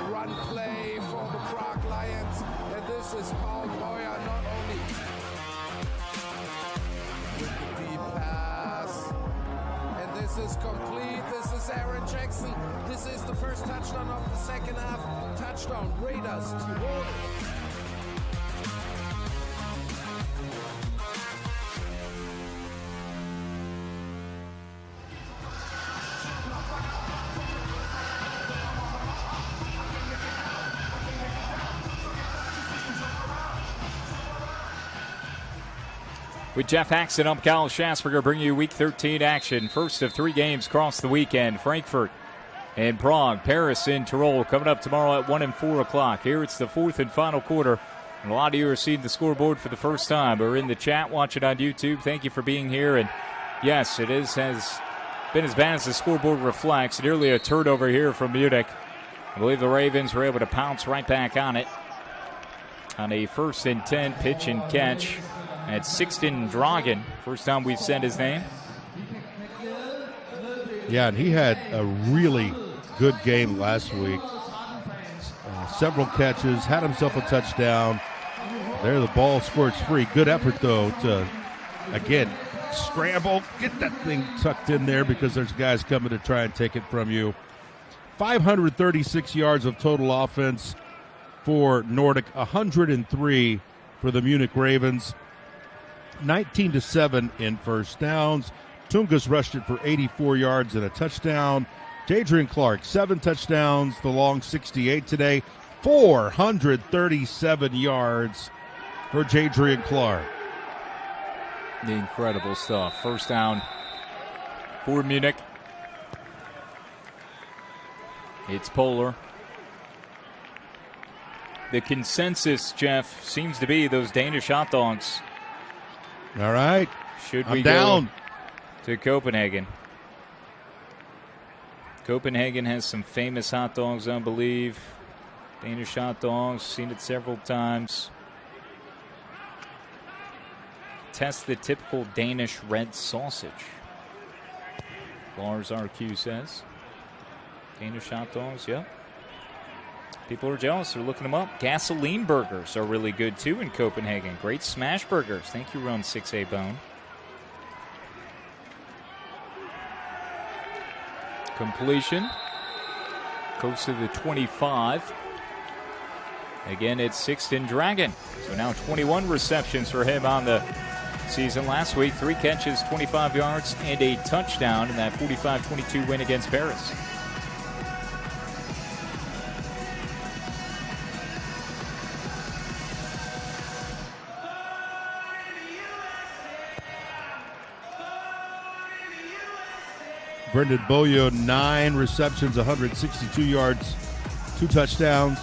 Run play for the Prague Lions, and this is Paul Moyer not only with the deep pass, and this is complete. This is Aaron Jackson. This is the first touchdown of the second half. Touchdown Raiders. Tirol. With Jeff Haxton, I'm Kyle Schasberger, bringing you Week 13 action. First of three games across the weekend. Frankfurt and Prague, Paris and Tirol coming up tomorrow at 1 and 4 o'clock. Here it's the fourth and final quarter. And a lot of you are seeing the scoreboard for the first time or in the chat, watching on YouTube. Thank you for being here. And yes, it has been as bad as the scoreboard reflects. Nearly a turnover here from Munich. I believe the Ravens were able to pounce right back on it on a 1st and 10 pitch and catch. At Sixten Dragan, first time we've said his name. Yeah, and he had a really good game last week. Several catches, had himself a touchdown. There the ball squirts free. Good effort, though, to, again, scramble, get that thing tucked in there because there's guys coming to try and take it from you. 536 yards of total offense for Nordic, 103 for the Munich Ravens. 19-7 in first downs. Tungus rushed it for 84 yards and a touchdown. Jadrian Clark, 7 touchdowns, the long 68 today. 437 yards for Jadrian Clark. Incredible stuff. First down for Munich. It's Polar. The consensus, Jeff, seems to be those Danish hot dogs. All right. Should we down go to Copenhagen? Copenhagen has some famous hot dogs, I believe. Danish hot dogs, seen it several times. Test the typical Danish red sausage. Lars RQ says. Danish hot dogs, yep. People are jealous. They're looking them up. Gasoline burgers are really good, too, in Copenhagen. Great smash burgers. Thank you, Run 6A Bone. Completion. Goes to the 25. Again, it's Sixten Dragon. So now 21 receptions for him on the season. Last week, 3 catches, 25 yards, and a touchdown in that 45-22 win against Paris. Brendan Boyo, 9 receptions, 162 yards, 2 touchdowns.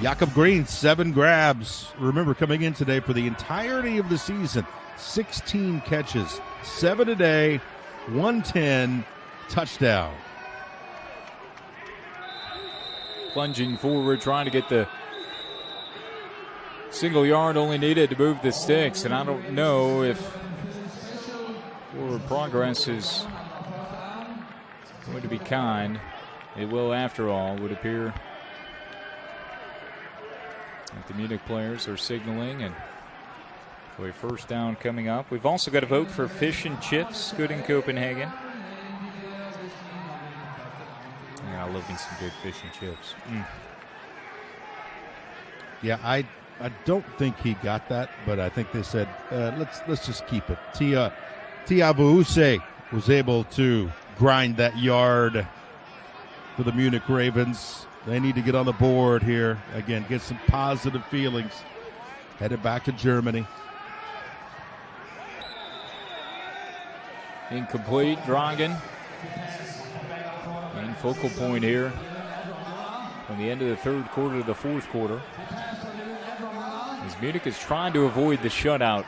Jakob Green, 7 grabs. Remember, coming in today for the entirety of the season, 16 catches, 7 a day, 110, touchdown. Plunging forward, trying to get the single yard only needed to move the sticks. And I don't know if forward progress is going to be kind. It will, after all, would appear. The Munich players are signaling, and so a first down coming up. We've also got a vote for fish and chips, good in Copenhagen. Yeah, I love me some good fish and chips. Yeah, I don't think he got that, but I think they said let's just keep it. Tia Vuuse was able to grind that yard for the Munich Ravens. They need to get on the board here. Again, get some positive feelings. Headed back to Germany. Incomplete. Dragon. Main focal point here from the end of the third quarter to the fourth quarter. As Munich is trying to avoid the shutout.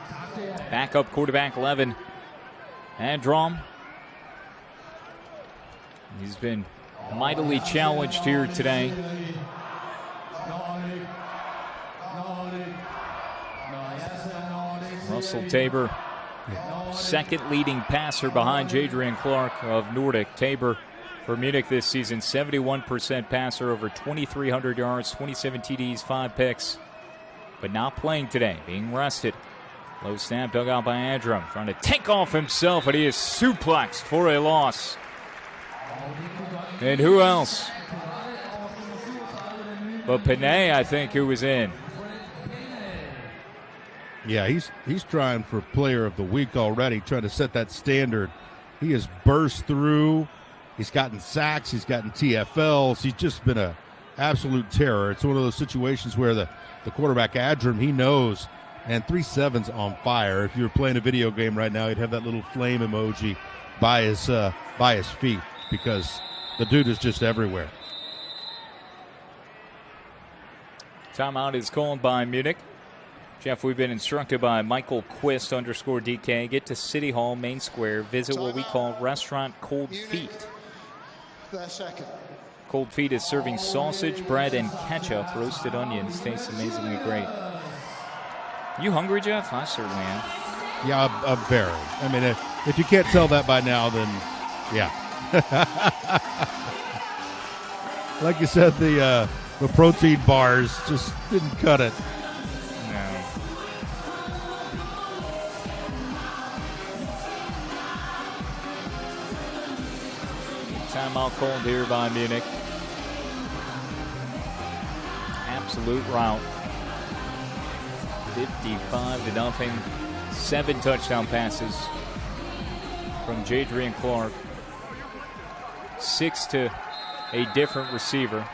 Backup quarterback 11. Adrom. He's been mightily challenged here today. Russell Tabor, second leading passer behind Jadrian Clark of Nordic. Tabor for Munich this season, 71% passer, over 2,300 yards, 27 TDs, 5 picks. But not playing today, being rested. Low snap dug out by Adrom, trying to take off himself, and he is suplexed for a loss. And who else but Panay, I think, who was in. Yeah, he's trying for player of the week already, trying to set that standard. He has burst through. He's gotten sacks. He's gotten TFLs. He's just been an absolute terror. It's one of those situations where the quarterback, Adrom, he knows. And 3-7's on fire. If you were playing a video game right now, he'd have that little flame emoji by his feet, because the dude is just everywhere. Timeout is called by Munich. Jeff, we've been instructed by Michael Quist _DK. Get to City Hall, Main Square. Visit what we call Restaurant Cold Feet. Cold Feet is serving sausage, bread, and ketchup. Roasted onions. Tastes amazingly great. You hungry, Jeff? I certainly am. Yeah, I'm very. I mean, if you can't tell that by now, then yeah. Like you said, the protein bars just didn't cut it. No. Timeout called here by Munich. Absolute rout. 55-0. 7 touchdown passes from Jadrian Clark. 6 to a different receiver.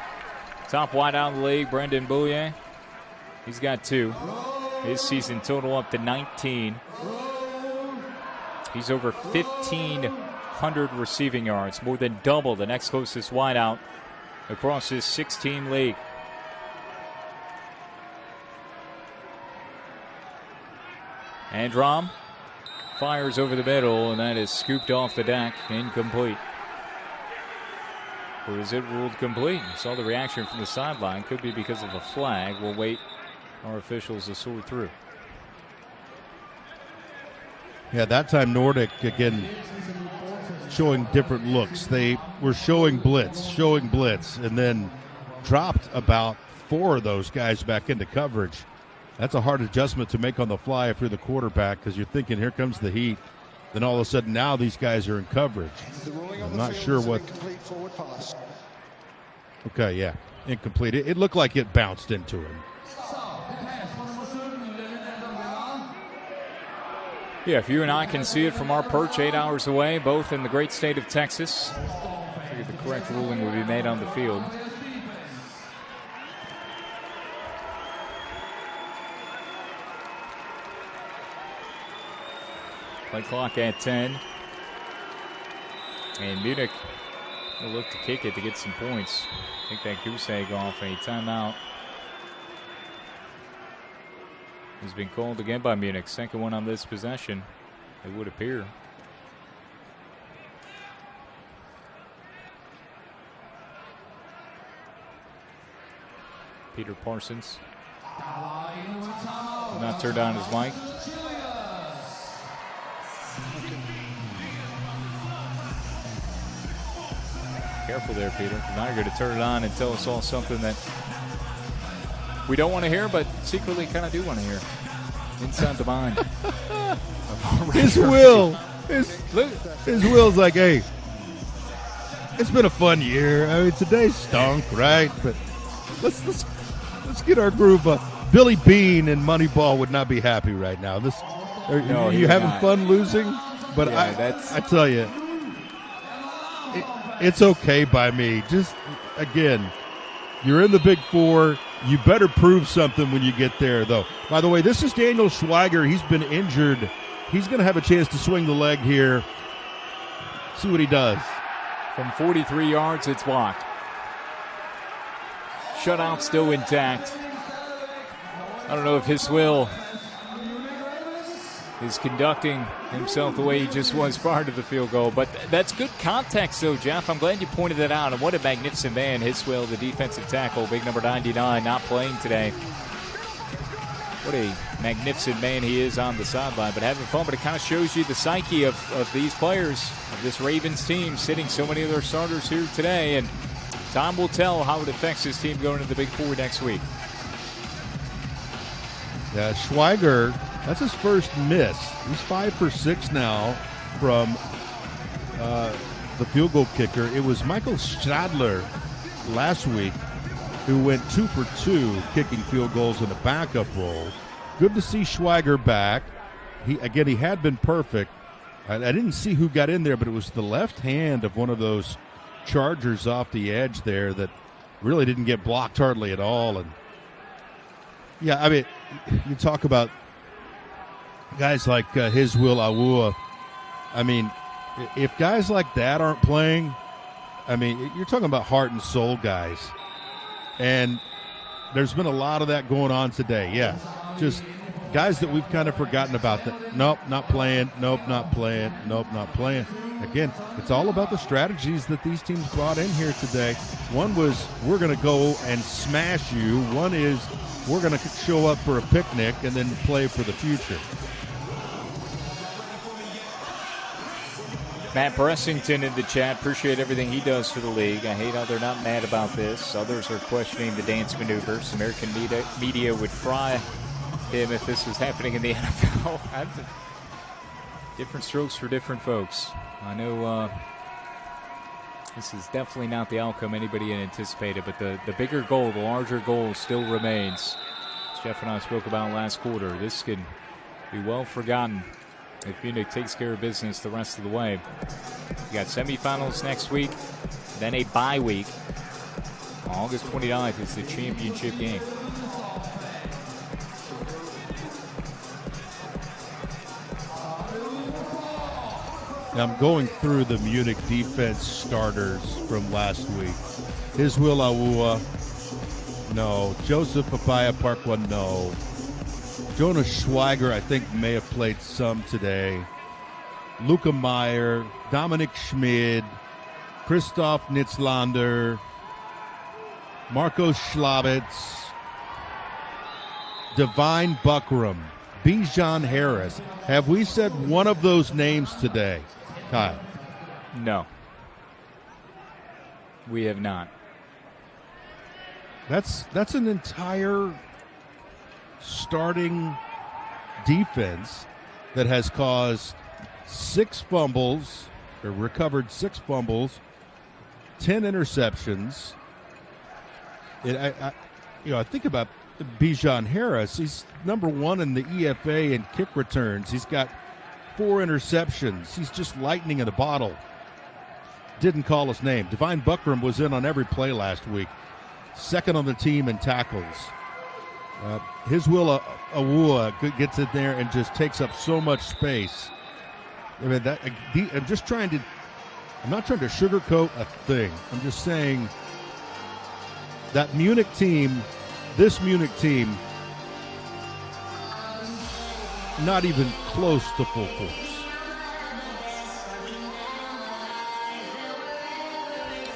Top wideout in the league, Brendan Bouye. He's got 2. His season total up to 19. He's over 1,500 receiving yards, more than double the next closest wideout across his 6-team league. Adrom fires over the middle, and that is scooped off the deck. Incomplete. Or is it ruled complete? You saw the reaction from the sideline. Could be because of a flag. We'll wait our officials to sort through. Yeah, that time Nordic, again, showing different looks. They were showing blitz, and then dropped about 4 of those guys back into coverage. That's a hard adjustment to make on the fly if you're the quarterback, because you're thinking, here comes the heat. Then all of a sudden now these guys are in coverage. I'm not sure what. Okay, yeah, incomplete. It looked like it bounced into him. Yeah, if you and I can see it from our perch 8 hours away, both in the great state of Texas, I figured the correct ruling would be made on the field. Play clock at 10. And Munich will look to kick it to get some points. Take that goose egg off. A timeout has been called again by Munich. Second one on this possession, it would appear. Peter Parsons will not turn down his mic. Careful there, Peter. Now you're going to turn it on and tell us all something that we don't want to hear, but secretly kind of do want to hear. Inside the mind. His Will's like, hey, it's been a fun year. I mean, today stunk, right? But let's get our groove up. Billy Bean and Moneyball would not be happy right now. No, you having not. fun losing? But yeah, I tell you, it's okay by me. Just, again, you're in the Big Four. You better prove something when you get there, though. By the way, this is Daniel Schweiger. He's been injured. He's going to have a chance to swing the leg here. See what he does. From 43 yards, it's blocked. Shutout still intact. I don't know if his will is conducting himself the way he just was prior to the field goal. But that's good context, though, Jeff. I'm glad you pointed that out. And what a magnificent man. Hiswell, the defensive tackle, big number 99, not playing today. What a magnificent man he is on the sideline. But having fun, but it kind of shows you the psyche of these players, of this Ravens team, sitting so many of their starters here today. And time will tell how it affects his team going into the Big Four next week. Yeah, Schweiger, that's his first miss. He's 5 for 6 now from the field goal kicker. It was Michael Stadler last week who went 2 for 2 kicking field goals in a backup role. Good to see Schweiger back. He had been perfect. I didn't see who got in there, but it was the left hand of one of those Chargers off the edge there that really didn't get blocked hardly at all. And yeah, I mean, you talk about guys like Hiswell Awua. I mean, if guys like that aren't playing, I mean, you're talking about heart and soul guys. And there's been a lot of that going on today. Yeah, just guys that we've kind of forgotten about. That nope, not playing. Nope, not playing. Nope, not playing. Again, it's all about the strategies that these teams brought in here today. One was, we're going to go and smash you. One is, we're going to show up for a picnic and then play for the future. Matt Bressington in the chat. Appreciate everything he does for the league. I hate how they're not mad about this. Others are questioning the dance maneuvers. American media would fry him if this was happening in the NFL. Different strokes for different folks. I know this is definitely not the outcome anybody had anticipated, but the bigger goal, the larger goal still remains. As Jeff and I spoke about last quarter, this could be well forgotten if Munich takes care of business the rest of the way. We got semifinals next week, then a bye week. August 29th is the championship game. Now I'm going through the Munich defense starters from last week. Hiswell Awua, no. Joseph Papaya Parkwa, no. Jonas Schweiger, I think, may have played some today. Luca Meyer, Dominic Schmid, Christoph Nitzlander, Marco Schlabitz, Divine Buckram, Bijan Harris. Have we said one of those names today, Kyle? No. We have not. That's an entire starting defense that has caused 6 fumbles, or recovered 6 fumbles, 10 interceptions. I think about Bijan Harris. He's number 1 in the EFA in kick returns. He's got 4 interceptions. He's just lightning in a bottle. Didn't call his name. Divine Buckram was in on every play last week. 2nd on the team in tackles. Hizwilla Awua gets in there and just takes up so much space. I mean, I'm not trying to sugarcoat a thing. I'm just saying that this Munich team, not even close to full force.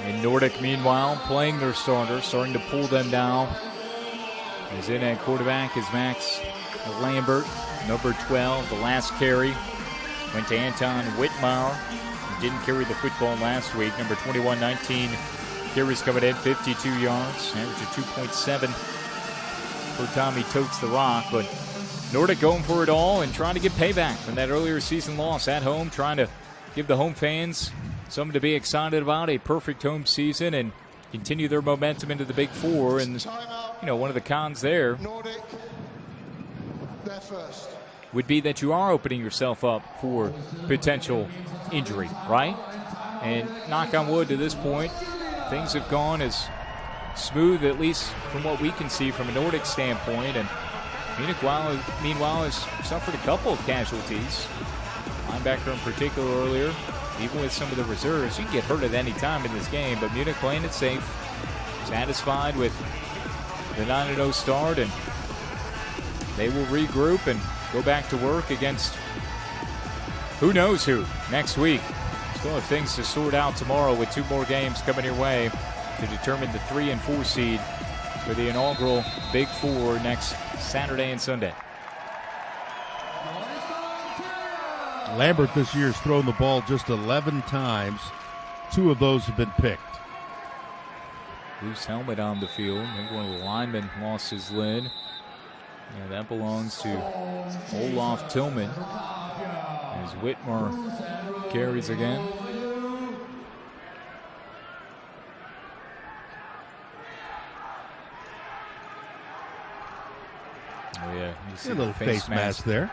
And Nordic, meanwhile, playing their starters, starting to pull them down. As in at quarterback is Max Lambert, number 12. The last carry went to Anton Whitmire. He didn't carry the football last week. Number 21, 19 carries coming in, 52 yards, average of 2.7 for Tommy Totes the Rock. But Nordic going for it all and trying to get payback from that earlier season loss at home, trying to give the home fans something to be excited about, a perfect home season, and continue their momentum into the Big Four. And, one of the cons there would be that you are opening yourself up for potential injury, right? And knock on wood, to this point, things have gone as smooth, at least from what we can see from a Nordic standpoint. And Munich, meanwhile, has suffered a couple of casualties. Linebacker in particular earlier. Even with some of the reserves, you can get hurt at any time in this game, but Munich playing it safe, satisfied with the 9-0 start, and they will regroup and go back to work against who knows who next week. Still have things to sort out tomorrow with 2 more games coming your way to determine the 3 and 4 seed for the inaugural Big Four next Saturday and Sunday. Lambert this year has thrown the ball just 11 times. 2 of those have been picked. Loose helmet on the field. I think one of the linemen lost his lid. Yeah, that belongs to Olaf Tillman as Whitmire carries again. Oh yeah, you see a little face mask there.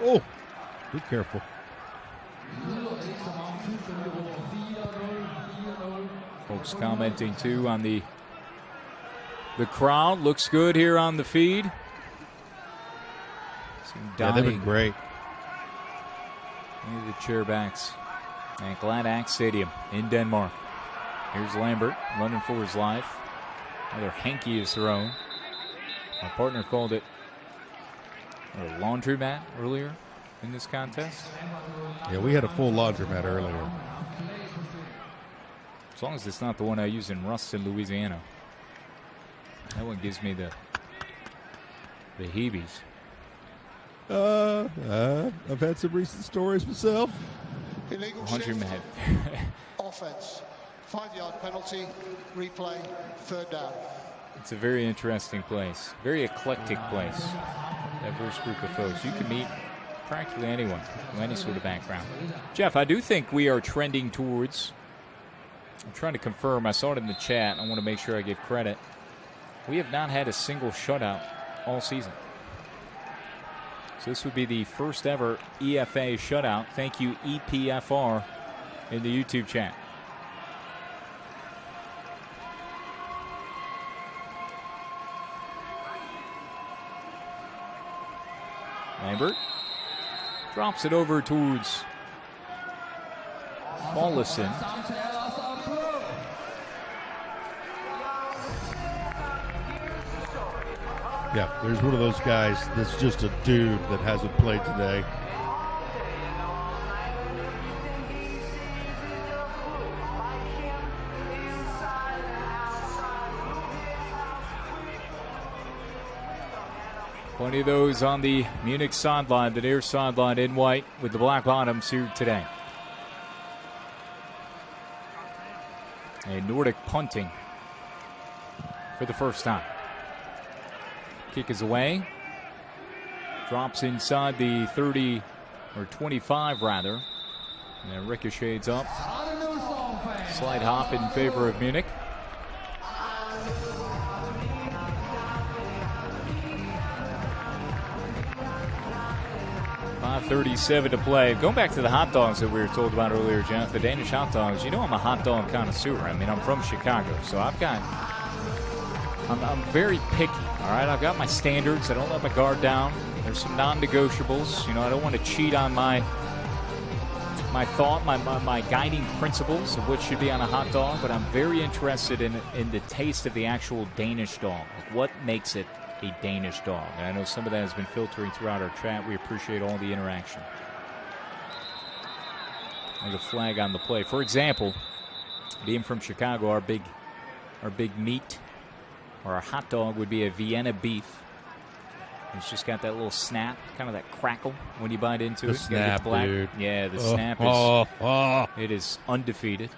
Oh, be careful. Folks commenting too on the crowd. Looks good here on the feed. Yeah, they've been great. The chairbacks at Glad Stadium in Denmark. Here's Lambert running for his life. Another hanky is thrown. My partner called it a laundromat earlier in this contest. Yeah, we had a full laundromat earlier. As long as it's not the one I use in Ruston, Louisiana. That one gives me the heebies. I've had some recent stories myself. Illegal laundromat. Offense. 5-yard penalty. Replay. 3rd down. It's a very interesting place. Very eclectic place. Diverse group of folks. You can meet practically anyone from any sort of background. Jeff, I do think we are trending towards, I'm trying to confirm, I saw it in the chat, I want to make sure I give credit. We have not had a single shutout all season. So this would be the first ever EFA shutout. Thank you, EPFR, in the YouTube chat. Lambert drops it over towards Paulison. Yeah, there's one of those guys that's just a dude that hasn't played today. Plenty of those on the Munich sideline, the near sideline in white with the black bottoms here today. A Nordic punting for the first time. Kick is away. Drops inside the 30, or 25 rather. And then ricochets up. Slight hop in favor of Munich. 5:37 to play. Going back to the hot dogs that we were told about earlier, Jeff, the Danish hot dogs. You know I'm a hot dog connoisseur. I mean, I'm from Chicago, so I'm very picky, all right? I've got my standards. I don't let my guard down. There's some non-negotiables. You know, I don't want to cheat on my thought, my guiding principles of what should be on a hot dog, but I'm very interested in the taste of the actual Danish dog. What makes it a Danish dog? And I know some of that has been filtering throughout our chat. We appreciate all the interaction. There's a flag on the play. For example, being from Chicago, our big meat or our hot dog would be a Vienna beef. It's just got that little snap, kind of that crackle when you bite into the it. Snap, dude. Yeah, the snap is it is undefeated.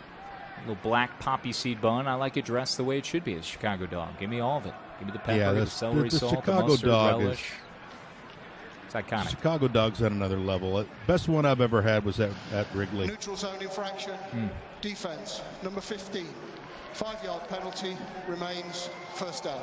A little black poppy seed bun. I like it dressed the way it should be. It's a Chicago dog. Give me all of it. Give me the pepper, the celery the salt, Chicago the mustard, dog relish. It's iconic. Chicago dog's at another level. Best one I've ever had was at Wrigley. Neutral zone infraction. Defense, number 15. 5-yard penalty, remains first down.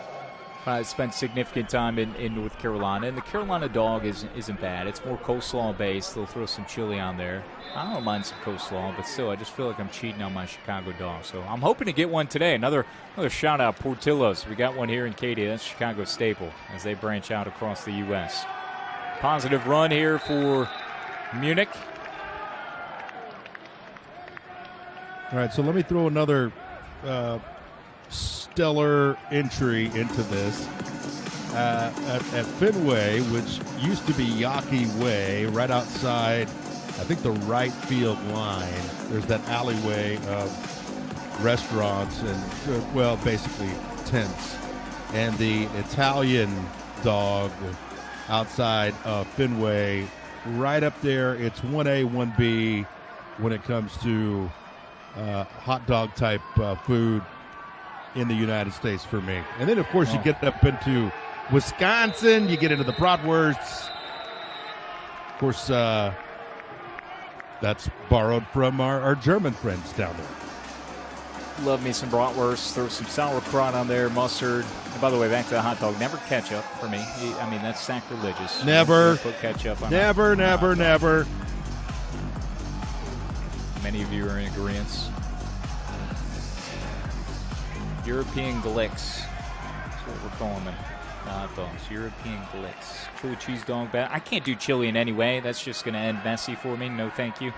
I spent significant time in North Carolina, and the Carolina dog isn't bad. It's more coleslaw based. They'll throw some chili on there. I don't mind some coleslaw, but still, I just feel like I'm cheating on my Chicago dog. So I'm hoping to get one today. Another shout out, Portillo's. We got one here in Katy. That's Chicago staple as they branch out across the U.S. Positive run here for Munich. All right, so let me throw another stellar entry into this. At Fenway, which used to be Yawkey Way, right outside, I think, the right field line, there's that alleyway of restaurants and, well, basically tents. And the Italian dog outside of Fenway, right up there, it's 1A, 1B when it comes to hot dog type food in the United States for me. And then, of course, you get up into Wisconsin, you get into the bratwursts. Of course, that's borrowed from our German friends down there. Love me some bratwurst. Throw some sauerkraut on there, mustard. And by the way, back to the hot dog. Never ketchup for me. I mean, that's sacrilegious. Never. Put ketchup on never. Many of you are in agreement. European Glicks. That's what we're calling them. The hot dogs. European Glicks. Chili cheese dog bad. I can't do chili in any way. That's just going to end messy for me. No, thank you.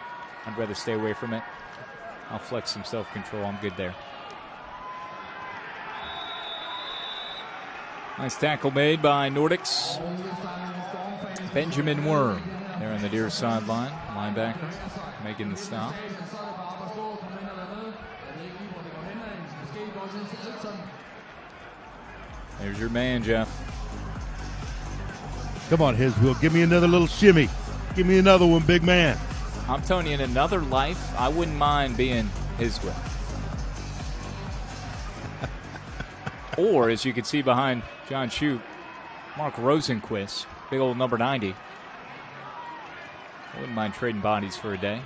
I'd rather stay away from it. I'll flex some self-control. I'm good there. Nice tackle made by Nordics. Benjamin Worm there on the near sideline. Linebacker making the stop. There's your man, Jeff. Come on, Hiswill. Give me another little shimmy. Give me another one, big man. I'm telling you, in another life, I wouldn't mind being Hiswill. Or, as you can see behind John Shute, Mark Rosenquist, big old number 90. I wouldn't mind trading bodies for a day.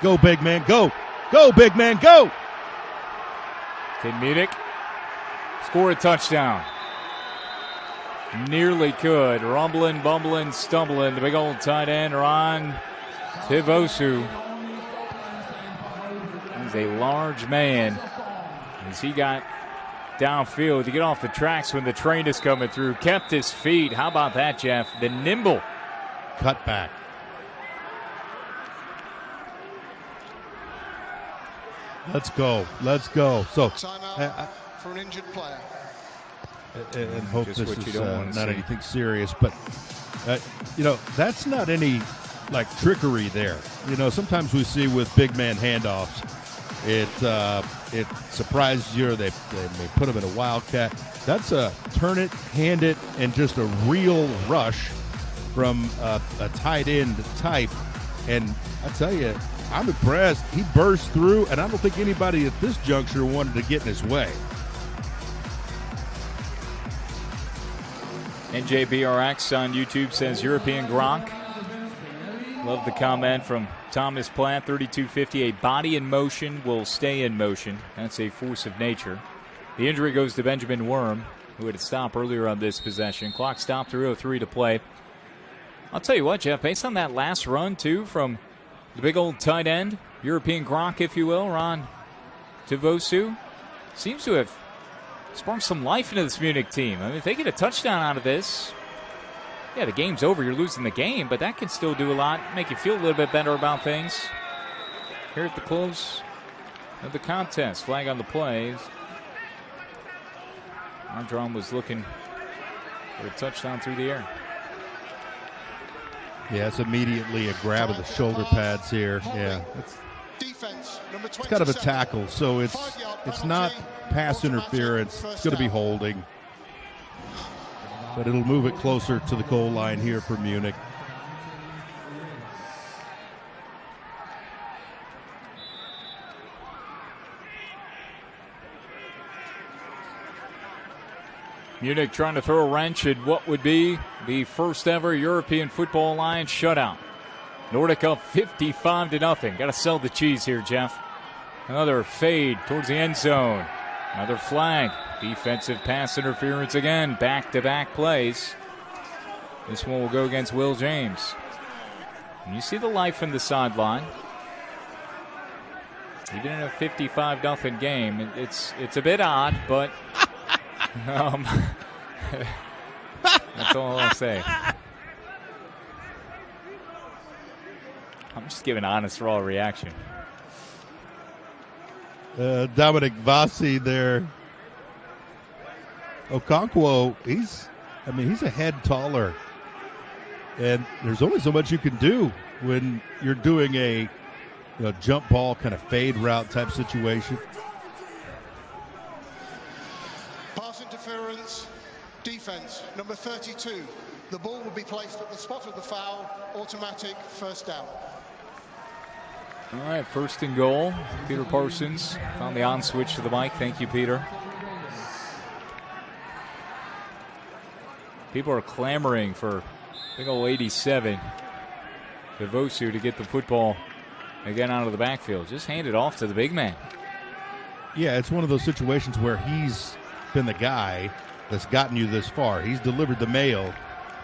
Go, big man, go. Go, big man, go. Can Munich score a touchdown? Nearly could. Rumbling, bumbling, stumbling. The big old tight end, Ron Tivosu. He's a large man. As he got downfield to get off the tracks when the train is coming through. Kept his feet. How about that, Jeff? The nimble cutback. Let's go. Let's go. So, timeout for an injured player. and hope Just this what you is don't wanna not see. anything serious. But, that's not any, trickery there. Sometimes we see with big man handoffs, it surprises you, or they may put them in a wildcat. That's a turn it, hand it, and just a real rush from a tight end type. And I tell you, I'm impressed. He burst through, and I don't think anybody at this juncture wanted to get in his way. NJBRX on YouTube says European Gronk. Love the comment from Thomas Platt, 3250. A body in motion will stay in motion. That's a force of nature. The injury goes to Benjamin Worm, who had to stop earlier on this possession. Clock stopped, 3:03 to play. I'll tell you what, Jeff, based on that last run, too, from the big old tight end, European Gronk, if you will, Ron Tavosu, seems to have sparked some life into this Munich team. I mean, if they get a touchdown out of this, yeah, the game's over. You're losing the game, but that can still do a lot, make you feel a little bit better about things. Here at the close of the contest, flag on the plays. Andron was looking for a touchdown through the air. Yeah, it's immediately a grab of the shoulder pads here. Yeah, it's kind of a tackle, so it's not pass interference. It's going to be holding, but it'll move it closer to the goal line here for Munich. Munich trying to throw a wrench at what would be the first ever European Football Alliance shutout. Nordic up 55-0. Got to sell the cheese here, Jeff. Another fade towards the end zone. Another flag. Defensive pass interference again. Back-to-back plays. This one will go against Will James. And you see the life in the sideline. Even in a 55-0 game, it's a bit odd, but that's all I'll say. I'm just giving honest, raw reaction. Dominic Vassi there. Okonkwo, he's a head taller. And there's only so much you can do when you're doing a jump ball kind of fade route type situation. Pass interference, defense, number 32. The ball will be placed at the spot of the foul, automatic first down. All right, first and goal. Peter Parsons found the on switch to the mic. Thank you, Peter. People are clamoring for big old 87. Tavosu to get the football again out of the backfield. Just hand it off to the big man. Yeah, it's one of those situations where he's been the guy that's gotten you this far. He's delivered the mail.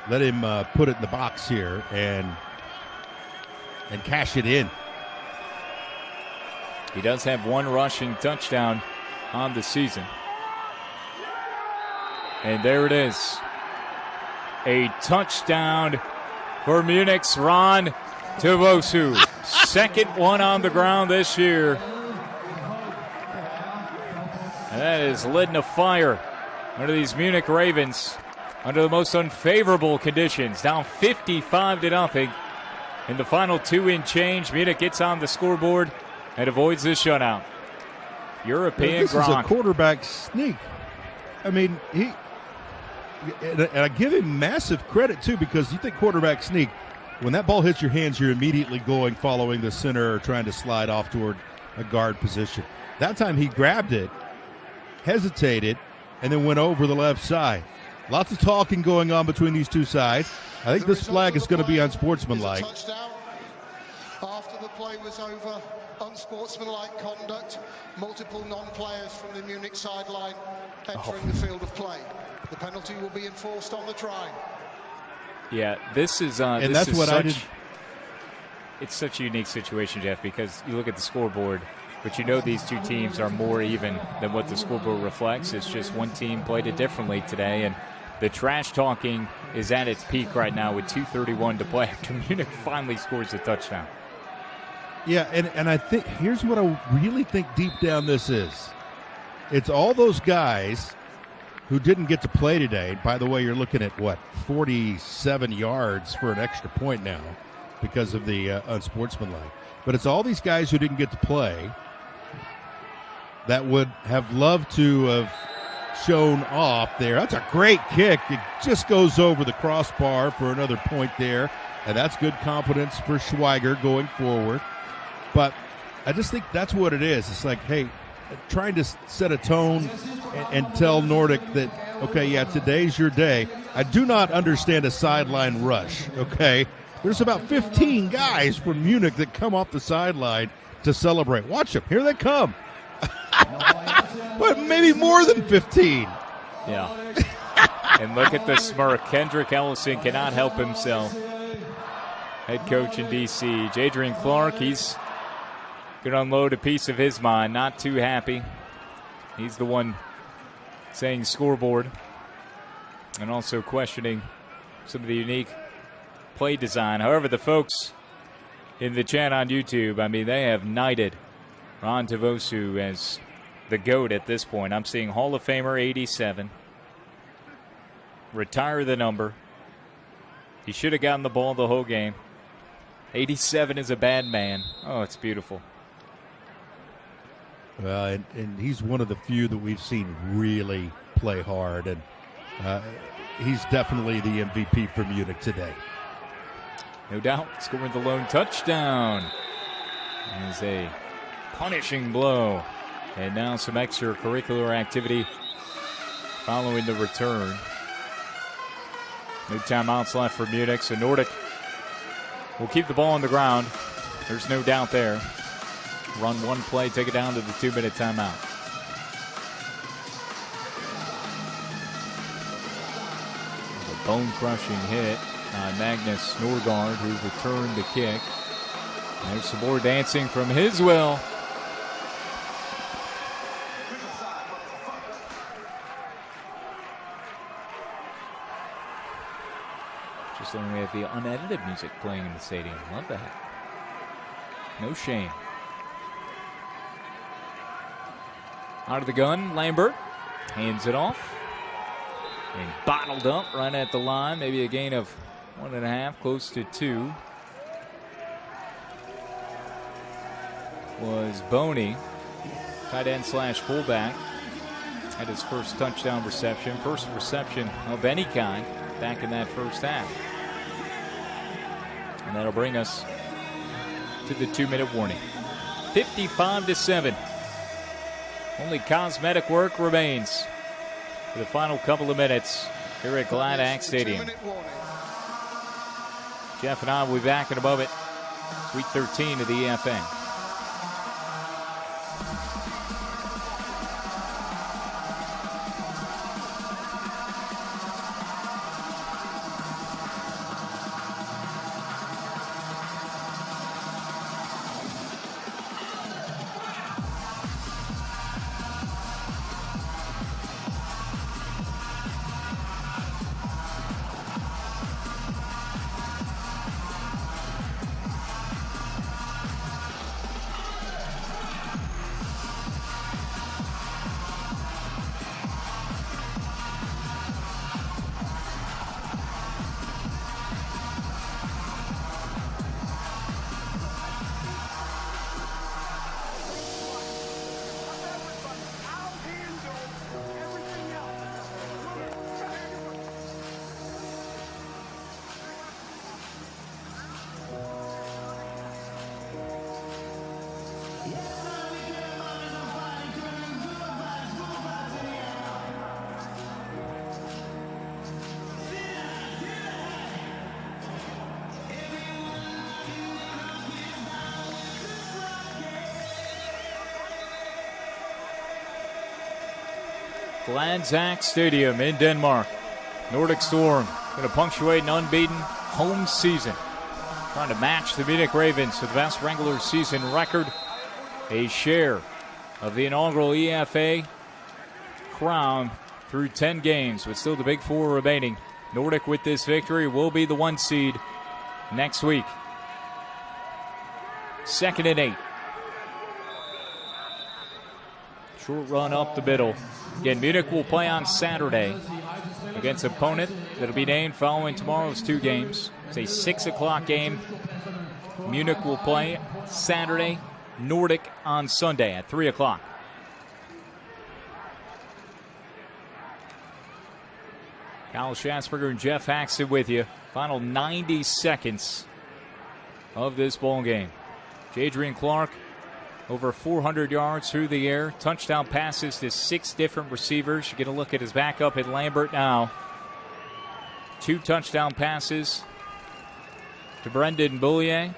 Let him put it in the box here and cash it in. He does have one rushing touchdown on the season. And there it is. A touchdown for Munich's Ron Tavosu. Second one on the ground this year. And that is lit in a fire under these Munich Ravens under the most unfavorable conditions. Down 55-0 in the final 2 in change. Munich gets on the scoreboard and avoids this shutout. European this Gronk. Is a quarterback sneak. I mean, and I give him massive credit, too, because you think quarterback sneak, when that ball hits your hands, you're immediately following the center or trying to slide off toward a guard position. That time he grabbed it, hesitated, and then went over the left side. Lots of talking going on between these two sides. I think this flag is going to be unsportsmanlike. After the play was over, unsportsmanlike conduct, multiple non-players from the Munich sideline entering the field of play. The penalty will be enforced on the try. Yeah, this is and this that's is what such, I did. It's such a unique situation, Jeff, because you look at the scoreboard, but you know these two teams are more even than what the scoreboard reflects. It's just one team played it differently today, and the trash talking is at its peak right now with 2:31 to play after Munich finally scores a touchdown. Yeah, and I think here's what I really think deep down this is. It's all those guys who didn't get to play today. By the way, you're looking at, 47 yards for an extra point now because of the unsportsmanlike. But it's all these guys who didn't get to play that would have loved to have shown off there. That's a great kick. It just goes over the crossbar for another point there, and that's good confidence for Schweiger going forward. But I just think that's what it is. It's like, hey, trying to set a tone and tell Nordic that, okay, yeah, today's your day. I do not understand a sideline rush, okay? There's about 15 guys from Munich that come off the sideline to celebrate. Watch them. Here they come. But maybe more than 15. Yeah. And look at the smirk. Kendrick Ellison cannot help himself. Head coach in D.C. Jadrian Clark, he's going to unload a piece of his mind. Not too happy. He's the one saying scoreboard and also questioning some of the unique play design. However, the folks in the chat on YouTube, I mean, they have knighted Ron Tavosu as the GOAT at this point. I'm seeing Hall of Famer 87. Retire the number. He should have gotten the ball the whole game. 87 is a bad man. Oh, it's beautiful. Well, and he's one of the few that we've seen really play hard, and he's definitely the MVP for Munich today. No doubt, scoring the lone touchdown is a punishing blow. And now some extracurricular activity following the return. No timeouts left for Munich, so Nordic will keep the ball on the ground. There's no doubt there. Run one play, take it down to the 2-minute timeout. A bone-crushing hit on Magnus Norgard, who returned the kick. There's some more dancing from his will. Just when we have the unedited music playing in the stadium. Love that. No shame. Out of the gun, Lambert hands it off. And bottled up right at the line. Maybe a gain of 1.5, close to 2. Was Boney, tight end / fullback. Had his first touchdown reception. First reception of any kind back in that first half. And that'll bring us to the 2-minute warning. 55-7. Only cosmetic work remains for the final couple of minutes here at Glad Stadium. Jeff and I will be back in a moment. It's week 13 of the EFA. Gladsaxe Stadium in Denmark. Nordic Storm going to punctuate an unbeaten home season. Trying to match the Munich Ravens for the best regular season record. A share of the inaugural EFA crown through 10 games, with still the Big Four remaining. Nordic, with this victory, will be the 1 seed next week. 2nd and 8. Short run up the middle. Again, Munich will play on Saturday against an opponent that'll be named following tomorrow's 2 games. It's a 6 o'clock game. Munich will play Saturday, Nordic on Sunday at 3 o'clock. Kyle Schasberger and Jeff Haxton with you. Final 90 seconds of this ball game. Jadrian Clark, over 400 yards through the air. Touchdown passes to 6 different receivers. You get a look at his backup at Lambert now. 2 touchdown passes to Brendan Boulier.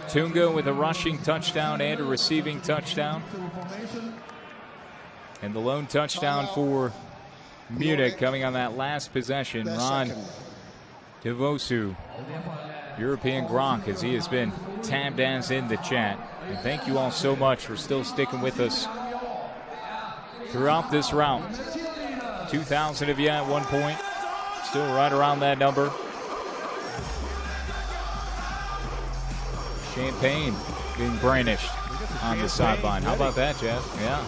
Tunga with a rushing touchdown and a receiving touchdown. And the lone touchdown for Munich coming on that last possession. Ron Devosu, European Gronk, as he has been tabbed as in the chat. And thank you all so much for still sticking with us throughout this round. 2,000 of you at one point. Still right around that number. Champagne being brandished on the sideline. How about that, Jeff? Yeah.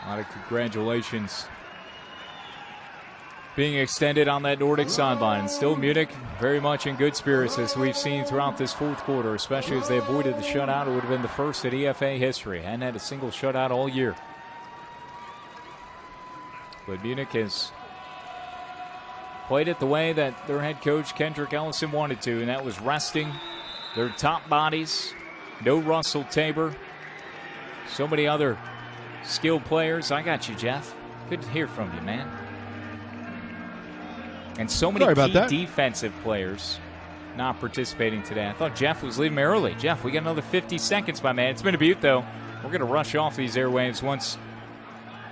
A lot of congratulations being extended on that Nordic sideline. Still Munich very much in good spirits, as we've seen throughout this 4th quarter, especially as they avoided the shutout. It would have been the first in EFA history. Hadn't had a single shutout all year. But Munich has played it the way that their head coach Kendrick Ellison wanted to, and that was resting their top bodies. No Russell Tabor. So many other skilled players. I got you, Jeff. Good to hear from you, man. And so many key defensive players not participating today. I thought Jeff was leaving me early. Jeff, we got another 50 seconds, my man. It's been a beaut, though. We're going to rush off these airwaves once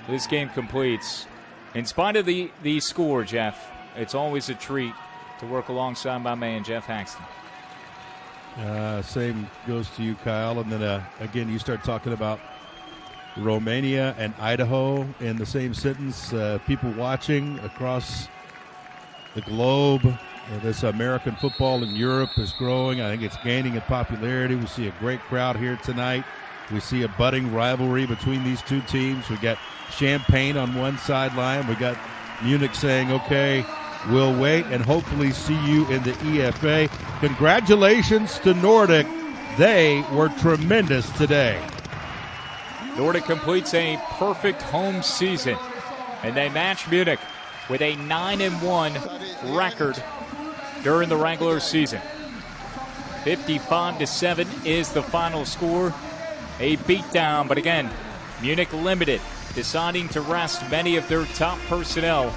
this game completes. In spite of the score, Jeff, it's always a treat to work alongside my man, Jeff Haxton. Same goes to you, Kyle. And then, again, you start talking about Romania and Idaho in the same sentence. People watching across the globe. This American football in Europe is growing. I think it's gaining in popularity. We see a great crowd here tonight. We see a budding rivalry between these 2 teams. We got Champagne on one sideline. We got Munich saying, okay, we'll wait and hopefully see you in the EFA. Congratulations to Nordic. They were tremendous today. Nordic completes a perfect home season, and they match Munich with a 9-1 record during the regular season. 55-7 is the final score. A beatdown, but again, Munich limited, deciding to rest many of their top personnel,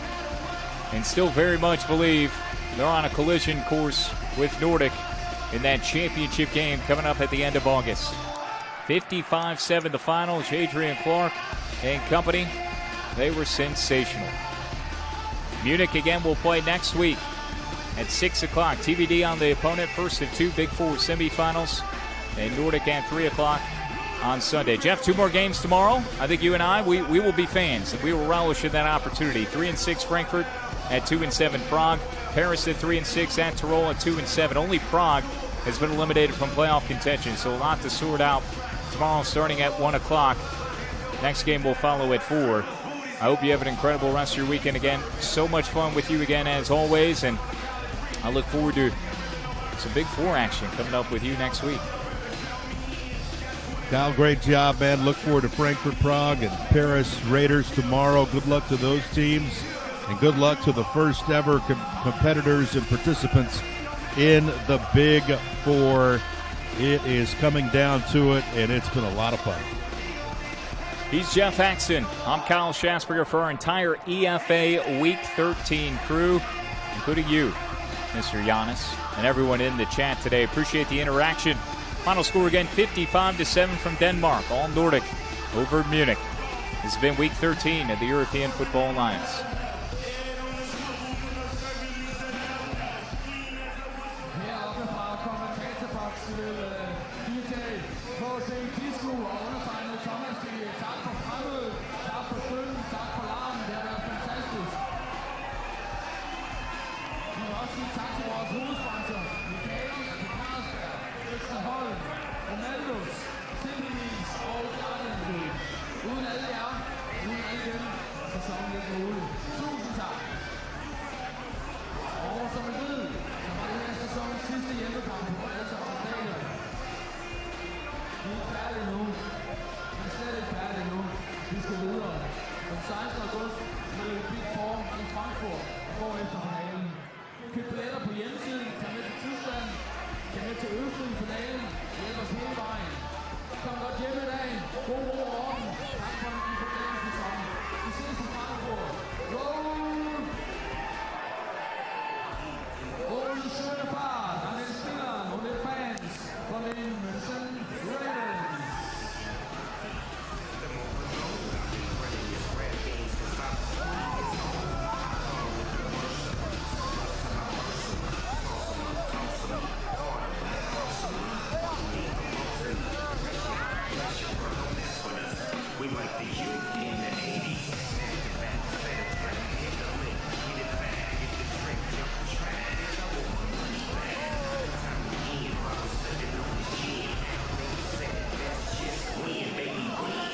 and still very much believe they're on a collision course with Nordic in that championship game coming up at the end of August. 55-7 the final. Jadrian Clark and company, they were sensational. Munich again will play next week at 6 o'clock. TBD on the opponent, first of 2 Big 4 semifinals. And Nordic at 3 o'clock on Sunday. Jeff, 2 more games tomorrow. I think you and I, we will be fans, and we will relish in that opportunity. 3-6 Frankfurt at 2-7 Prague. Paris at 3-6 at Tyrol at 2-7. Only Prague has been eliminated from playoff contention, so a lot to sort out tomorrow starting at 1 o'clock. Next game will follow at 4. I hope you have an incredible rest of your weekend again. So much fun with you again as always, and I look forward to some Big 4 action coming up with you next week. Kyle, great job, man. Look forward to Frankfurt, Prague, and Paris Raiders tomorrow. Good luck to those teams, and good luck to the first ever competitors and participants in the Big 4. It is coming down to it, and it's been a lot of fun. He's Jeff Haxton. I'm Kyle Schasberger for our entire EFA Week 13 crew, including you, Mr. Giannis, and everyone in the chat today. Appreciate the interaction. Final score again, 55-7 from Denmark. All Nordic over Munich. This has been Week 13 of the European Football Alliance. Her fra kommentatorboks til DJ lidt derude. Tusind tak. Og som I ved, så var det her sæsonens sidste hjemmekamp på Alstom Stadion. Vi er ikke færdige nu. Vi er slet ikke færdige nu. Vi skal videre. Den 16. august møder Big Four i Frankfurt og går efter finalen. Køb billetter på hjemmesiden, tag med til Tyskland, tag med til Østrig i finalen, hjælp os hele vejen. Kom godt hjem i dag. God ro og orden. Tak for en imponerende sæson. Vi ses i Frankfurt. Roll! Roll schöne Fahrt an den Spielern und den Fans von den Munich Ravens. We like the youth in the 80s. Snap the back, set it back, hit the lick, get it back, get the drink, jump the track. I want my money back. Time to win, bottles sipping on the gin. They say that's just win, baby, win.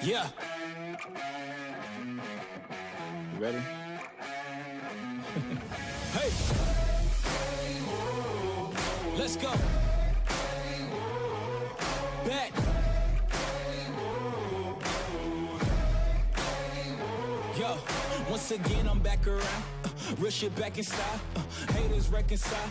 Yeah. You ready? Hey. Let's go. Back. Yo, once again I'm back around. Real shit back in style. Haters reconcile.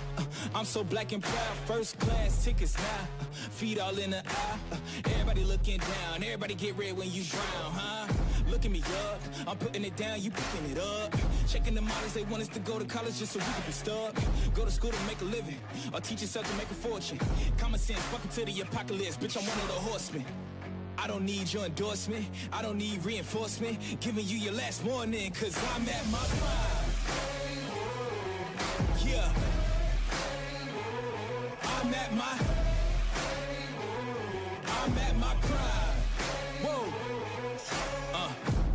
I'm so black and proud. First class tickets now. Feet all in the eye. Everybody looking down. Everybody get red when you drown, huh? Look at me up. I'm putting it down, you picking it up. Shaking the models, they want us to go to college just so we can be stuck. Go to school to make a living, or teach yourself to make a fortune. Common sense, welcome to the apocalypse. Bitch, I'm one of the horsemen. I don't need your endorsement, I don't need reinforcement. Giving you your last warning, cause I'm at my prime. Yeah. I'm at my prime. Whoa.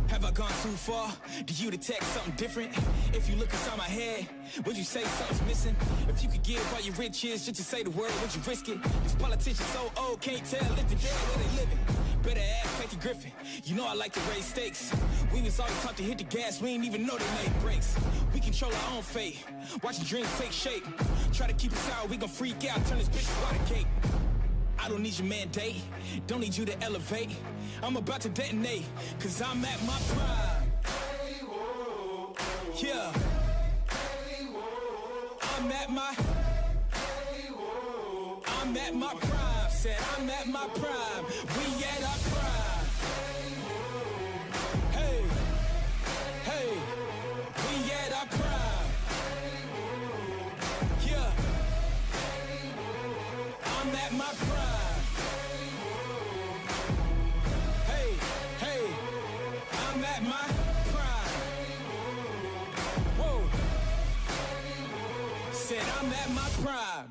Have I gone too far? Do you detect something different? If you look inside my head, would you say something's missing? If you could give all your riches just to say the word, would you risk it? These politicians so old, can't tell if they're dead where they living. Better ask Kathy Griffin. You know I like to raise stakes. We was always taught to hit the gas, we ain't even know they made brakes. We control our own fate, watching dreams take shape. Try to keep us out, we gon' freak out, turn this bitch to water cake. I don't need your mandate, don't need you to elevate. I'm about to detonate, cause I'm at my prime. Yeah. I'm at my prime. Said I'm at my prime. We at our prime. Hey, hey, we at our prime. Yeah. I'm at my prime. Hey, hey, I'm at my prime. Whoa. Said I'm at my prime.